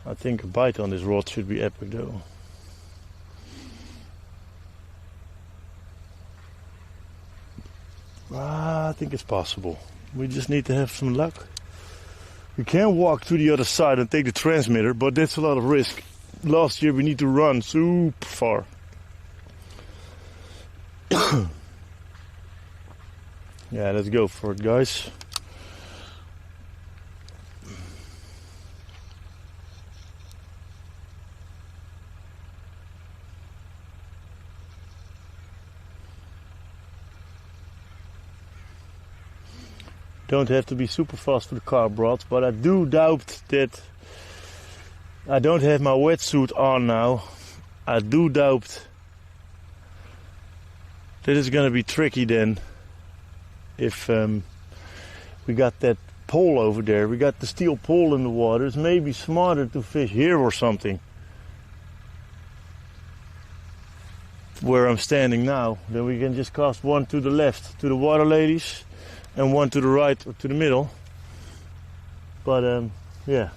I think a bite on this rod should be epic though. I think it's possible. We just need to have some luck. We can walk to the other side and take the transmitter, but that's a lot of risk. Last year we need to run super far. Yeah, let's go for it, guys. Don't have to be super fast for the carp rods, but I do doubt that I don't have my wetsuit on now. I do doubt that it's gonna be tricky then. If we got that pole over there, we got the steel pole in the water, it's maybe smarter to fish here or something. Where I'm standing now, then we can just cast one to the left, to the water ladies, and one to the right or to the middle. But yeah,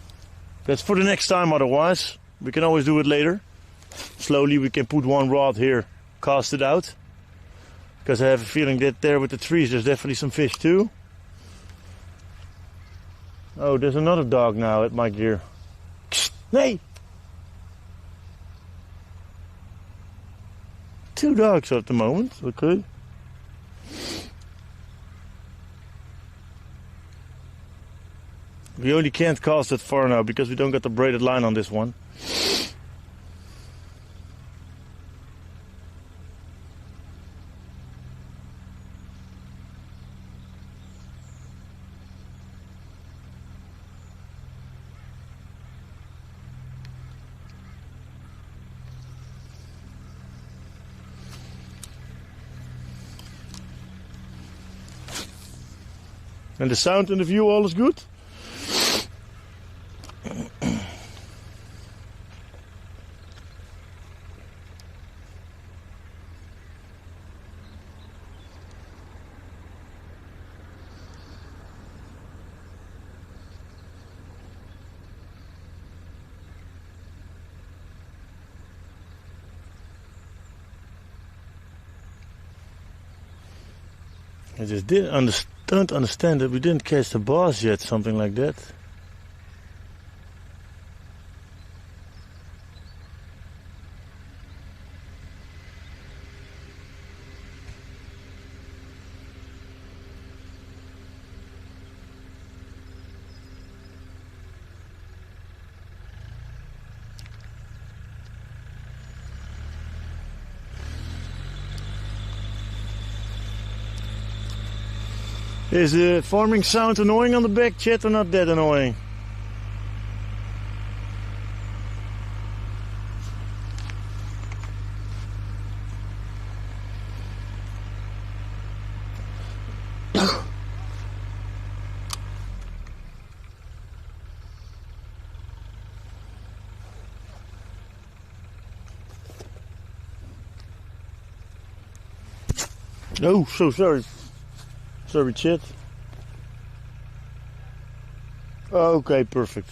that's for the next time. Otherwise we can always do it later. Slowly we can put one rod here, cast it out, because I have a feeling that there with the trees there's definitely some fish too. Oh, there's another dog now at my gear. Hey, two dogs at the moment. Okay. We only can't cast it far now because we don't got the braided line on this one. And the sound and the view all is good? I just don't understand that we didn't catch the bass yet, something like that. Is the farming sound annoying on the back, chat, or not that annoying? Oh, so sorry. Sorry, chat. Okay, perfect.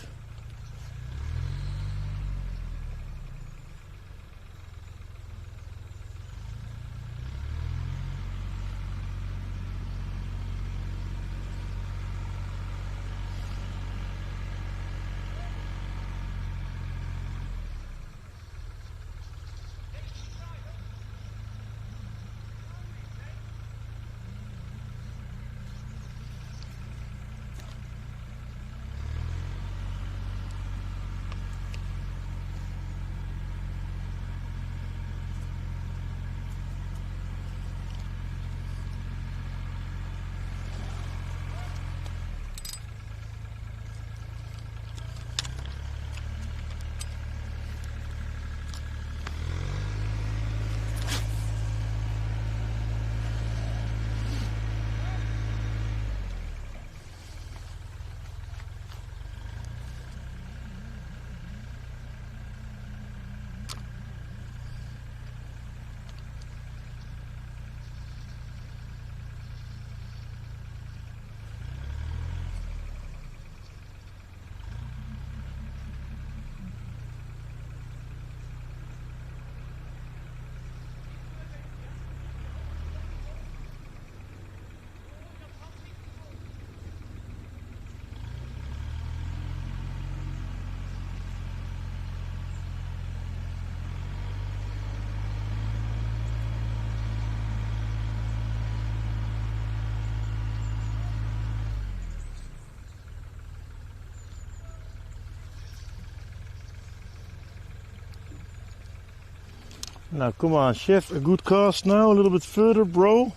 Now come on, chef, a good cast now, a little bit further, bro.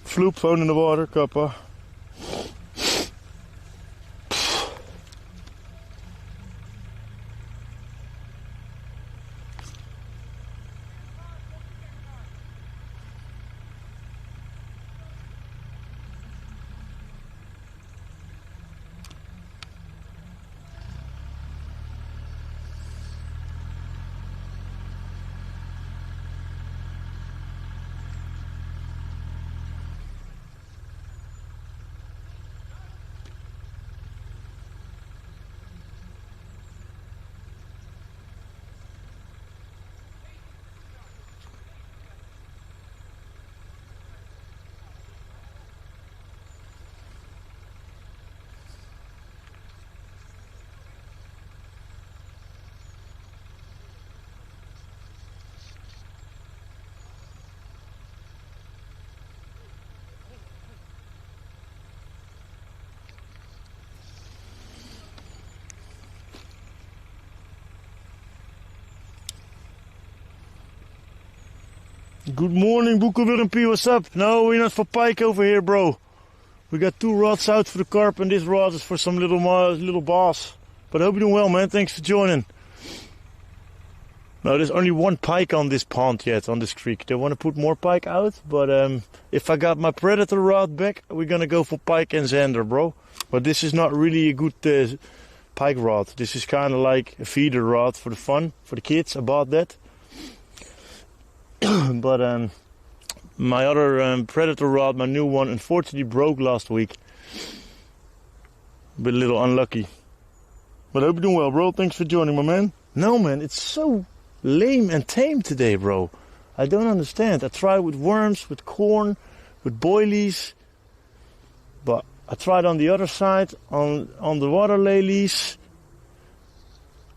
Floop, phone in the water, kappa. Good morning, Boekenwurmpie, what's up? No, we're not for pike over here, bro. We got 2 rods out for the carp and this rod is for some little bass. But I hope you're doing well, man. Thanks for joining. No, there's only 1 pike on this pond yet, on this creek. They want to put more pike out, but if I got my predator rod back, we're gonna go for pike and zander, bro. But this is not really a good pike rod. This is kind of like a feeder rod for the fun, for the kids. I bought that. But my other predator rod, my new one, unfortunately broke last week. Been a little unlucky. But I hope you're doing well, bro. Thanks for joining, my man. No, man, it's so lame and tame today, bro. I don't understand. I tried with worms, with corn, with boilies. But I tried on the other side, on the water lilies.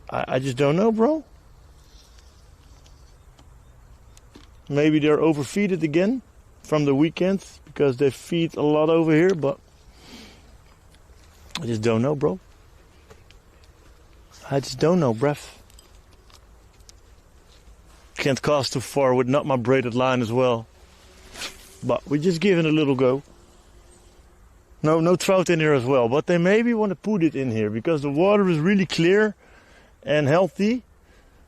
I just don't know, bro. Maybe they're overfeeded again from the weekend because they feed a lot over here, but I just don't know, bro. I just don't know, bruv. Can't cast too far with not my braided line as well. But we're just giving it a little go. No trout in here as well, but they maybe want to put it in here because the water is really clear and healthy.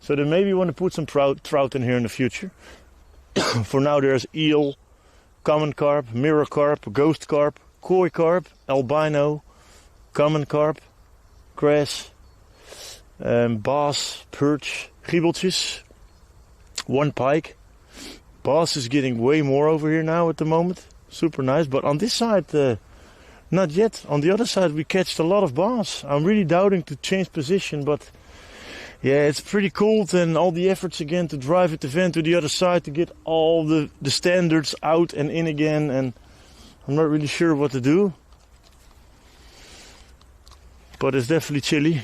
So they maybe want to put some trout in here in the future. For now there's eel, common carp, mirror carp, ghost carp, koi carp, albino, common carp, grass, bass, perch, giebeltjes, one pike. Bass is getting way more over here now at the moment. Super nice, but on this side, not yet. On the other side we catched a lot of bass. I'm really doubting to change position, but yeah, it's pretty cold, and all the efforts again to drive at the vent to the other side to get all the standards out and in again, and I'm not really sure what to do. But it's definitely chilly.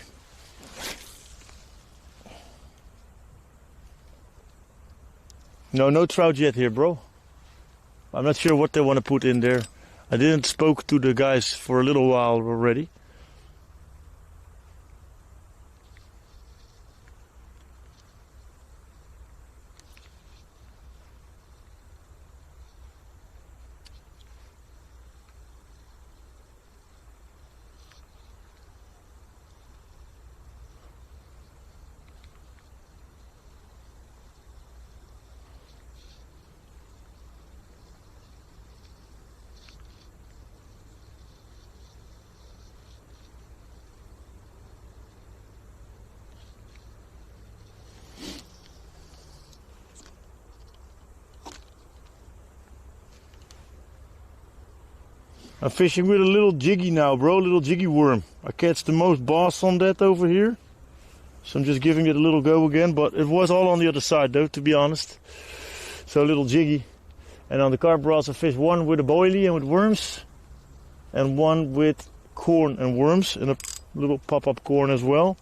No trout yet here, bro. I'm not sure what they want to put in there. I didn't spoke to the guys for a little while already. I'm fishing with a little jiggy now, bro, little jiggy worm. I catch the most bass on that over here. So I'm just giving it a little go again, but it was all on the other side though, to be honest. So a little jiggy. And on the carp rods I fished one with a boilie and with worms. And one with corn and worms, and a little pop-up corn as well.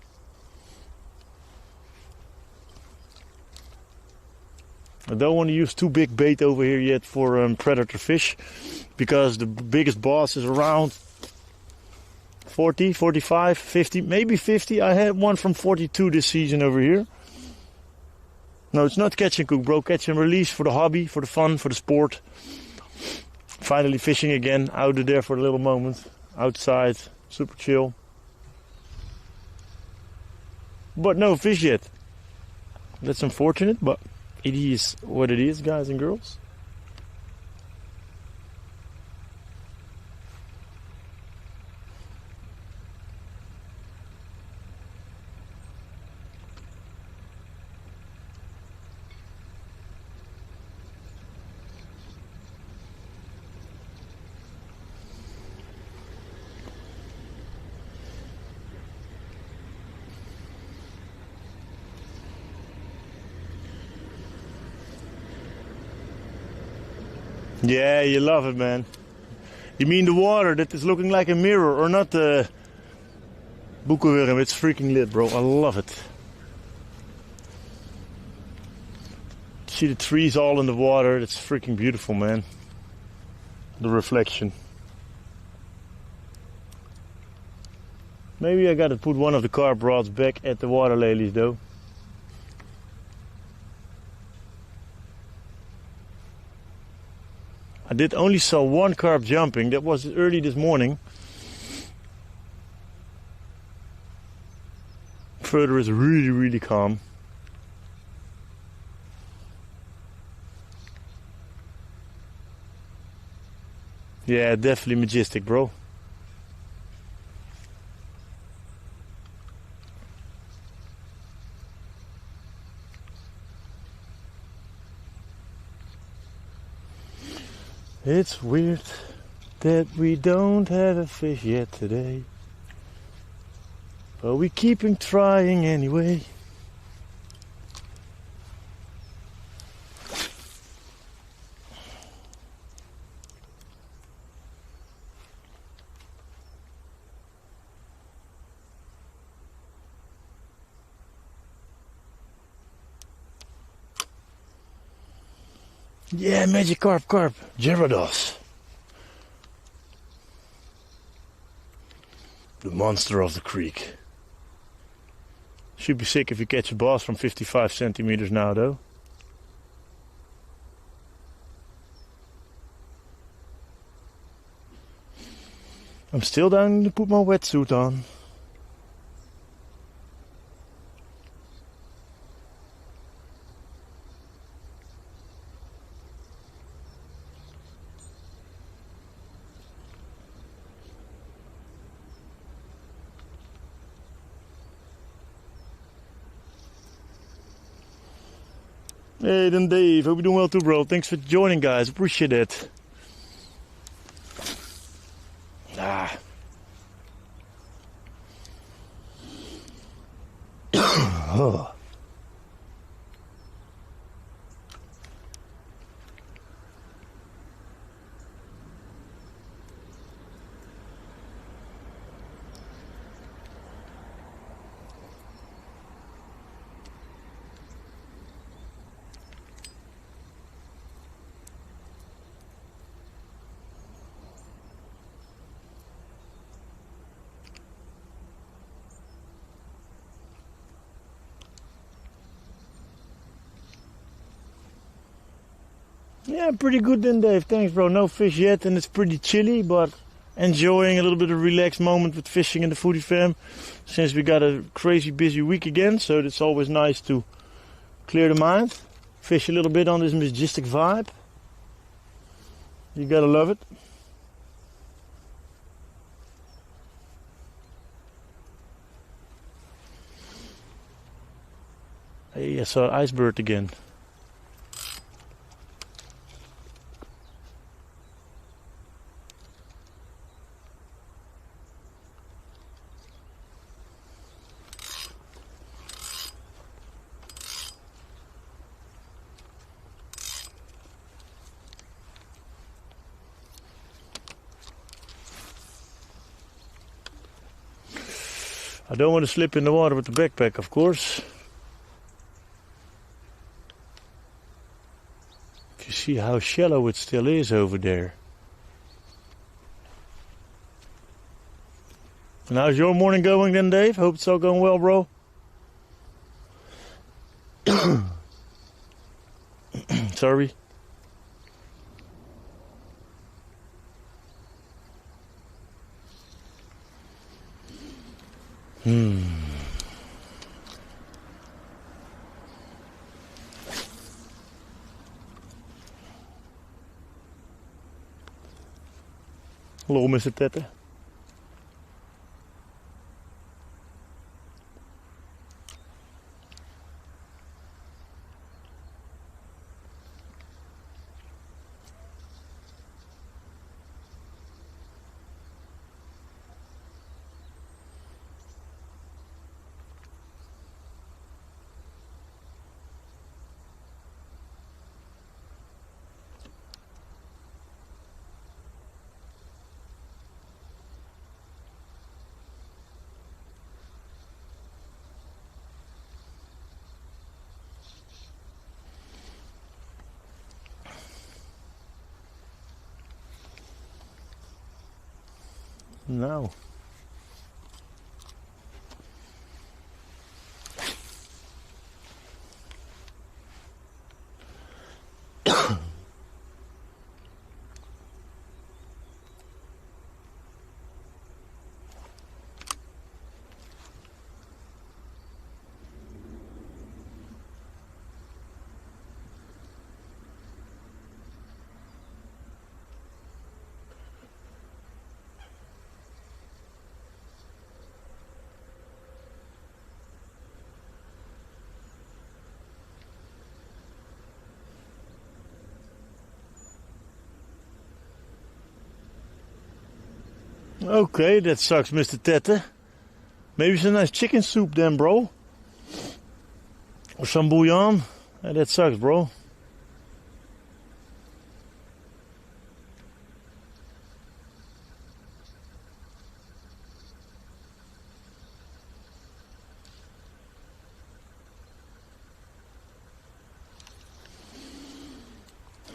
I don't want to use too big bait over here yet for predator fish, because the biggest bass is around 40, 45, 50, maybe 50. I had one from 42 this season over here. No, it's not catch and cook, bro. Catch and release for the hobby, for the fun, for the sport. Finally fishing again, out of there for a little moment. Outside, super chill. But no fish yet. That's unfortunate, but it is what it is, guys and girls. Yeah, you love it, man. You mean the water that is looking like a mirror, or not the boekenwurm? It's freaking lit, bro. I love it. See the trees all in the water. It's freaking beautiful, man. The reflection. Maybe I gotta put one of the carp rods back at the water lilies, though. I did only saw one carp jumping. That was early this morning. Further is really, really calm. Yeah, definitely majestic, bro. It's weird that we don't have a fish yet today, but we keep on trying anyway. Yeah, magic carp. Gyarados. The monster of the creek. Should be sick if you catch a bass from 55 centimeters now, though. I'm still down to put my wetsuit on. Hey, then Dave. Hope you're doing well too, bro. Thanks for joining, guys. Appreciate it. Ah. Oh. Yeah, pretty good then, Dave. Thanks, bro. No fish yet, and it's pretty chilly, but enjoying a little bit of relaxed moment with fishing in the foodie fam. Since we got a crazy busy week again, so it's always nice to clear the mind, fish a little bit on this majestic vibe. You gotta love it. Hey, I saw an ice bird again. I don't want to slip in the water with the backpack, of course. If you see how shallow it still is over there. And how's your morning going then, Dave? Hope it's all going well, bro. Sorry. Hallo, Mr. Tette. Nou. Okay, that sucks, Mr. Tette. Maybe some nice chicken soup then, bro. Or some bouillon. That sucks, bro.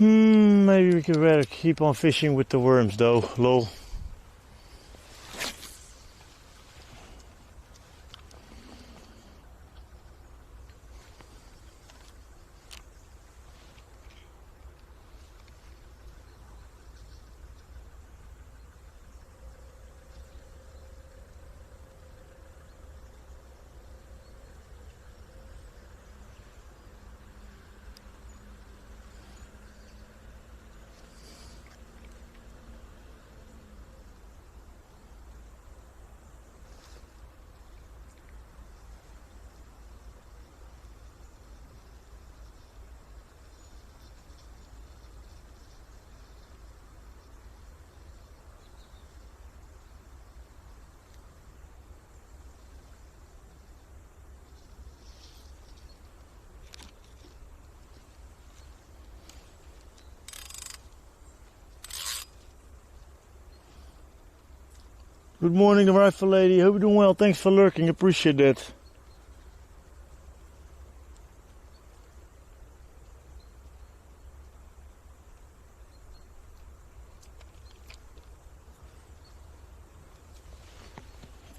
Maybe we could better keep on fishing with the worms though, lol. Good morning, the rifle lady. Hope you're doing well. Thanks for lurking. Appreciate that.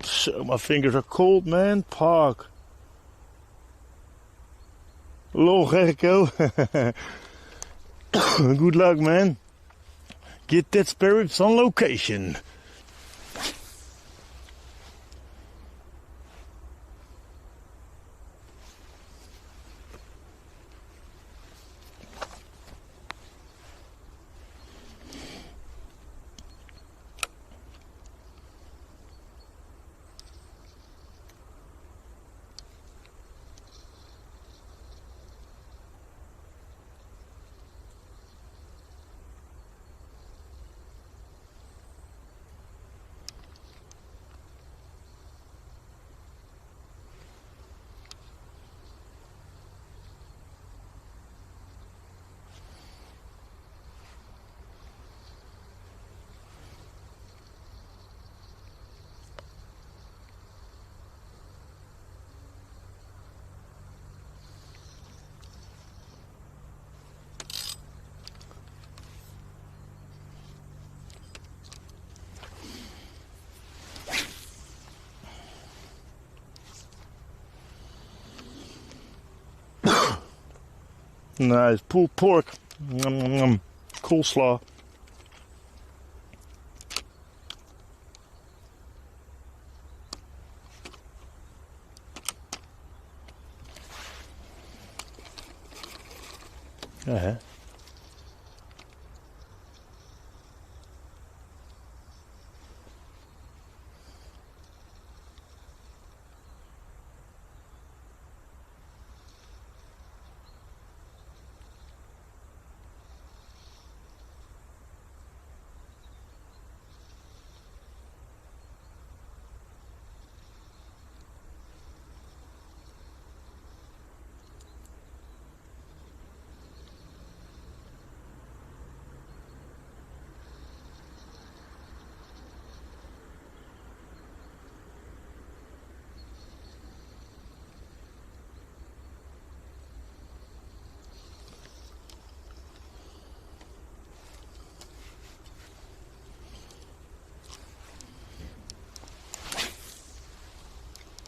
So my fingers are cold, man. Park. Lol, Gerco. Good luck, man. Get that spirits on location. Nice pulled pork. Nom, nom, nom. Coleslaw. Uh-huh.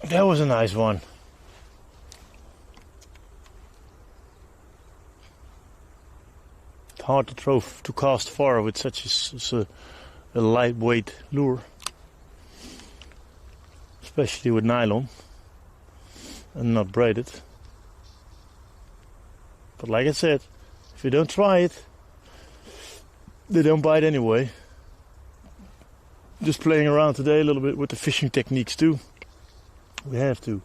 That was a nice one. It's hard to throw to cast far with such a lightweight lure, especially with nylon and not braided. But like I said, if you don't try it, they don't bite anyway. Just playing around today a little bit with the fishing techniques too. We have to.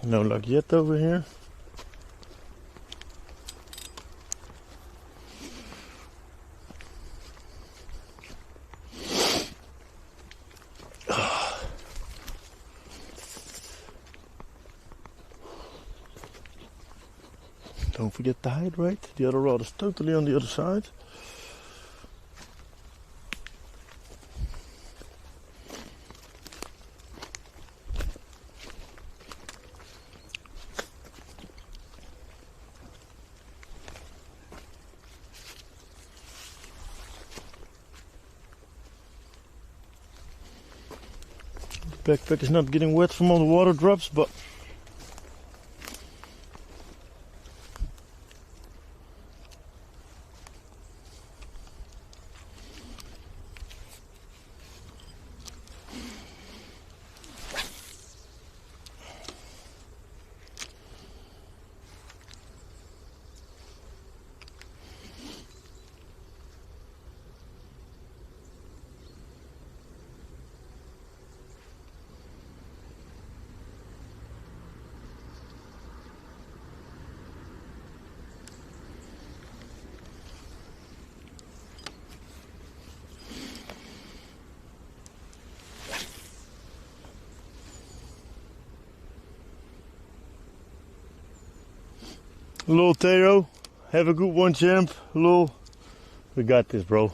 No luck yet over here. Don't forget to hydrate. The other rod is totally on the other side. Backpack is not getting wet from all the water drops, but Lol, Teo, have a good one, champ. Lol, we got this, bro.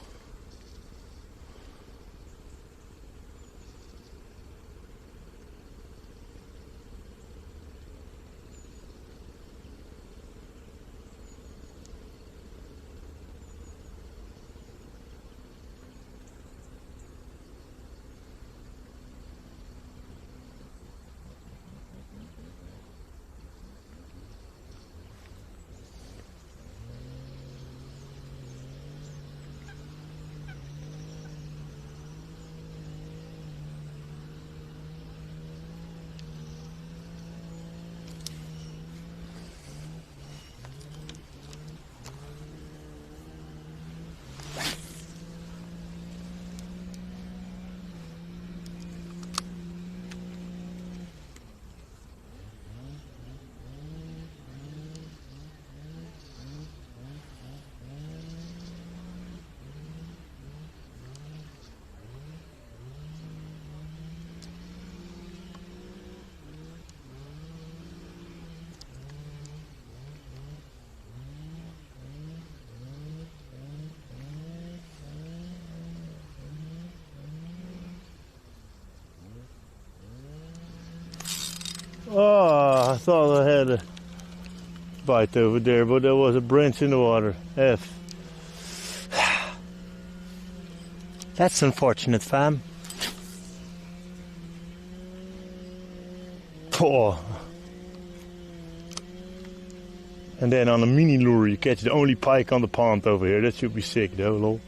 Oh, I thought I had a bite over there, but there was a branch in the water. F. That's unfortunate, fam. Oh. And then on a mini lure you catch the only pike on the pond over here. That should be sick though, lol.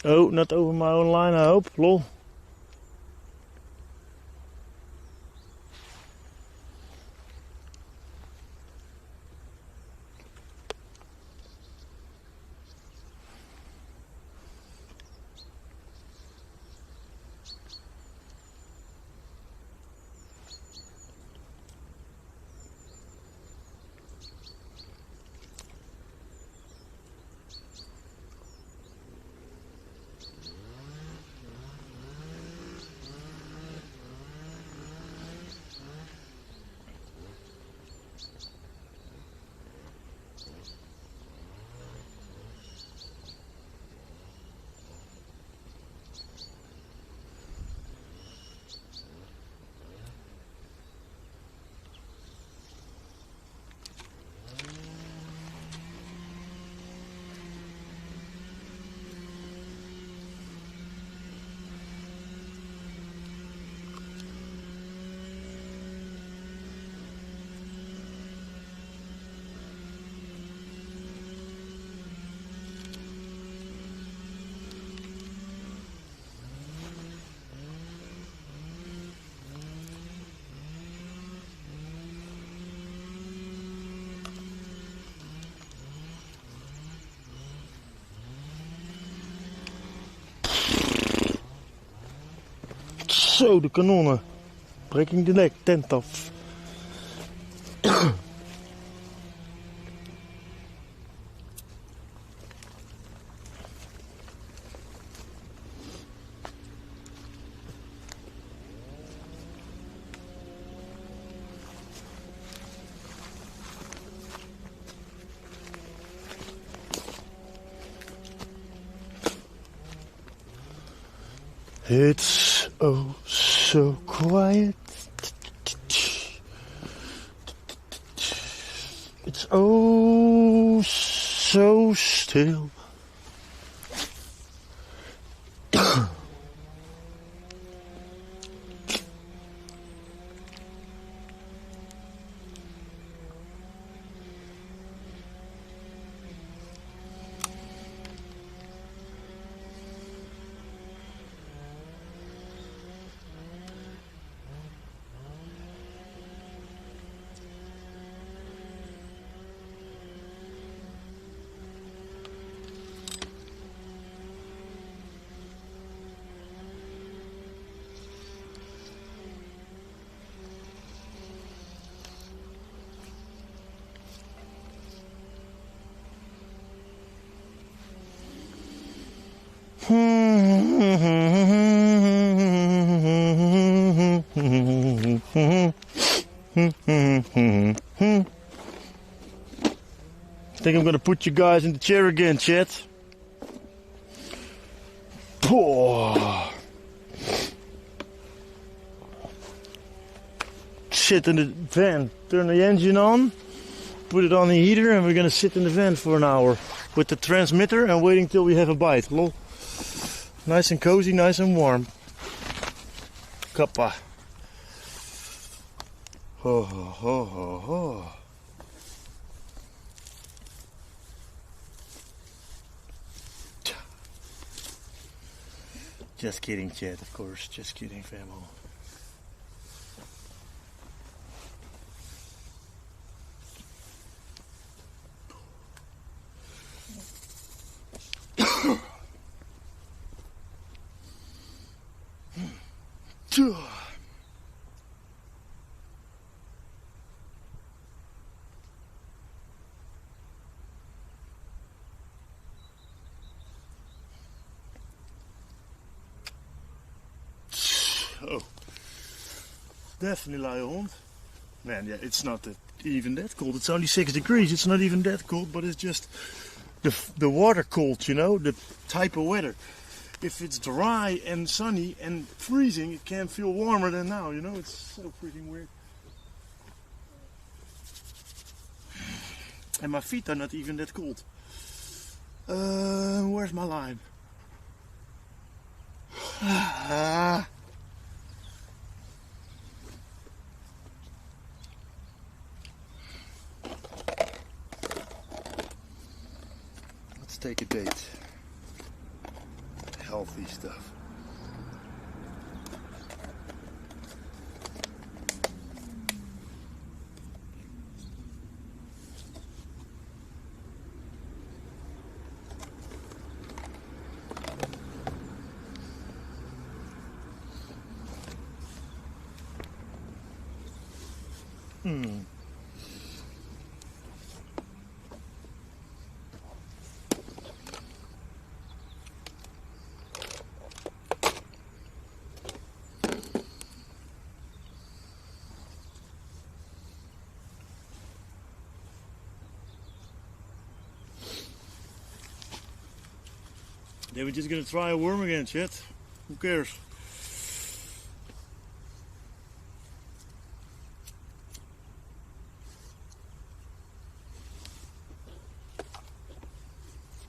Oh, not over my own line, I hope. Lol. Zo, de kanonnen. Breaking the neck, tent off. It's oh so quiet. It's oh so still. I think I'm gonna put you guys in the chair again, chat. Oh. Sit in the van, turn the engine on, put it on the heater, and we're gonna sit in the van for an hour with the transmitter and waiting till we have a bite. Lol. Nice and cozy, nice and warm. Kappa. Ho ho ho ho ho. Just kidding, chat, of course. Just kidding, famo. Oh, definitely lie on. Man, yeah, it's not even that cold. It's only 6 degrees. It's not even that cold, but it's just the water cold, you know, the type of weather. If it's dry and sunny and freezing, it can feel warmer than now, you know. It's so freaking weird. And my feet are not even that cold. Where's my lime? Let's take a date. Healthy stuff. Then we're just gonna try a worm again, chat. Who cares?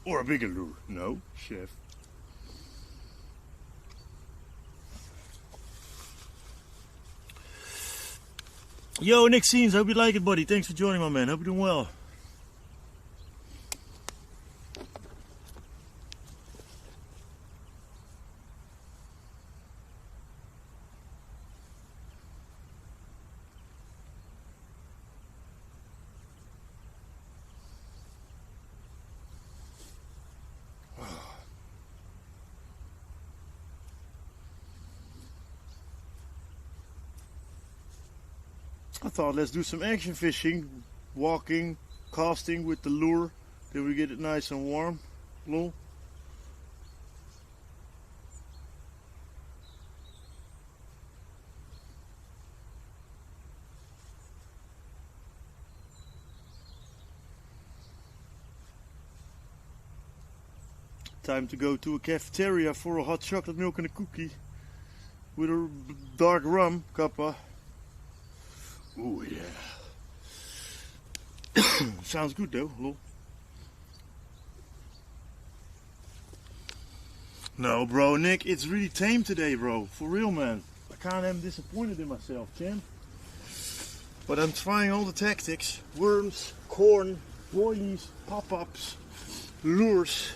Or a bigger lure. No, chef. Yo, Nick Scenes, hope you like it, buddy. Thanks for joining, my man. Hope you're doing well. I thought let's do some action fishing, walking, casting with the lure. Then we get it nice and warm. Lol. Time to go to a cafeteria for a hot chocolate milk and a cookie with a dark rum, kappa. Oh yeah. Sounds good though, lol. No, bro, Nick, it's really tame today, bro. For real, man. I can't am disappointed in myself, champ. But I'm trying all the tactics. Worms, corn, boilies, pop-ups, lures.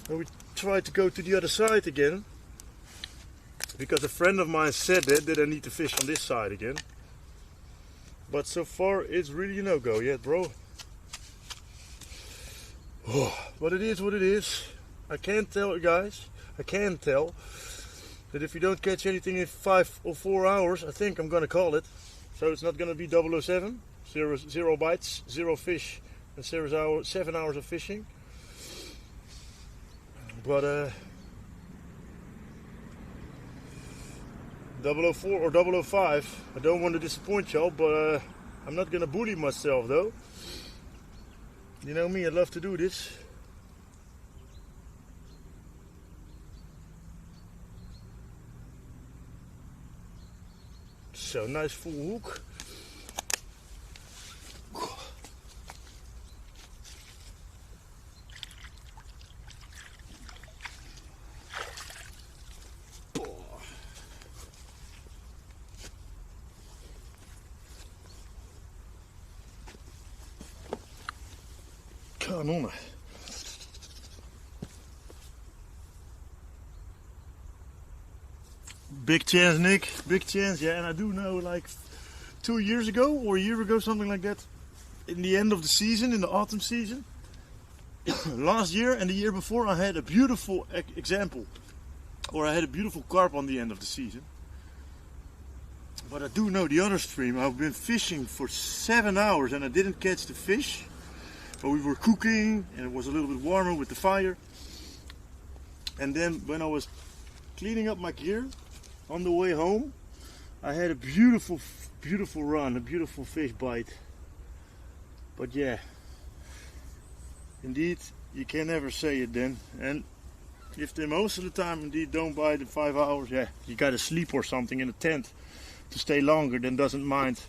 And we tried to go to the other side again. Because a friend of mine said that I need to fish on this side again. But so far, it's really a no-go yet, bro. Oh, but it is what it is. I can't tell you guys. I can tell that if you don't catch anything in 5 or 4 hours, I think I'm gonna call it. So it's not gonna be 007, zero bites, 0 fish, and 7 hours of fishing. But 004 or 005, I don't want to disappoint y'all, but I'm not gonna bully myself though. You know me, I love to do this. So nice full hook. Kanonnen. Big chance, Nick. Big chance, yeah. And I do know, like 2 years ago or a year ago, something like that, in the end of the season, in the autumn season, last year and the year before, I had a beautiful example, or I had a beautiful carp on the end of the season. But I do know the other stream. I've been fishing for 7 hours and I didn't catch the fish. But we were cooking and it was a little bit warmer with the fire. And then when I was cleaning up my gear on the way home, I had a beautiful run, a beautiful fish bite. But yeah, indeed, you can never say it then. And if they most of the time indeed don't bite in 5 hours, yeah, you gotta sleep or something in a tent to stay longer, then doesn't mind.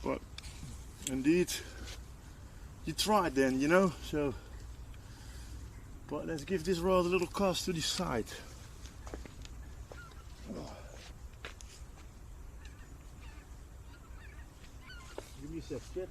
But indeed, you tried then, you know, so. But let's give this rod a little cast to the side. Oh. Give me a sec, kid.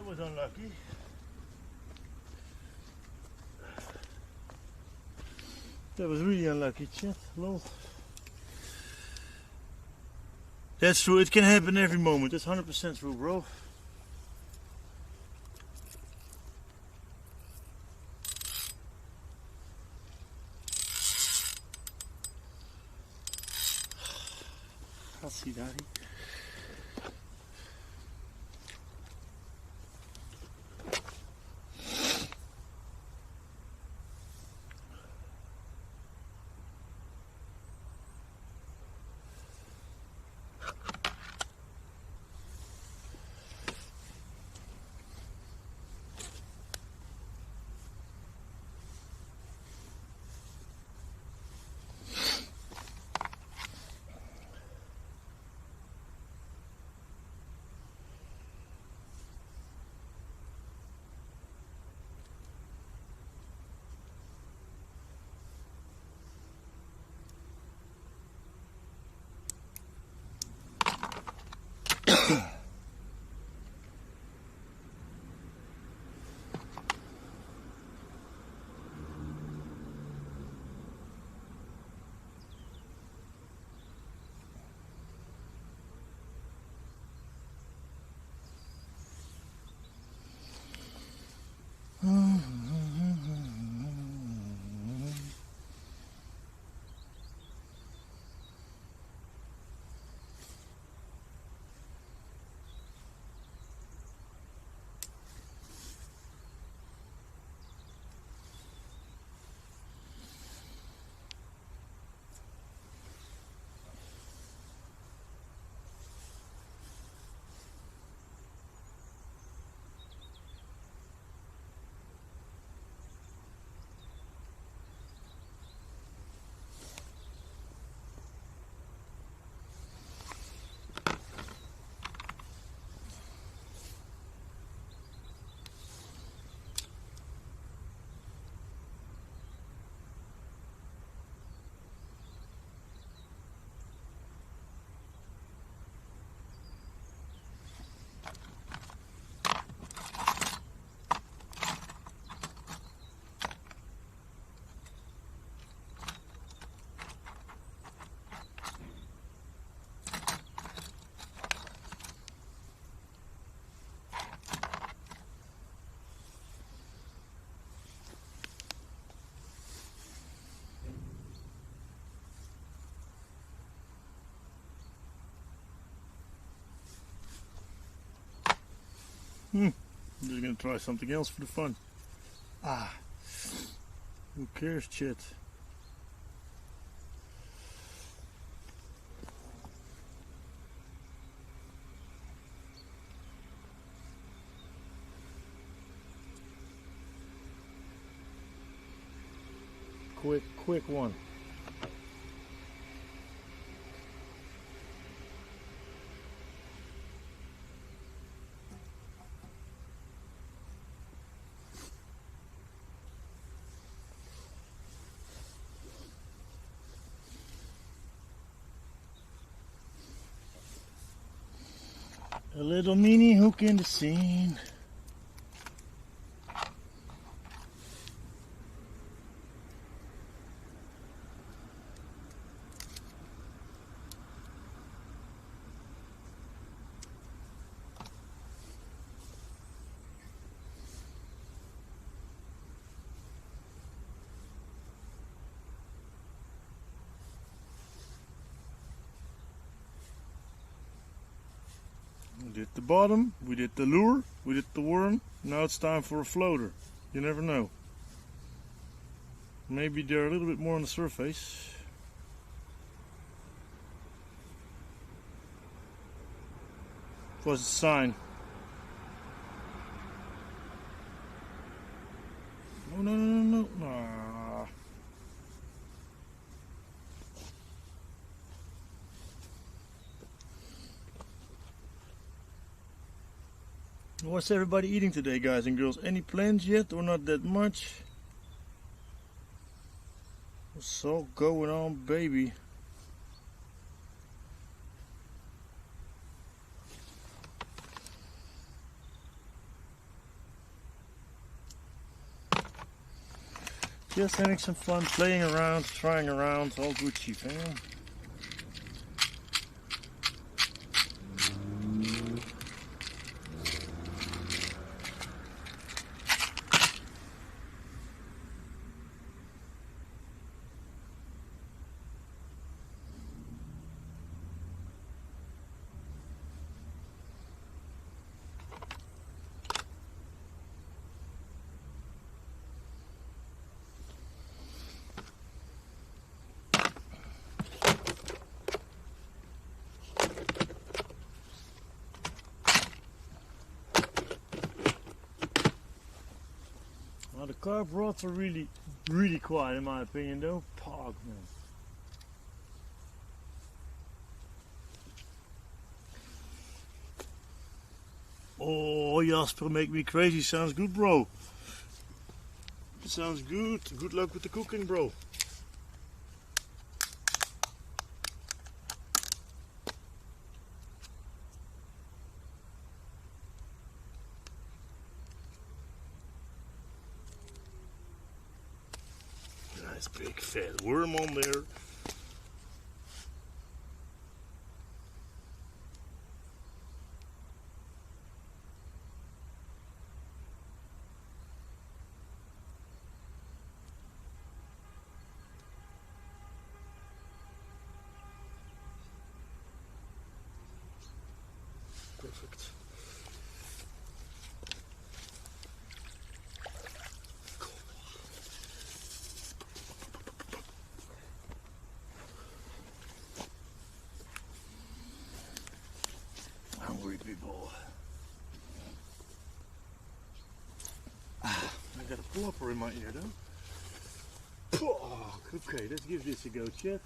That was unlucky. That was really unlucky, chat. Lol. That's true, it can happen every moment. That's 100% true, bro. I'll see, Daddy. I'm just gonna try something else for the fun. Who cares, chat? Quick one. A little mini hook in the scene. We did the bottom, we did the lure, we did the worm, now it's time for a floater. You never know. Maybe they're a little bit more on the surface. What's the sign? No. Ah. What's everybody eating today, guys and girls? Any plans yet or not that much? What's all going on, baby? Just having some fun, playing around, trying around, all Gucci, fam. Now the carp rods are really quiet in my opinion though. Pog, man. Oh, Jasper, make me crazy. Sounds good, bro. Sounds good. Good luck with the cooking, bro. Nice big fat worm on there. Perfect. Hungry people. I got a plopper in my ear though. Oh, okay, let's give this a go, chat.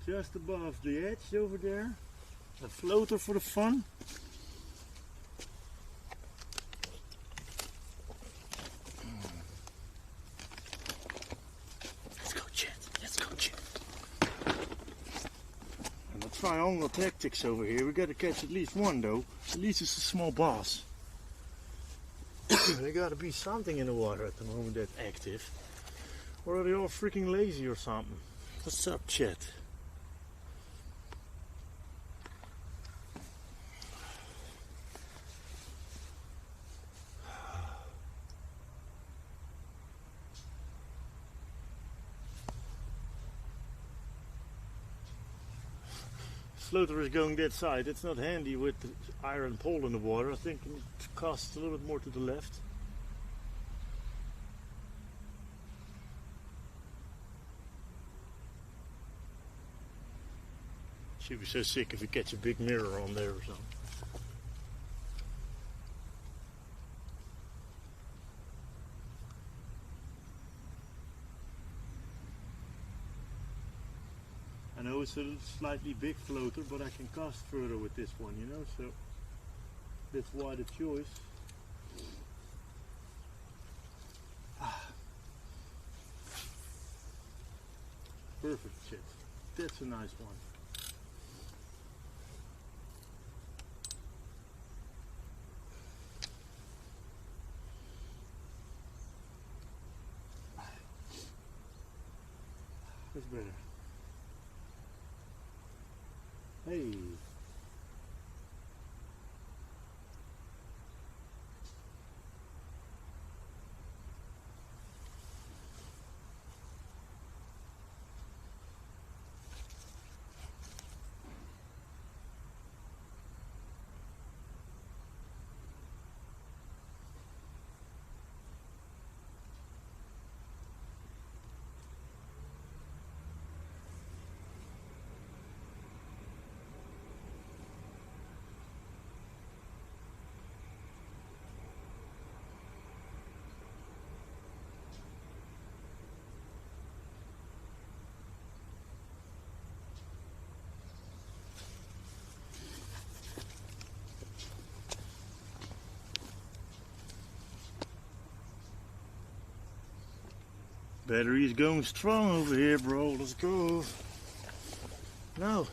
Just above the edge over there, a floater for the fun. Let's go, Chet. Let's go, Chet. And the triangle tactics over here. We got to catch at least one, though. At least it's a small bass. There got to be something in the water at the moment that's active, or are they all freaking lazy or something? What's up, Chet? Floater is going that side. It's not handy with the iron pole in the water. I think it casts a little bit more to the left. She'd be so sick if we catch a big mirror on there or something. I know it's a slightly big floater, but I can cast further with this one, you know, so that's why the choice. Perfect shit. That's a nice one. That's better. Hey. Battery is going strong over here, bro. Let's go. Now,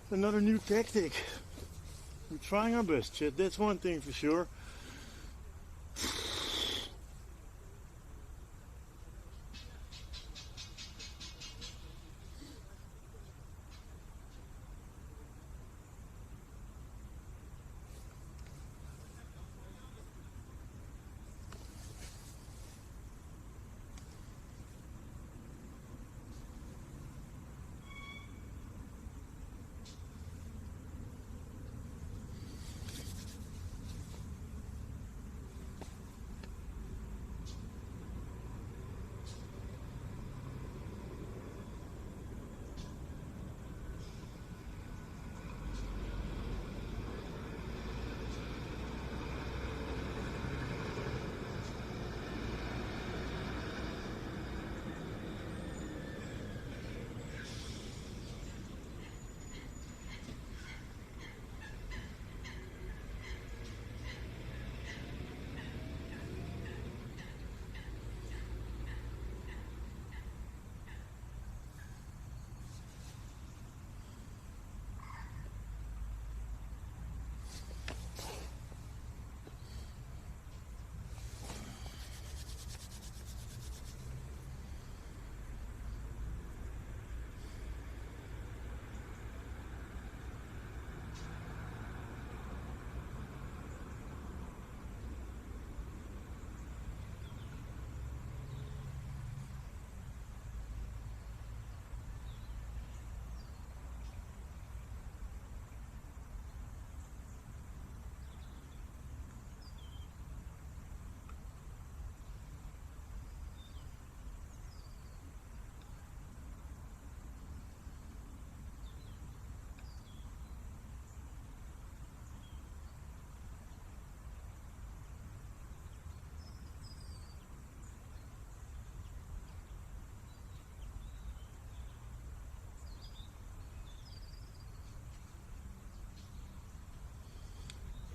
another new tactic. We're trying our best, Chet. That's one thing for sure.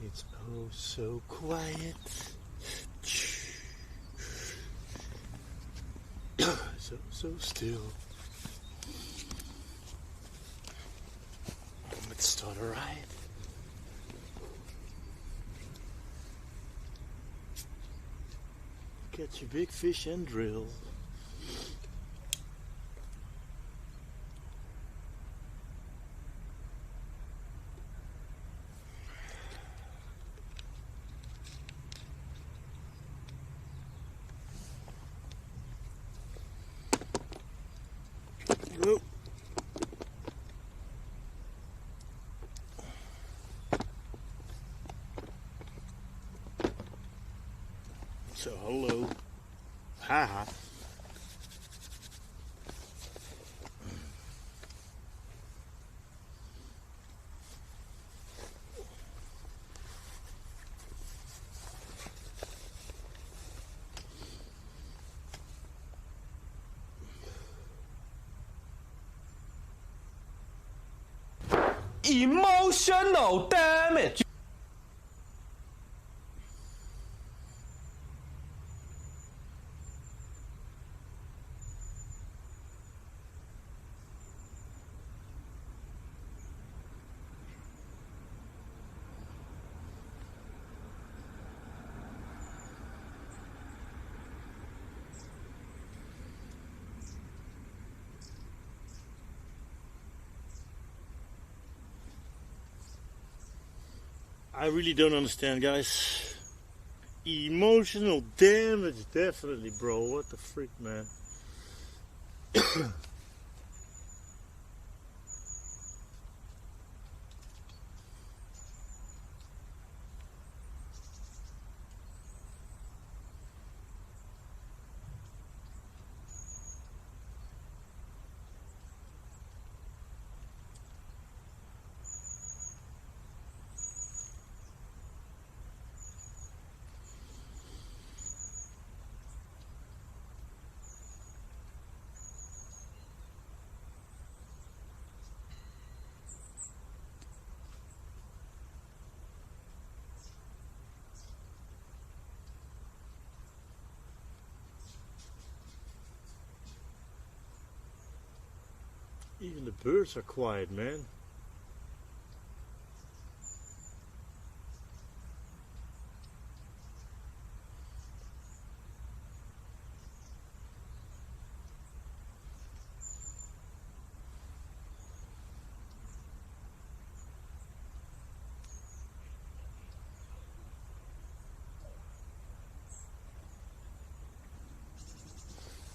It's oh so quiet. So still. Let's start a ride. Catch a big fish and drill. Go. So hello. Haha. Emotional damage. I really don't understand, guys. Emotional damage, definitely, bro. What the freak, man? Even the birds are quiet, man.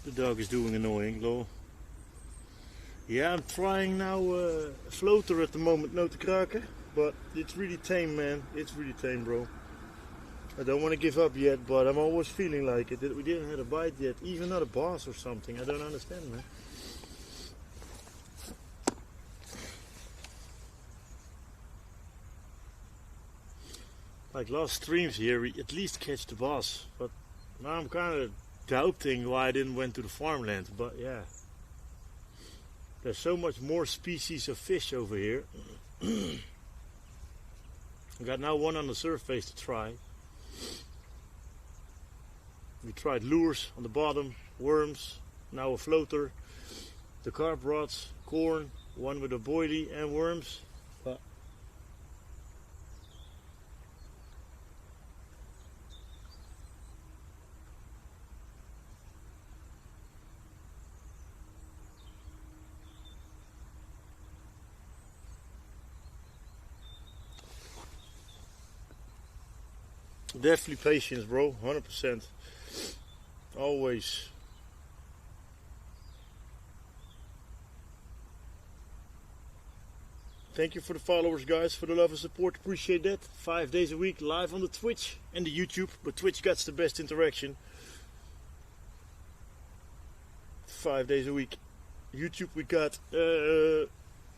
The dog is doing annoying, lol. Yeah, I'm trying now a floater at the moment, no te kraken, but it's really tame, man. It's really tame, bro. I don't want to give up yet, but I'm always feeling like it. We didn't have a bite yet, even not a bass or something. I don't understand, man. Like last streams here, we at least catch the bass, but now I'm kind of doubting why I didn't went to the farmland, but yeah. There's so much more species of fish over here. I got now one on the surface to try. We tried lures on the bottom, worms, now a floater, the carp rods, corn, one with a boilie and worms. But definitely patience, bro, 100%. Always. Thank you for the followers, guys, for the love and support. Appreciate that. 5 days a week live on the Twitch and the YouTube, but Twitch gets the best interaction. 5 days a week. YouTube, we got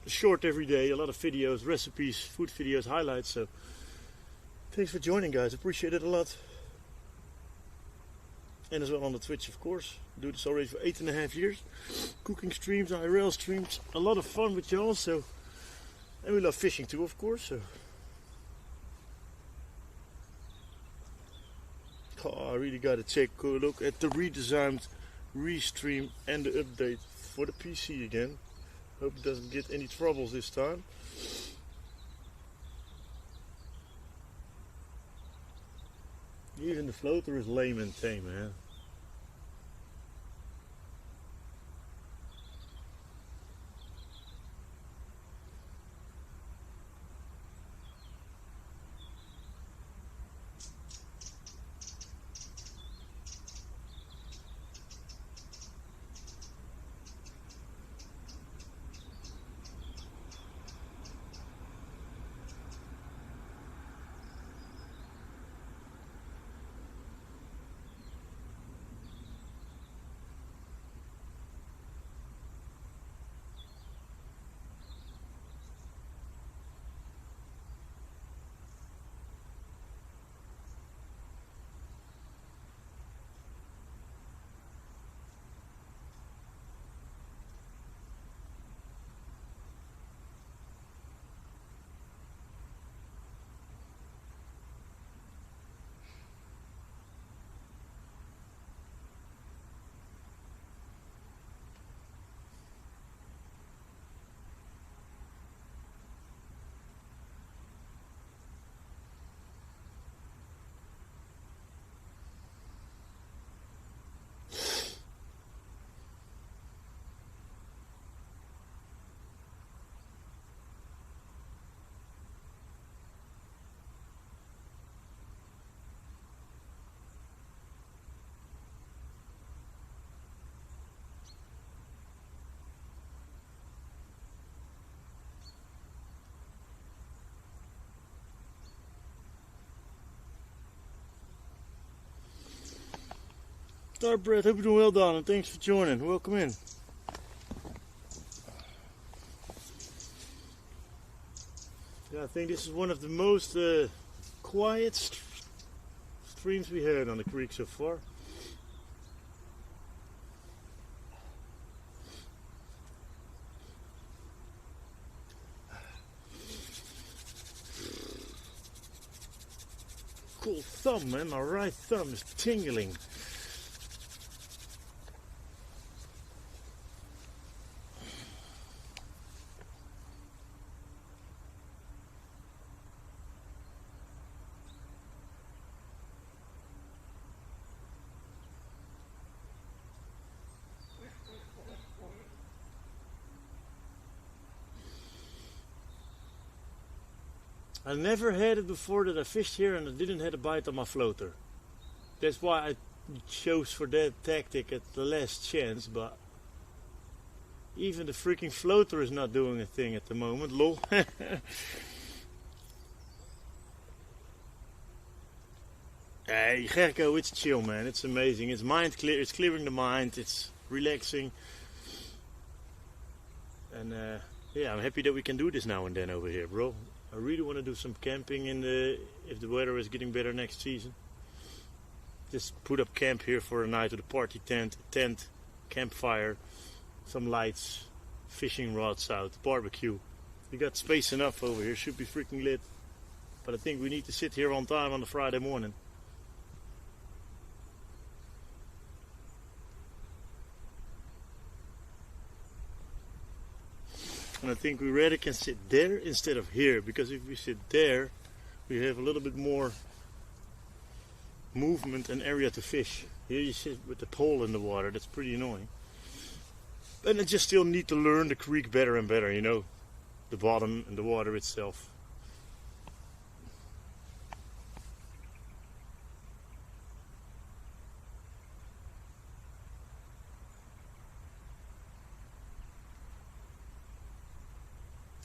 short every day, a lot of videos, recipes, food videos, highlights. So thanks for joining, guys. Appreciate it a lot. And as well on the Twitch, of course. Do this already for 8.5 years. Cooking streams, IRL streams. A lot of fun with you also. And we love fishing too, of course. So. Oh, I really got to take a look at the redesigned restream and the update for the PC again. Hope it doesn't get any troubles this time. Even the floater is lame and tame, man. Star Brett, hope you're doing well, Don, and thanks for joining. Welcome in. Yeah, I think this is one of the most quiet streams we had on the creek so far. Cool thumb, man. My right thumb is tingling. I never had it before that I fished here and I didn't have a bite on my floater. That's why I chose for that tactic at the last chance, but even the freaking floater is not doing a thing at the moment, lol. Hey Gerko, it's chill, man. It's amazing. It's mind clear. It's clearing the mind. It's relaxing. And yeah, I'm happy that we can do this now and then over here, bro. I really want to do some camping if the weather is getting better next season. Just put up camp here for a night with a party tent, campfire, some lights, fishing rods out, barbecue. We got space enough over here. Should be freaking lit. But I think we need to sit here on time on a Friday morning. And I think we rather can sit there instead of here, because if we sit there, we have a little bit more movement and area to fish. Here you sit with the pole in the water, that's pretty annoying. And I just still need to learn the creek better and better, you know, the bottom and the water itself.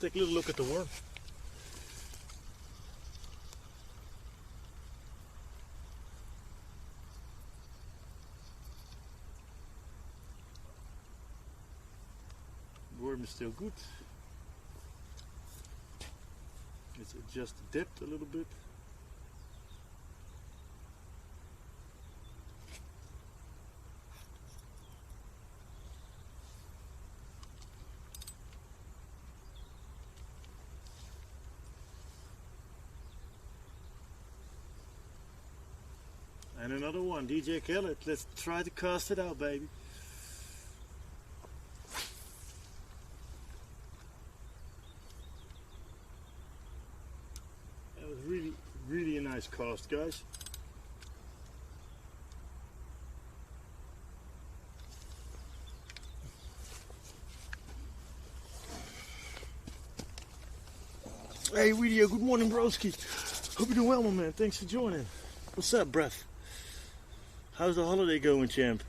Take a little look at the worm. The worm is still good. Let's adjust the depth a little bit. And another one, DJ Khaled. Let's try to cast it out, baby. That was really, really a nice cast, guys. Hey, Video, good morning, broski. Hope you're doing well, my man. Thanks for joining. What's up, bruv? How's the holiday going, champ?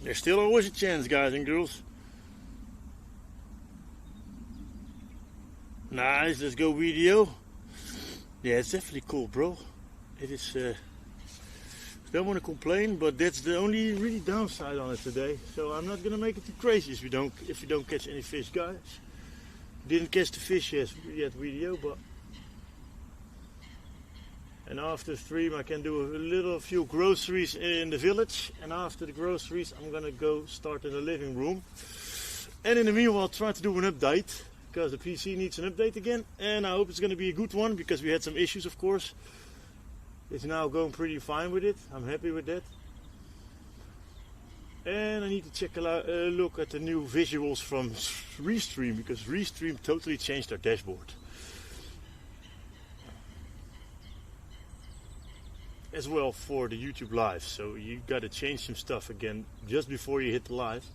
There's still always a chance, guys and girls. Nice, let's go, Video. Yeah, it's definitely cool, bro. It is, don't want to complain, but that's the only really downside on it today. So I'm not gonna make it too crazy if you don't catch any fish, guys. Didn't catch the fish yet, Video, but and after stream I can do a few groceries in the village, and after the groceries I'm gonna go start in the living room. And in the meanwhile try to do an update, because the PC needs an update again, and I hope it's gonna be a good one, because we had some issues, of course. It's now going pretty fine with it. I'm happy with that. And I need to check a look at the new visuals from Restream, because Restream totally changed their dashboard. As well for the YouTube live, so you gotta change some stuff again just before you hit the live.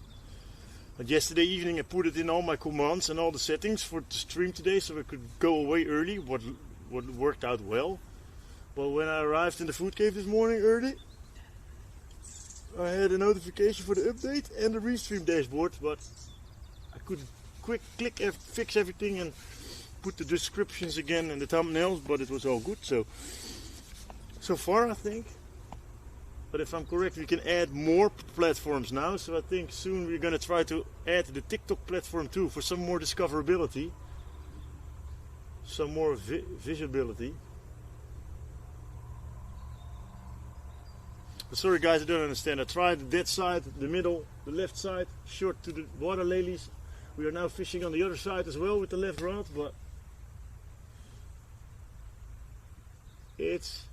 But yesterday evening I put it in all my commands and all the settings for the stream today, so I could go away early, what worked out well. But when I arrived in the food cave this morning early, I had a notification for the update and the Restream dashboard, but I could quick click fix everything and put the descriptions again and the thumbnails, but it was all good. So far, I think. But if I'm correct, we can add more platforms now. So I think soon we're going to try to add the TikTok platform too, for some more discoverability, some more visibility. But sorry guys, I don't understand. I tried that side, the middle, the left side, short to the water lilies. We are now fishing on the other side as well with the left rod, but it's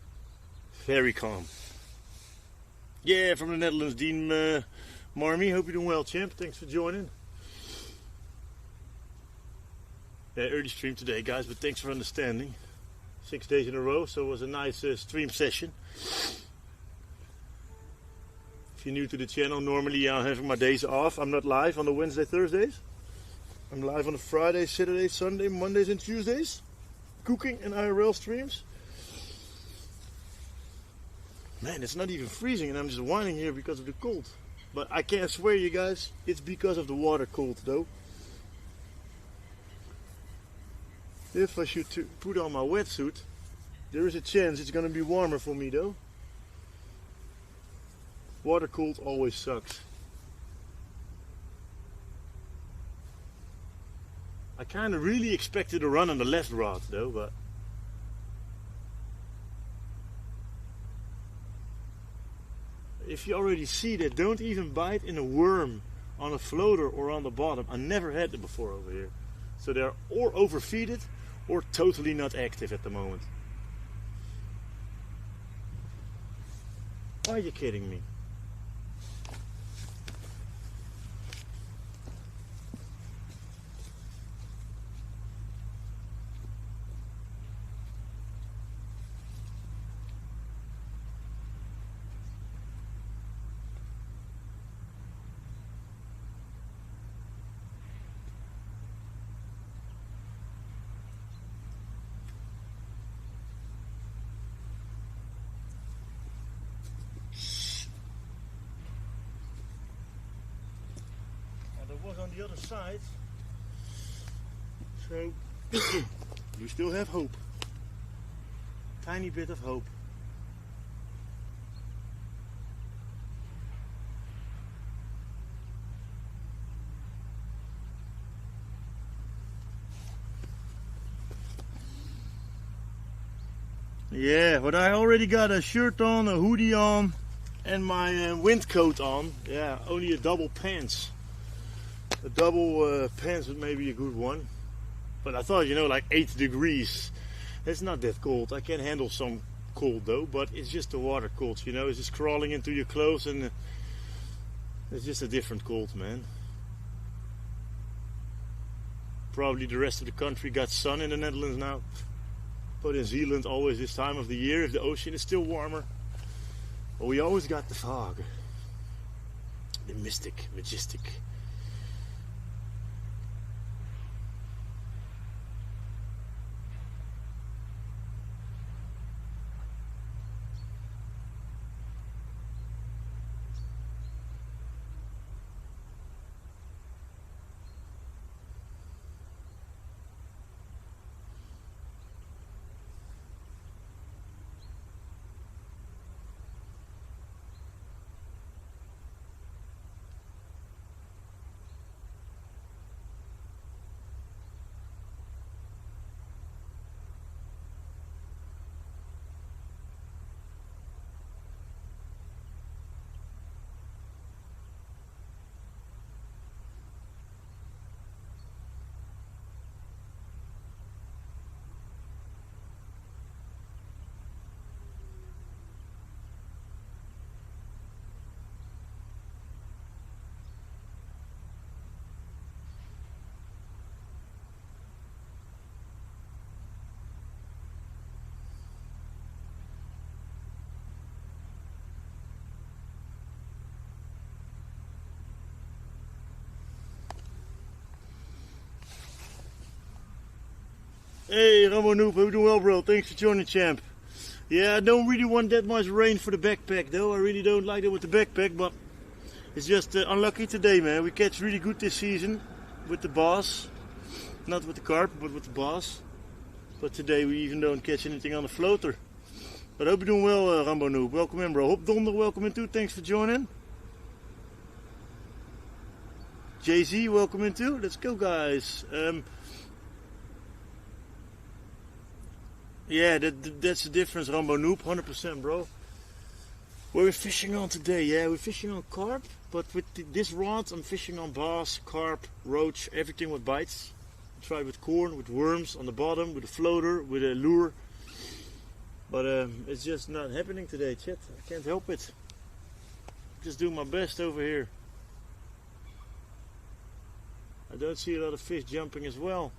very calm. Yeah, from the Netherlands, Dean Marmy. Hope you're doing well, champ. Thanks for joining. Yeah, early stream today, guys, but thanks for understanding. 6 days in a row, so it was a nice stream session. If you're new to the channel, normally I'm having my days off. I'm not live on the Wednesday, Thursdays. I'm live on the Friday, Saturday, Sunday, Mondays and Tuesdays. Cooking and IRL streams. Man, it's not even freezing and I'm just whining here because of the cold. But I can't swear you guys, it's because of the water cold though. If I should put on my wetsuit, there is a chance it's gonna be warmer for me though. Water cold always sucks. I kinda really expected to run on the left rod though, but if you already see that, don't even bite in a worm on a floater or on the bottom. I never had them before over here. So they're or overfeeded or totally not active at the moment. Are you kidding me? Was on the other side, so you still have hope, tiny bit of hope. Yeah, but I already got a shirt on, a hoodie on and my wind coat on. Yeah, only a double pants. A double pants would maybe a good one, but I thought, you know, like 8 degrees, it's not that cold. I can handle some cold though, but it's just the water cold, you know, it's just crawling into your clothes and it's just a different cold, man. Probably the rest of the country got sun in the Netherlands now, but in Zealand always this time of the year, if the ocean is still warmer, well, we always got the fog, the majestic. Hey, Rambo Noob, hope you doing well, bro. Thanks for joining, champ. Yeah, I don't really want that much rain for the backpack, though. I really don't like it with the backpack, but it's just unlucky today, man. We catch really good this season with the bass. Not with the carp, but with the bass. But today we even don't catch anything on the floater. But I hope you're doing well, Rambo Noob. Welcome in, bro. Hop Donder, welcome in too. Thanks for joining. Jay-Z, welcome in too. Let's go, guys. Yeah, that's the difference, Rambo Noob. 100%, bro. What we're fishing on today, yeah, we're fishing on carp, but with this rod I'm fishing on bass, carp, roach, everything with bites. Try with corn, with worms on the bottom, with a floater, with a lure. But it's just not happening today, chat. I can't help it. Just doing my best over here. I don't see a lot of fish jumping as well.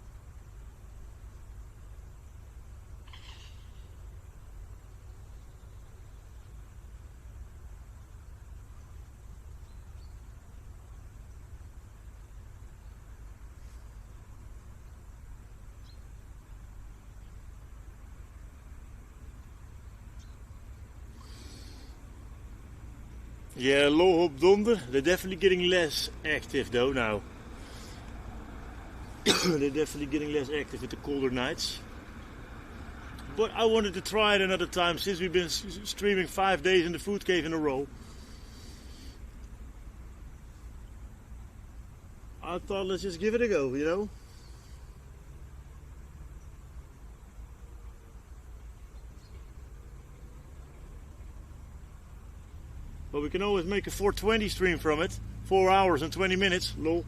Yeah, low hop donder. They're definitely getting less active though now. They're definitely getting less active with the colder nights. But I wanted to try it another time since we've been streaming 5 days in the food cave in a row. I thought let's just give it a go, you know. But we can always make a 420 stream from it. 4 hours and 20 minutes, lol.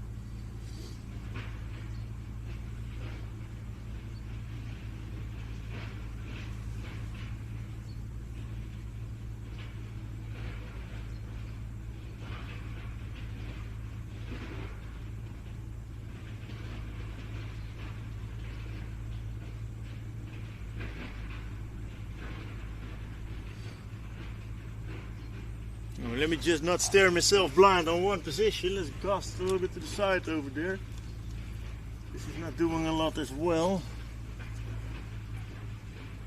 Let me just not stare myself blind on one position. Let's cast a little bit to the side over there. This is not doing a lot as well.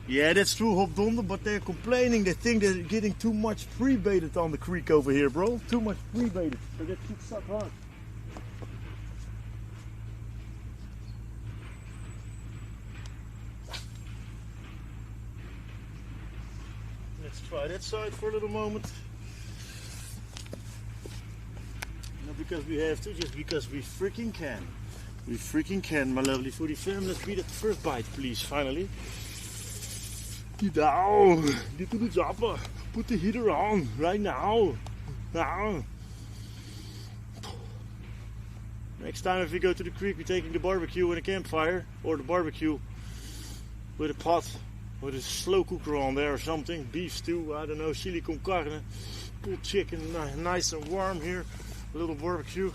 Yeah, that's true, Hop Donder, but they're complaining. They think they're getting too much free-baited on the creek over here, bro. Too much free-baited, so that should suck hard. Let's try that side for a little moment. Not because we have to, just because we freaking can. We freaking can, my lovely foodie fam. Let's be that first bite, please, finally. Get down. Get to the chopper. Put the heater on right now. Now. Next time if we go to the creek, we're taking the barbecue and a campfire. Or the barbecue with a pot. With a slow cooker on there or something. Beef stew, I don't know, chili con carne. Pulled chicken, nice and warm here. A little barbecue.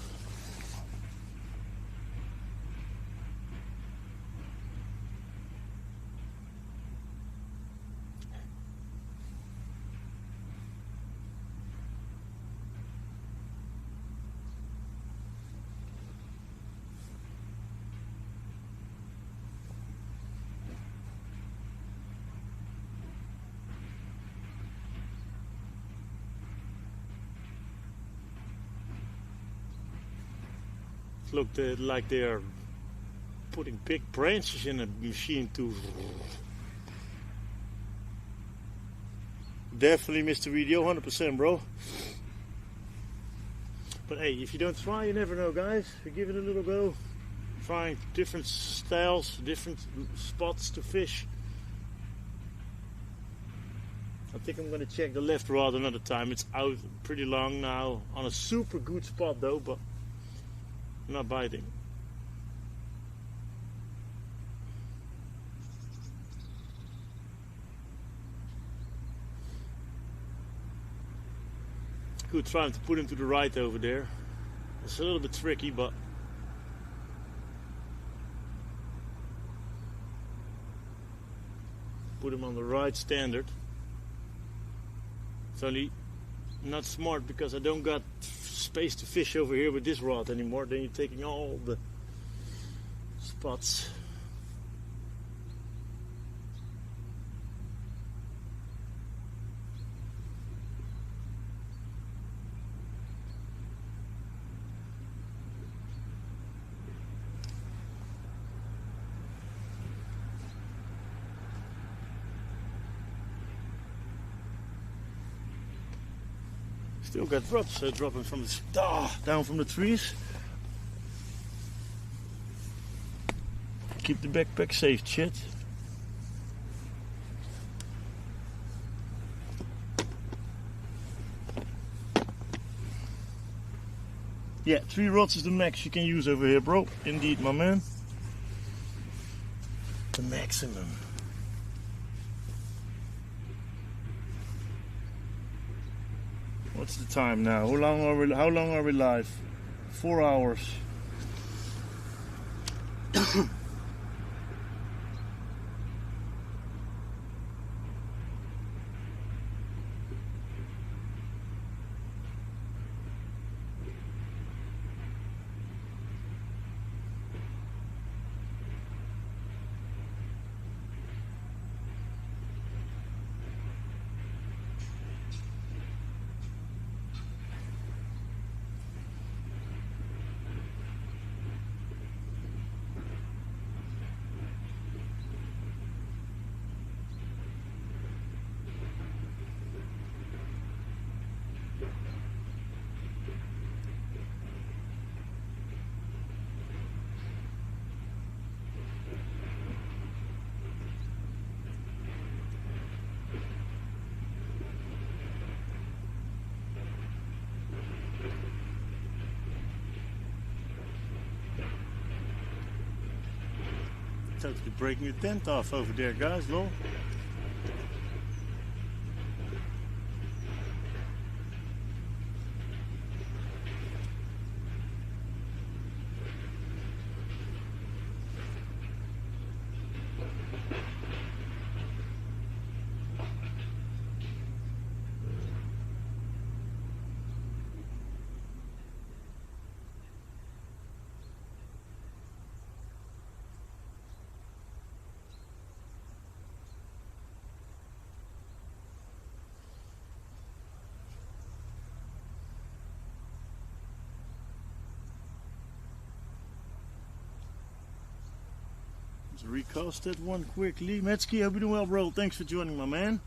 Looked like they are putting big branches in a machine too. Definitely missed the video, 100%, bro. But hey, if you don't try, you never know, guys. We give it a little go. Trying different styles, different spots to fish. I think I'm gonna check the left rod another time. It's out pretty long now. On a super good spot though, but not biting. Good trying to put him to the right over there. It's a little bit tricky, but put him on the right standard. It's only not smart because I don't got space to fish over here with this rod anymore. Then you're taking all the spots. Still got drops dropping from the down from the trees. Keep the backpack safe, chat. Yeah, 3 rods is the max you can use over here, bro. Indeed, my man. The maximum. What's the time now? How long are we live? 4 hours. Totally breaking your tent off over there, guys, lol. Let's recast that one quickly. Metsky, hope you're doing well, bro. Thanks for joining, my man.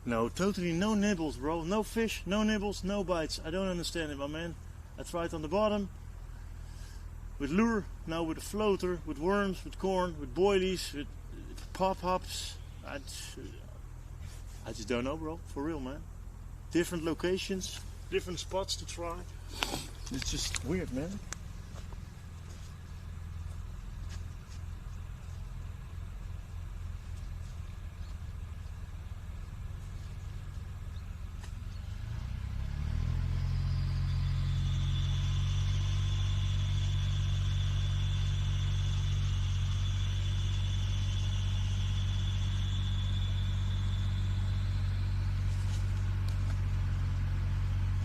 No, totally no nibbles, bro. No fish, no nibbles, no bites. I don't understand it, my man. I tried on the bottom with lure, now with a floater, with worms, with corn, with boilies, with pop-ups. I just don't know, bro. For real, man. Different locations, different spots to try. It's just weird, man.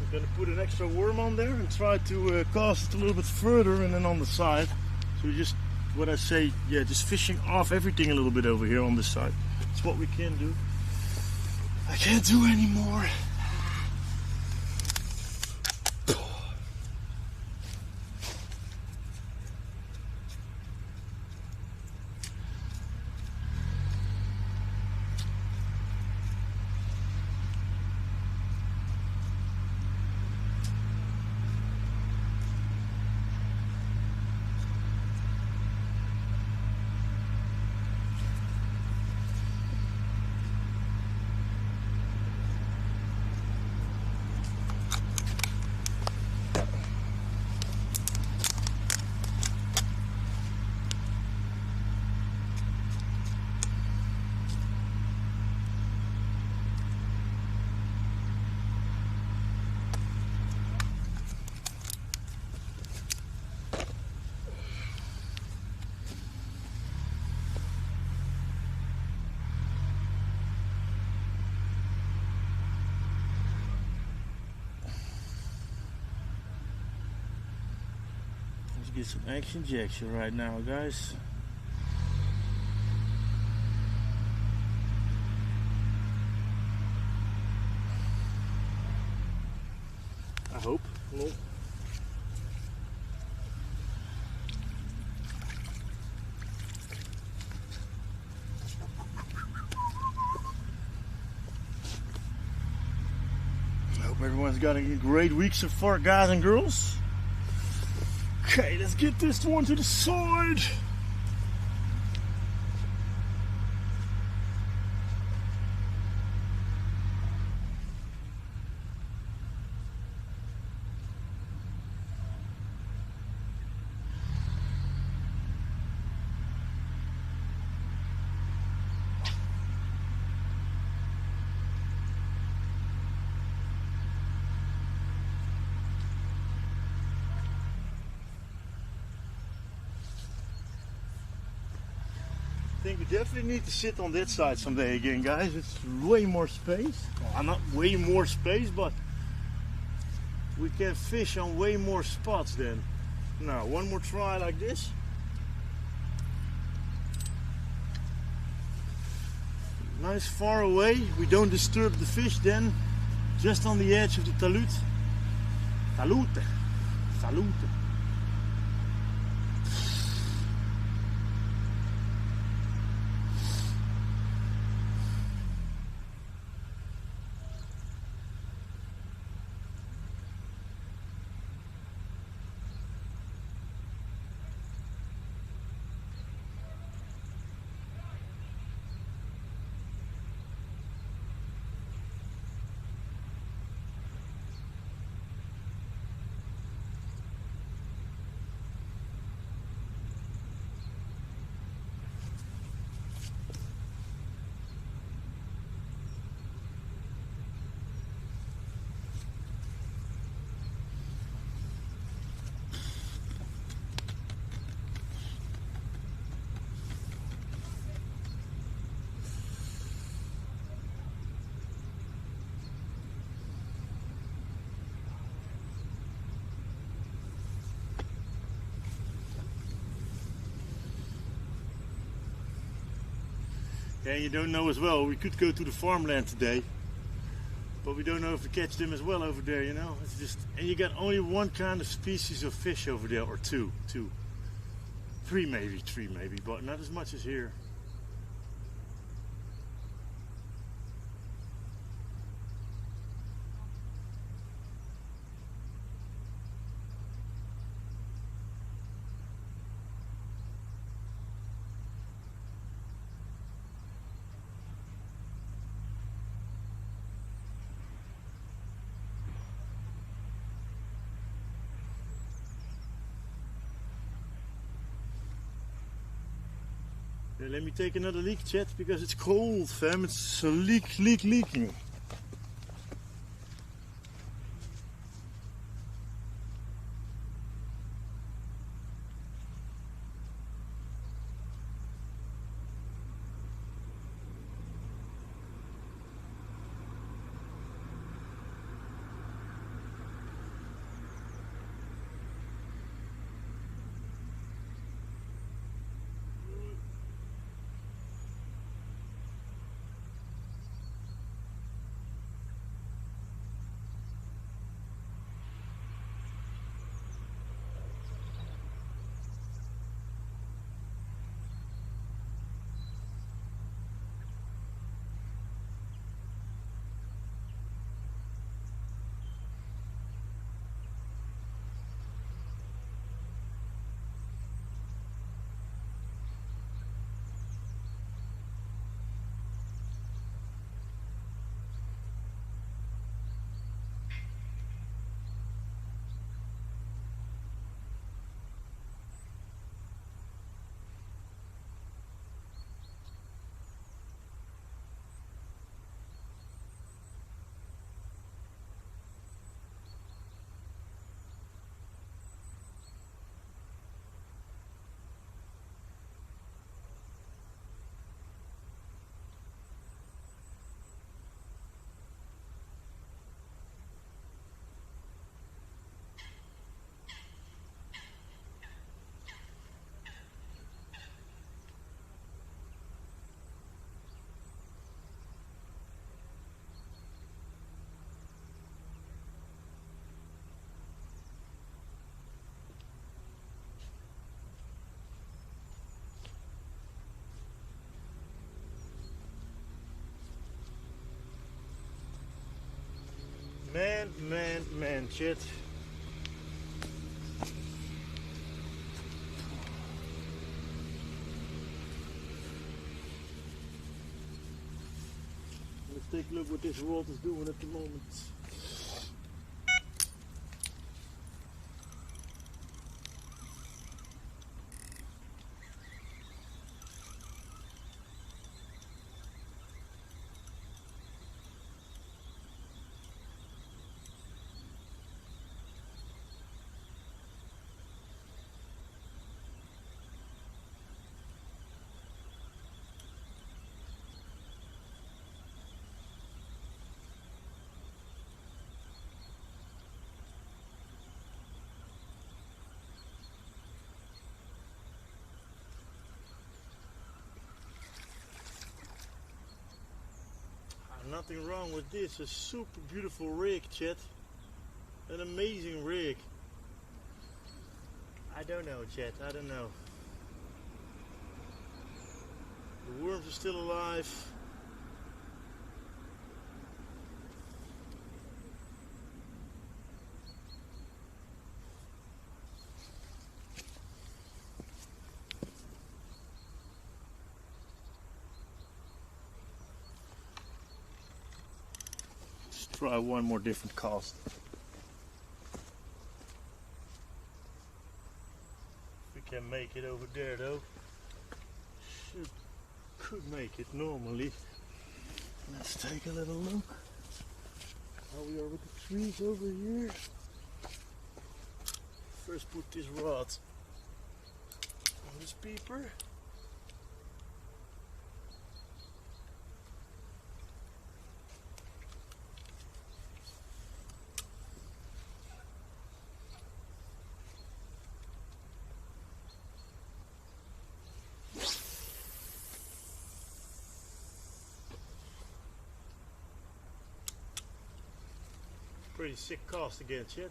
I'm gonna put an extra worm on there and try to cast it a little bit further and then on the side. So we just, what I say, yeah, just fishing off everything a little bit over here on this side. That's what we can do. I can't do anymore. Get some action jackson right now, guys. I hope. Hello. I hope everyone's got a great week so far, guys and girls. Okay, let's get this one to the side. think we definitely need to sit on that side someday again, guys. It's way more space. Well, not way more space, but we can fish on way more spots then. Now, one more try like this. Nice far away. We don't disturb the fish then. Just on the edge of the talud. Salute. Salute. Yeah, you don't know as well, we could go to the farmland today, but we don't know if we catch them as well over there, you know. It's just, and you got only one kind of species of fish over there, or two. Three maybe, but not as much as here. Let me take another leak, chat, because it's cold, fam. It's leaking. Man, shit. Let's take a look what this rod is doing at the moment. nothing wrong with this. A super beautiful rig, Chet. An amazing rig. I don't know, Chet. I don't know. The worms are still alive. Let's try one more different cast. We can make it over there though. Could make it normally. Let's take a little look how we are with the trees over here. First put this rod on this peeper. Pretty sick cast again, Chet.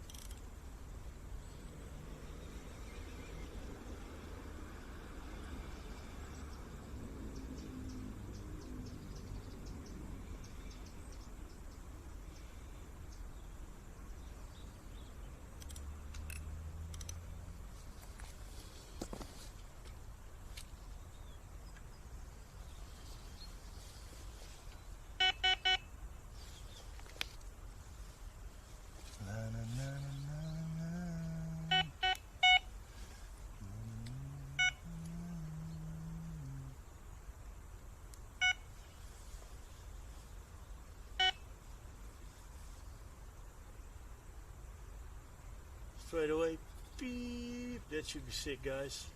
Straight away, beep. That should be sick, guys.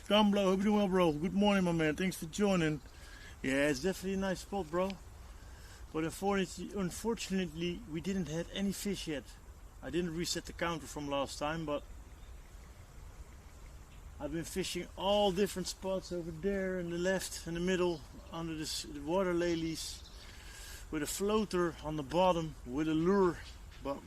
Gumblo, hope you're doing well, bro. Good morning, my man. Thanks for joining. Yeah, it's definitely a nice spot, bro. But unfortunately, we didn't have any fish yet. I didn't reset the counter from last time, but I've been fishing all different spots over there in the left, in the middle, under the water lilies, with a floater on the bottom, with a lure. But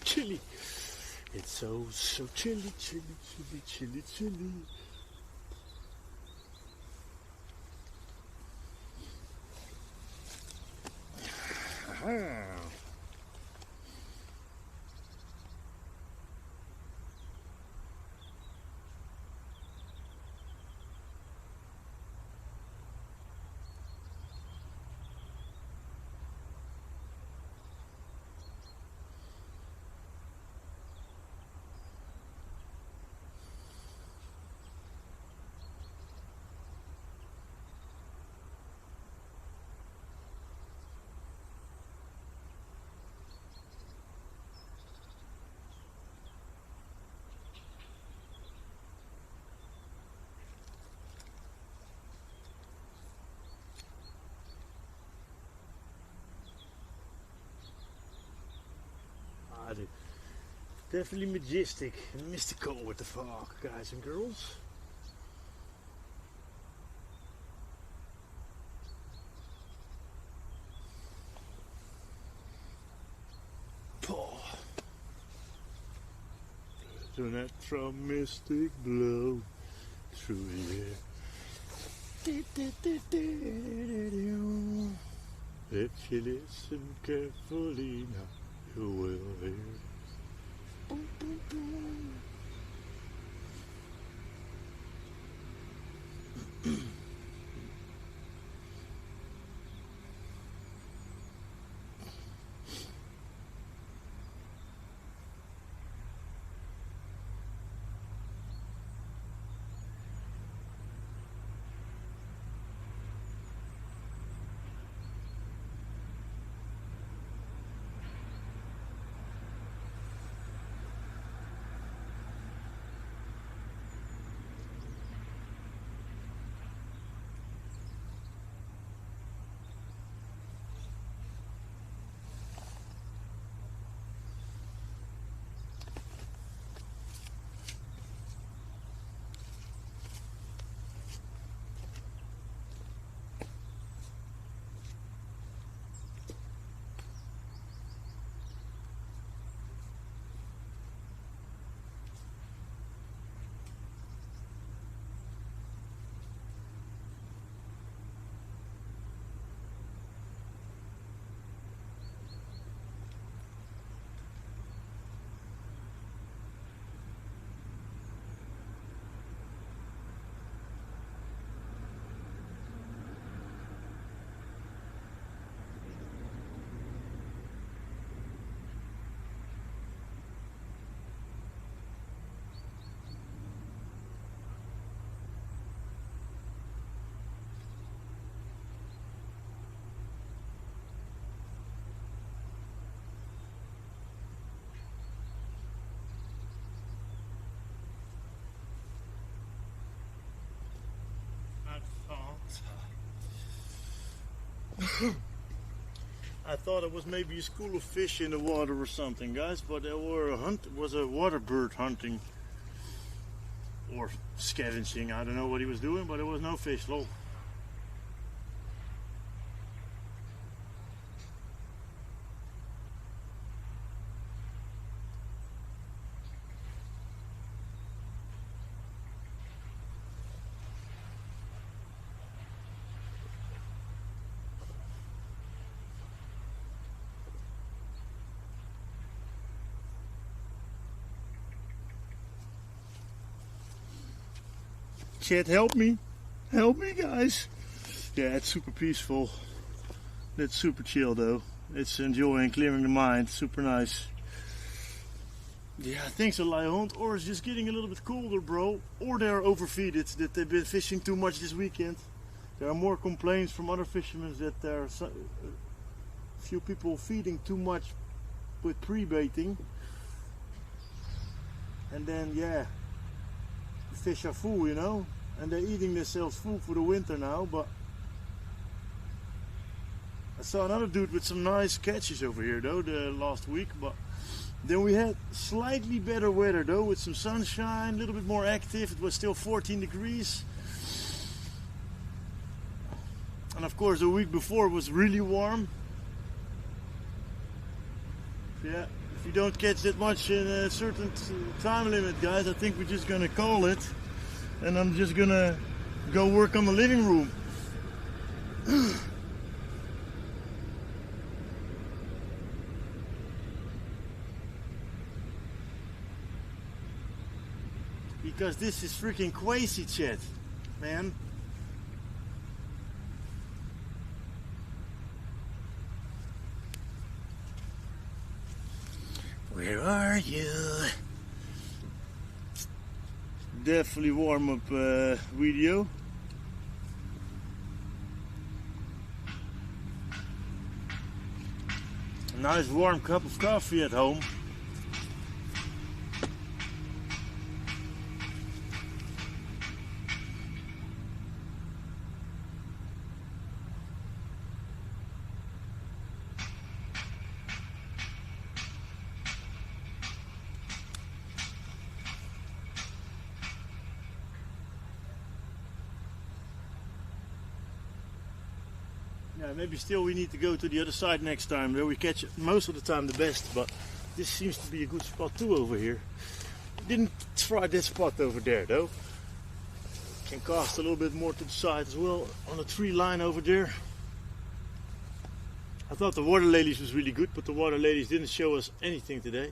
chilly. It's so chilly, chilly, chilly, chilly, chilly. Aha. Definitely majestic and mystical with the fog, guys and girls. Oh. To an natural mystic blow through the air. If you listen carefully now, you will hear. Boom, boom, boom. I thought it was maybe a school of fish in the water or something, guys, but there were was a water bird hunting or scavenging. I don't know what he was doing, but there was no fish, lol. Chat, help me guys. Yeah, it's super peaceful. It's super chill though. It's enjoying clearing the mind, super nice. Yeah, thanks a lot, or it's just getting a little bit colder, bro. Or they're overfeeded, that they've been fishing too much this weekend. There are more complaints from other fishermen that there are a few people feeding too much with pre-baiting. And then, yeah, the fish are full, you know, and they're eating themselves full for the winter now. But I saw another dude with some nice catches over here though the last week. But then we had slightly better weather though, with some sunshine, a little bit more active. It was still 14 degrees. And of course the week before was really warm. Yeah, if you don't catch that much in a certain time limit, guys, I think we're just gonna call it. And I'm just gonna go work on the living room. Because this is freaking crazy, chat, man. Where are you? Definitely warm up video. A nice warm cup of coffee at home. Yeah, maybe still we need to go to the other side next time, where we catch most of the time the best, but this seems to be a good spot too over here. Didn't try that spot over there though. Can cast a little bit more to the side as well on the tree line over there. I thought the water lilies was really good, but the water lilies didn't show us anything today.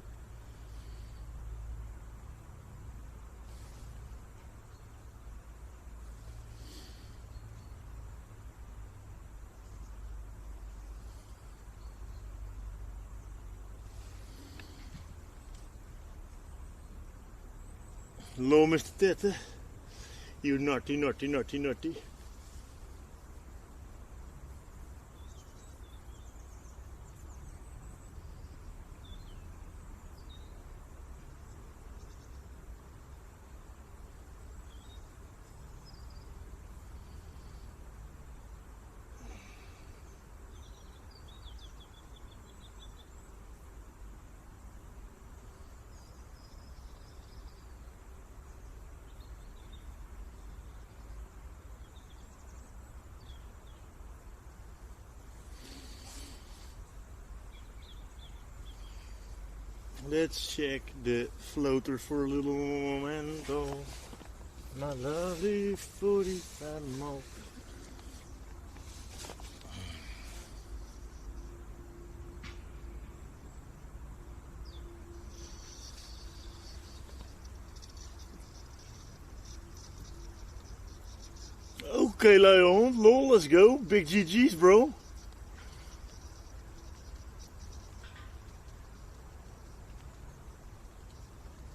Hello, Mr. Tette. You naughty, naughty, naughty, naughty. Let's check the floater for a little momento. My lovely foodiefammers. Okay, Leon, lol, let's go. Big GG's, bro.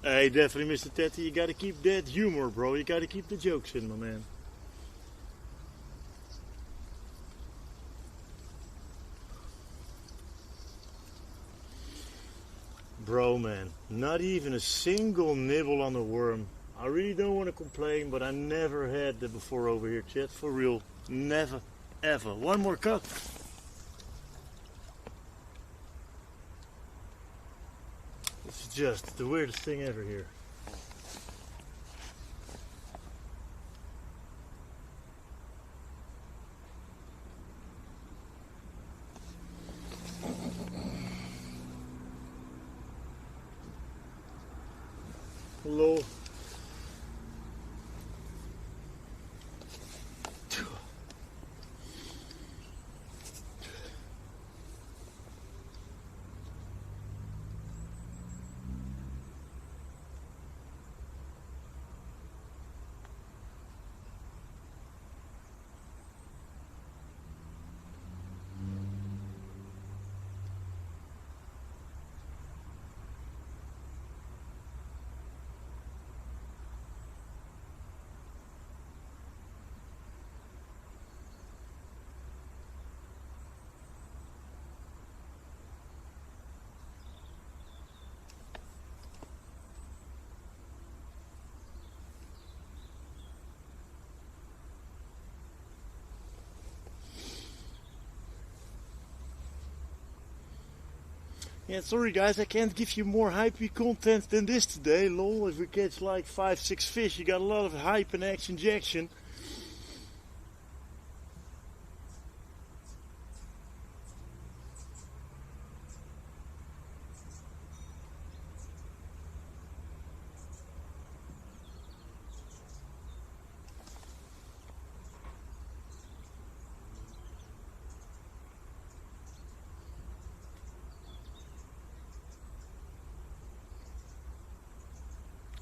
Hey, definitely, Mr. Teddy, you gotta keep that humor, bro. You gotta keep the jokes in, my man. Bro, man, not even a single nibble on the worm. I really don't want to complain, but I never had that before over here, chat. For real, Never, ever. One more cup. This is just the weirdest thing ever here. Hello. Yeah, sorry guys, I can't give you more hypey content than this today. Lol, if we catch like 5-6 fish, you got a lot of hype and action jackson.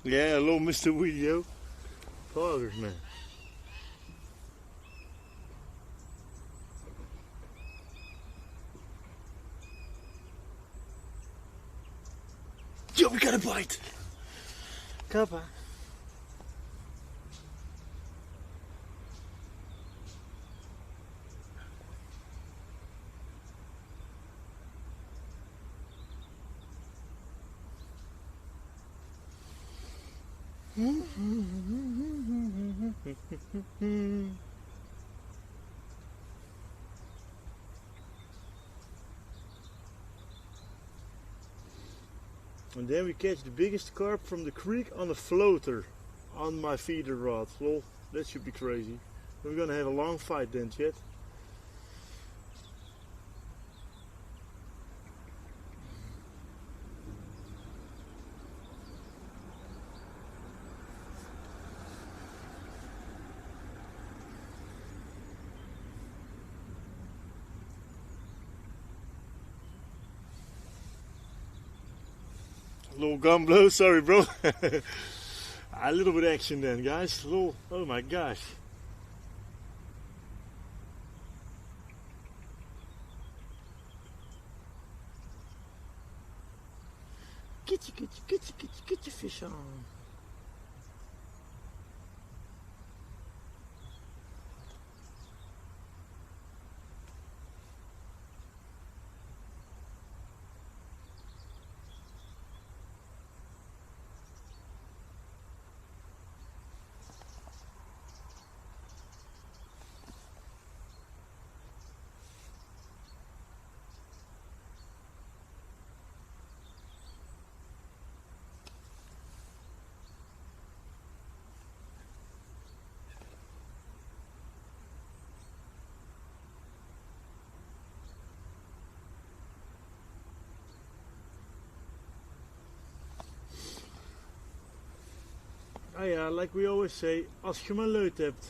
Yeah, hello Mr. Video. Fathers, man. Yo, we got a bite. Kappa. And then we catch the biggest carp from the creek on a floater on my feeder rod. Well, that should be crazy. We're gonna have a long fight then, Chet. Little gun blow, sorry bro. A little bit action then guys. Little, oh my gosh. Get your fish on. Ah ja, like we always say, als je maar leut hebt.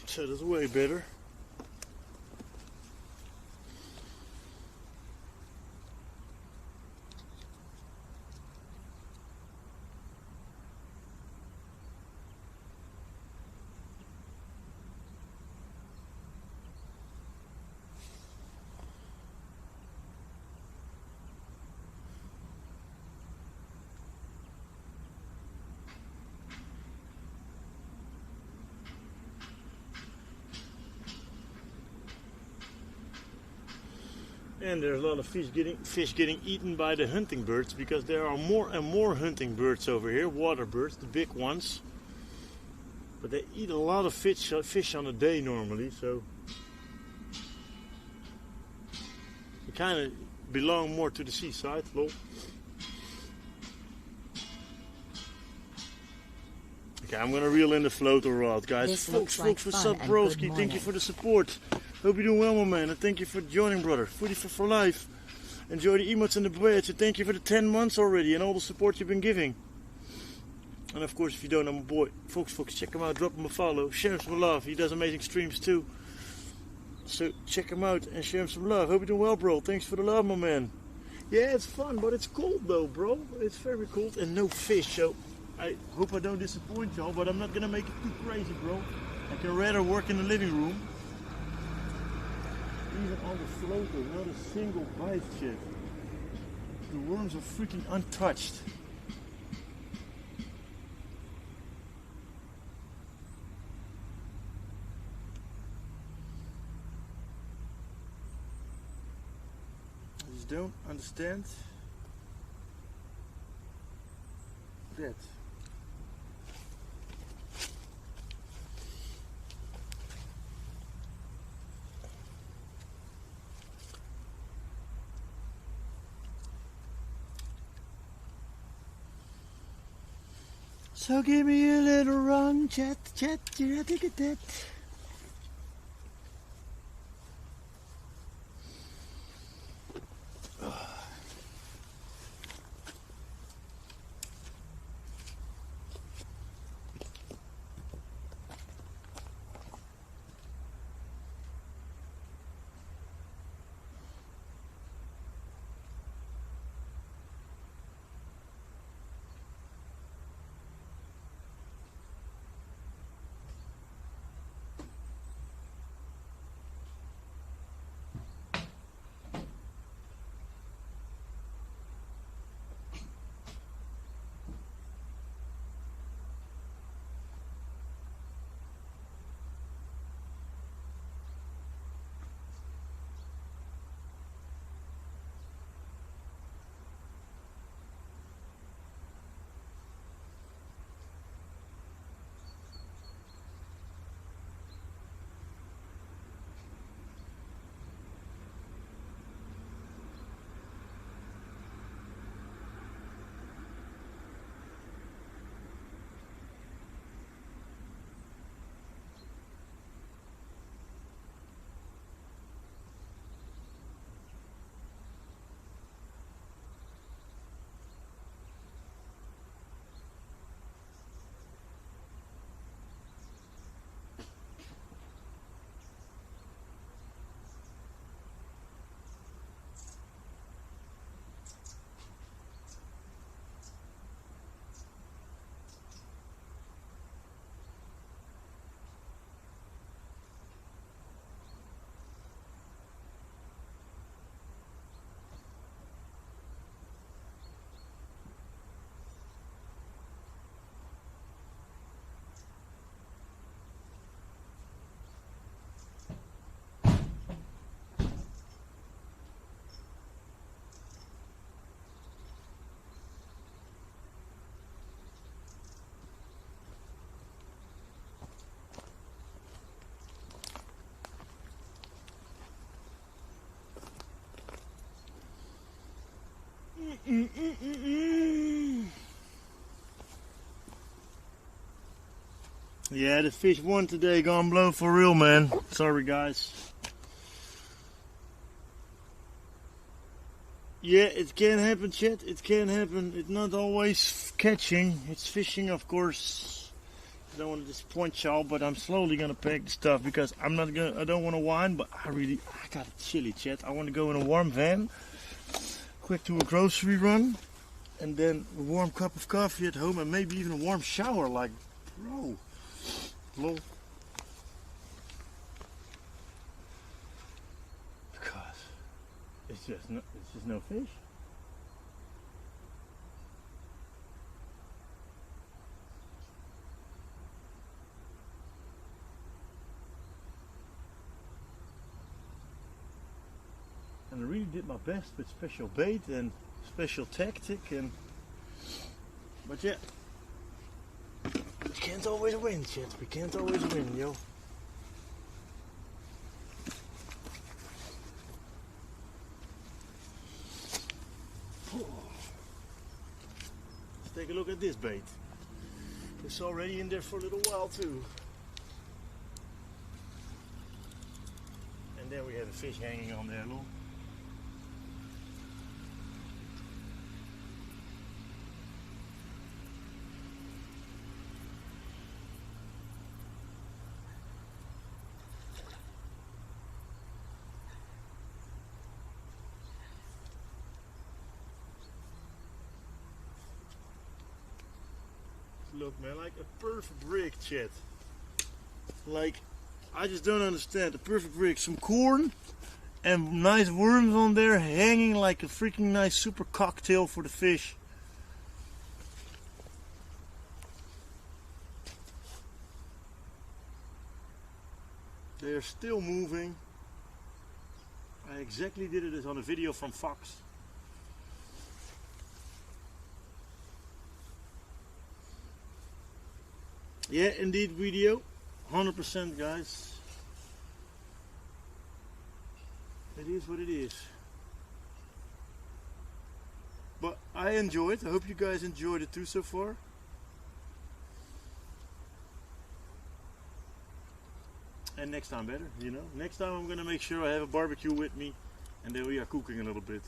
So that's way better. And there's a lot of fish getting eaten by the hunting birds, because there are more and more hunting birds over here, water birds, the big ones. But they eat a lot of fish on a day normally, so they kind of belong more to the seaside. Lol. Okay, I'm gonna reel in the floater rod, guys. This Folks, looks like what's fun up, and broski? good Thank you morning. for the support. Hope you're doing well, my man, and thank you for joining, brother. Foodie for life. Enjoy the emotes and the badge, and thank you for the 10 months already and all the support you've been giving. And of course, if you don't know my boy, folks, check him out, drop him a follow, share him some love. He does amazing streams too. So check him out and share him some love. Hope you're doing well, bro. Thanks for the love, my man. Yeah, it's fun, but it's cold though, bro. It's very cold and no fish, so I hope I don't disappoint y'all, but I'm not gonna make it too crazy, bro. I can rather work in the living room. Even on the floater, not a single bite yet. The worms are freaking untouched. I just don't understand that. So give me a little run, chat, you have to get that. Yeah, the fish won today, gone blow for real, man. Sorry, guys. Yeah, it can happen, chat. It can happen. It's not always catching. It's fishing, of course. I don't want to disappoint y'all, but I'm slowly gonna pack the stuff because I don't want to whine, but I got a chilly, chat. I want to go in a warm van, quick to a grocery run, and then a warm cup of coffee at home, and maybe even a warm shower. Like, bro, lol. Because it's just no fish. And I really did my best with special bait and special tactic, but yeah, we can't always win, chat. We can't always win, yo. Let's take a look at this bait. It's already in there for a little while too. And there we have a fish hanging on there, look. Look, man, like a perfect rig, chat. Like, I just don't understand. A perfect rig. Some corn and nice worms on there hanging like a freaking nice super cocktail for the fish. They're still moving. I exactly did it as on a video from Fox. Yeah, indeed, video. 100%, guys. It is what it is. But I enjoyed. I hope you guys enjoyed it too so far. And next time better, you know. Next time I'm gonna make sure I have a barbecue with me, and then we are cooking a little bit.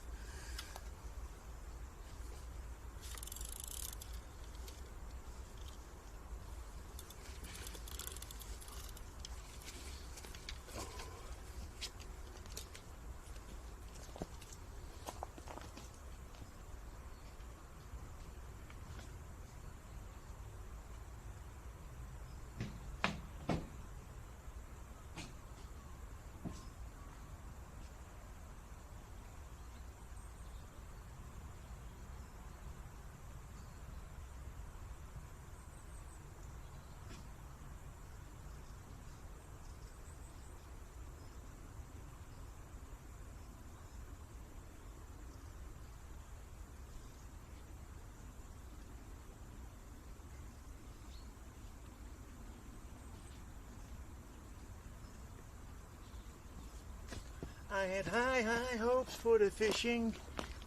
I had high hopes for the fishing,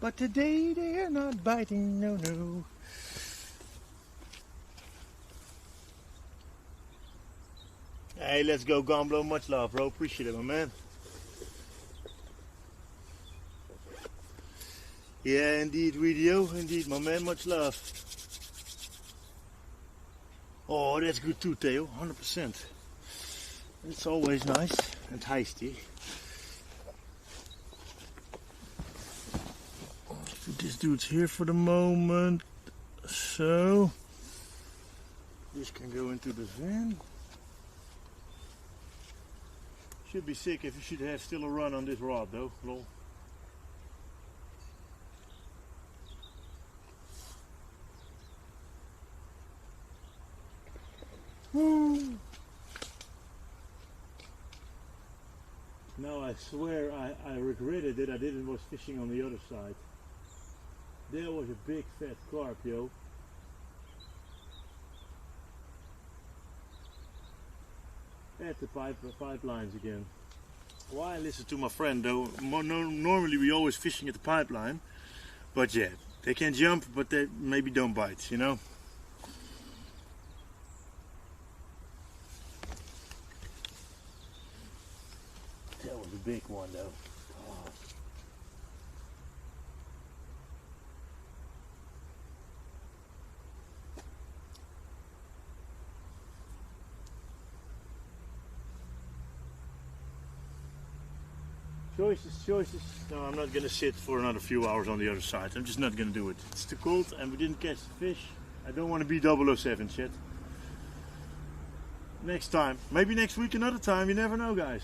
but today they're not biting, no, no. Hey, let's go, Gomblo. Much love, bro. Appreciate it, my man. Yeah, indeed, video. Indeed, my man. Much love. Oh, that's good too, Theo. 100%. It's always nice and tasty. This dude's here for the moment, so this can go into the van. Should be sick if you should have still a run on this rod though, lol. Woo. Now I swear I regretted that I didn't was fishing on the other side. There was a big fat carp, yo. At the pipelines again. Why listen to my friend though? Normally we always fishing at the pipeline, but yeah, they can jump, but they maybe don't bite, you know. That was a big one though. Oh. Choices. No, I'm not gonna sit for another few hours on the other side. I'm just not gonna do it. It's too cold and we didn't catch the fish. I don't want to be 007 shit. Next time. Maybe next week another time. You never know, guys.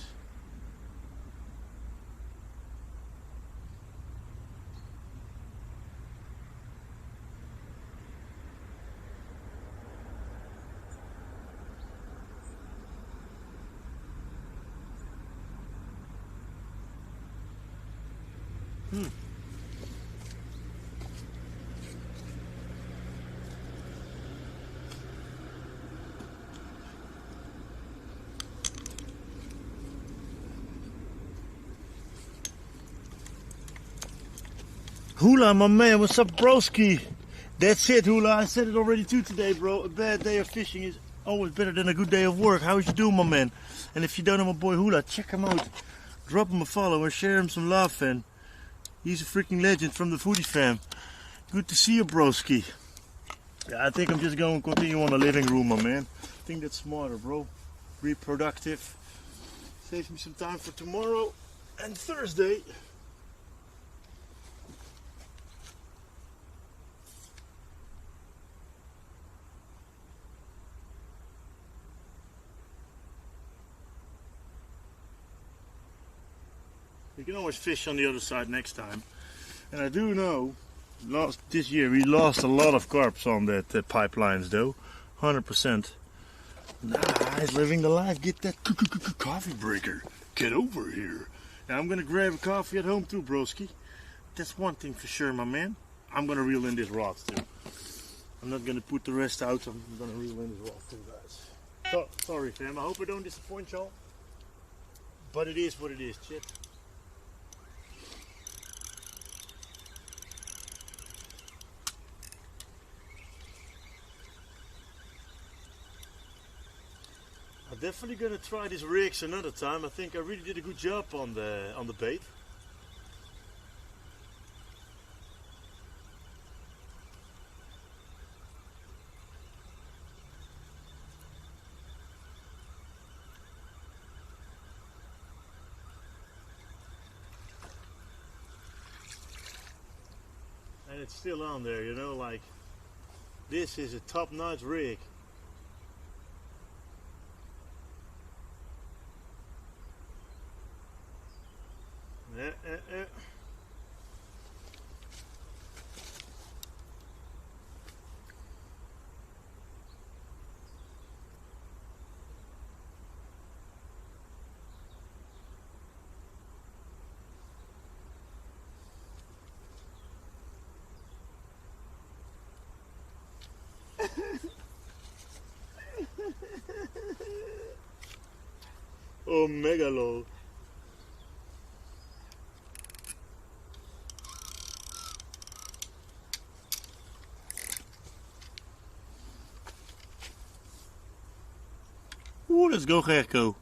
Hula, my man, what's up, broski? That's it, Hula. I said it already too today, bro. A bad day of fishing is always better than a good day of work. How is you doing, my man? And if you don't know my boy Hula, check him out. Drop him a follow and share him some love, and he's a freaking legend from the Foodie fam. Good to see you, broski. Yeah, I think I'm just going to continue on the living room, my man. I think that's smarter, bro. Reproductive. Saves me some time for tomorrow and Thursday. You can always fish on the other side next time. And I do know, this year we lost a lot of carps on that pipelines though. 100%. Nice, living the life. Get that coffee breaker. Get over here. Now I'm gonna grab a coffee at home too, broski. That's one thing for sure, my man. I'm gonna reel in this rod too. I'm not gonna put the rest out. I'm gonna reel in this rod too, guys. So, sorry, fam. I hope I don't disappoint y'all. But it is what it is, Chip. I'm definitely gonna try these rigs another time. I think I really did a good job on the bait. And it's still on there, you know, like this is a top-notch rig. Oh, megalo. Ooh, let's go, Gerco.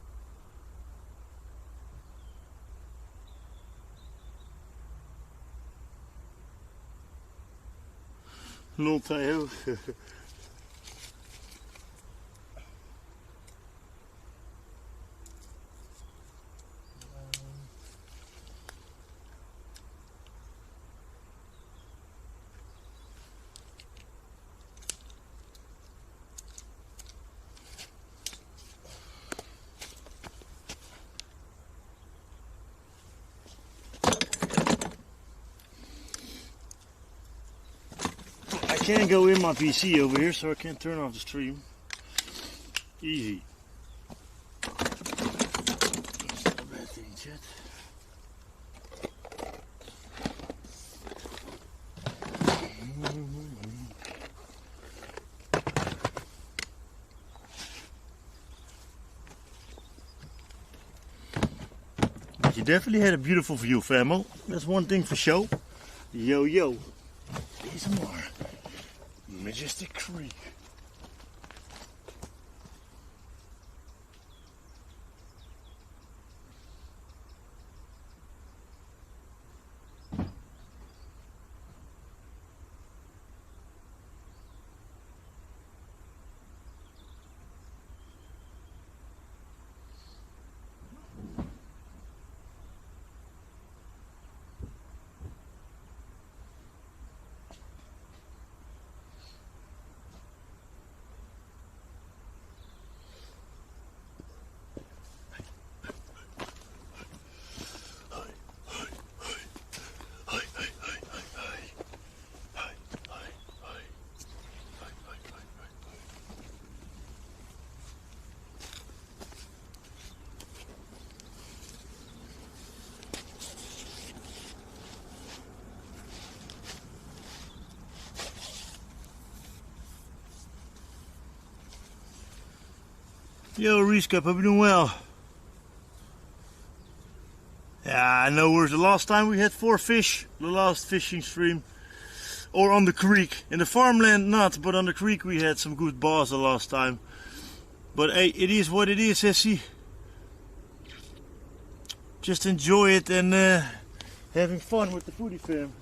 Lol, Theo. I can't go in my PC over here, so I can't turn off the stream. Easy. That's not a bad thing, chat. But you definitely had a beautiful view, famo. That's one thing for sure. Yo, yo. Here's some more. Majestic Creek. Yo, Reese Cup, hope you're doing well. Yeah, I know where's the last time we had 4 fish, the last fishing stream. Or on the creek. In the farmland not, but on the creek we had some good bass the last time. But hey, it is what it is, Essie. Just enjoy it and having fun with the foodie fam.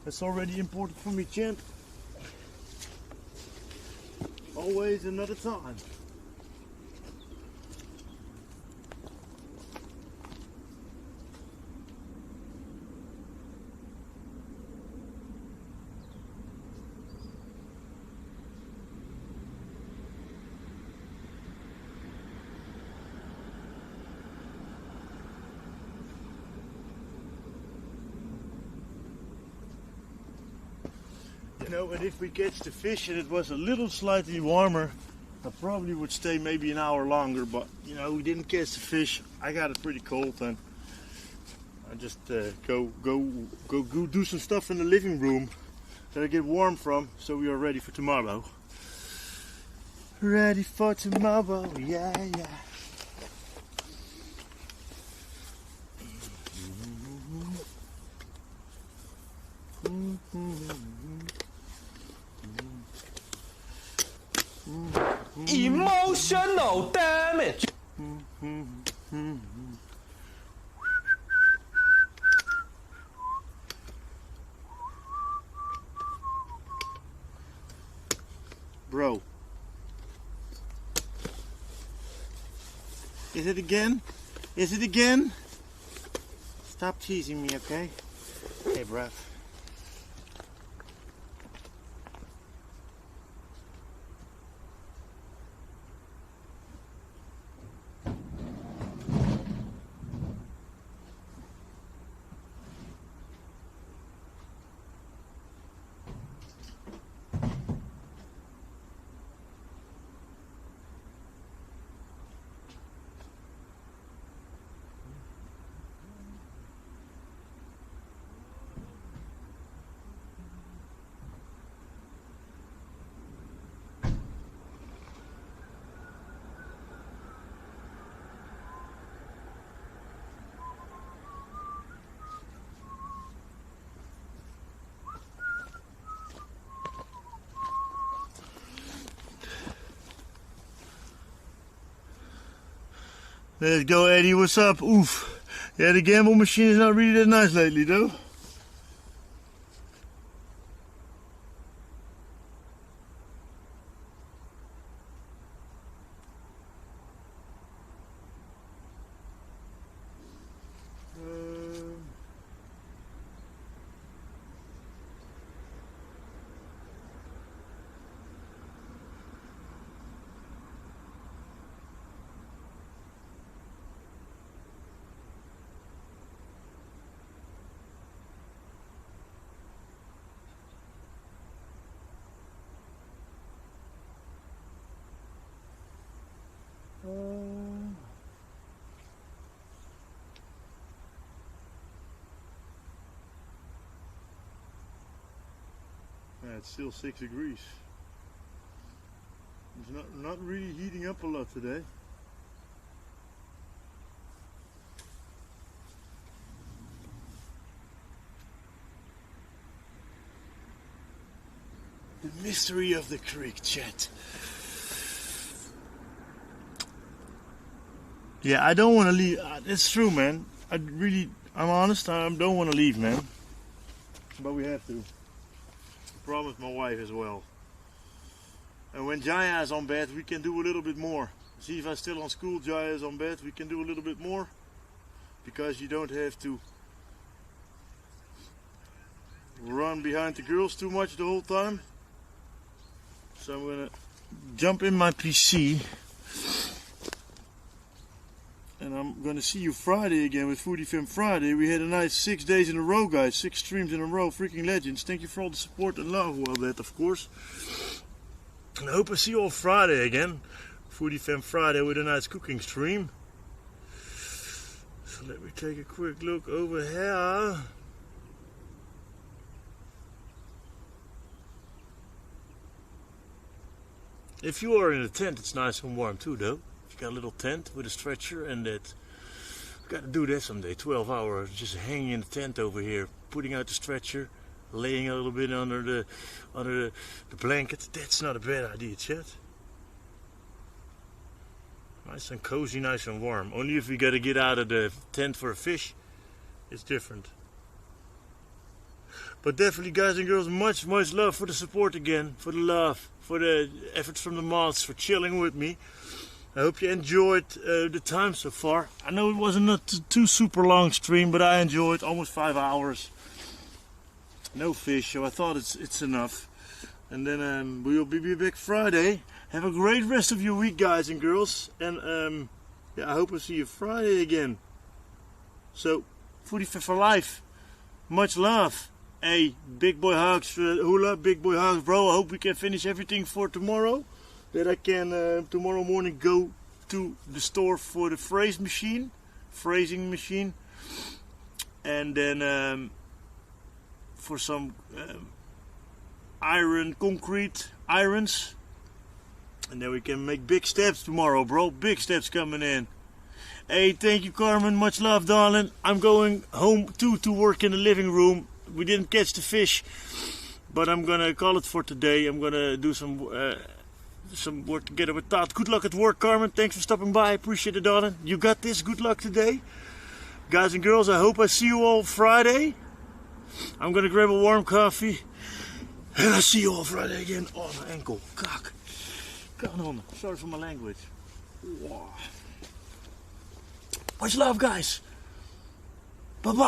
That's already important for me, champ. Always another time. You know, and if we catch the fish and it was a little slightly warmer, I probably would stay maybe an hour longer, but you know, we didn't catch the fish. I got it pretty cold and I just go do some stuff in the living room that I get warm from, so we are ready for tomorrow. Ready for tomorrow, yeah, yeah. Emotional damage. Bro. Is it again? Is it again? Stop teasing me, okay? Hey, bruv. Let's go, Eddie. What's up? Oof. Yeah, the gamble machine is not really that nice lately, though. Yeah, it's still 6 degrees. It's not really heating up a lot today. The mystery of the creek, chat. Yeah, I don't want to leave. It's true, man. I'm honest. I don't want to leave, man. But we have to. I promised my wife as well. And when Jaya is on bed, we can do a little bit more. See, if I'm still on school, Jaya is on bed, we can do a little bit more. Because you don't have to run behind the girls too much the whole time. So I'm gonna jump in my PC. And I'm gonna see you Friday again with Foodie Fam Friday. We had a nice 6 days in a row, guys. 6 streams in a row. Freaking legends. Thank you for all the support and love. Well, that, of course. And I hope I see you all Friday again. Foodie Fam Friday with a nice cooking stream. So let me take a quick look over here. If you are in a tent, it's nice and warm too, though. got a little tent with a stretcher, and that got to do that someday. 12 hours just hanging in the tent over here, putting out the stretcher, laying a little bit under the blanket. That's not a bad idea, chat. Nice and cozy, nice and warm. Only if we got to get out of the tent for a fish, it's different. But definitely, guys and girls, much love for the support again, for the love, for the efforts from the mods, for chilling with me. I hope you enjoyed the time so far. I know it wasn't a too super long stream, but I enjoyed almost 5 hours. No fish, so I thought it's enough. And then we will be back Friday. Have a great rest of your week, guys and girls. And yeah, I hope I see you Friday again. So, foodie for life. Much love. Hey, big boy hugs, hula, big boy hugs, bro. I hope we can finish everything for tomorrow. That I can tomorrow morning go to the store for the phrasing machine. And then for some concrete irons. And then we can make big steps tomorrow, bro. Big steps coming in. Hey, thank you, Carmen. Much love, darling. I'm going home too to work in the living room. We didn't catch the fish, but I'm gonna call it for today. I'm gonna do some work together with Todd. Good luck at work, Carmen. Thanks for stopping by. Appreciate it, darling. You got this. Good luck today. Guys and girls, I hope I see you all Friday. I'm gonna grab a warm coffee. And I'll see you all Friday again. Oh, my ankle. Kak. Come on. Sorry for my language. Wow. Much love, guys. Bye-bye.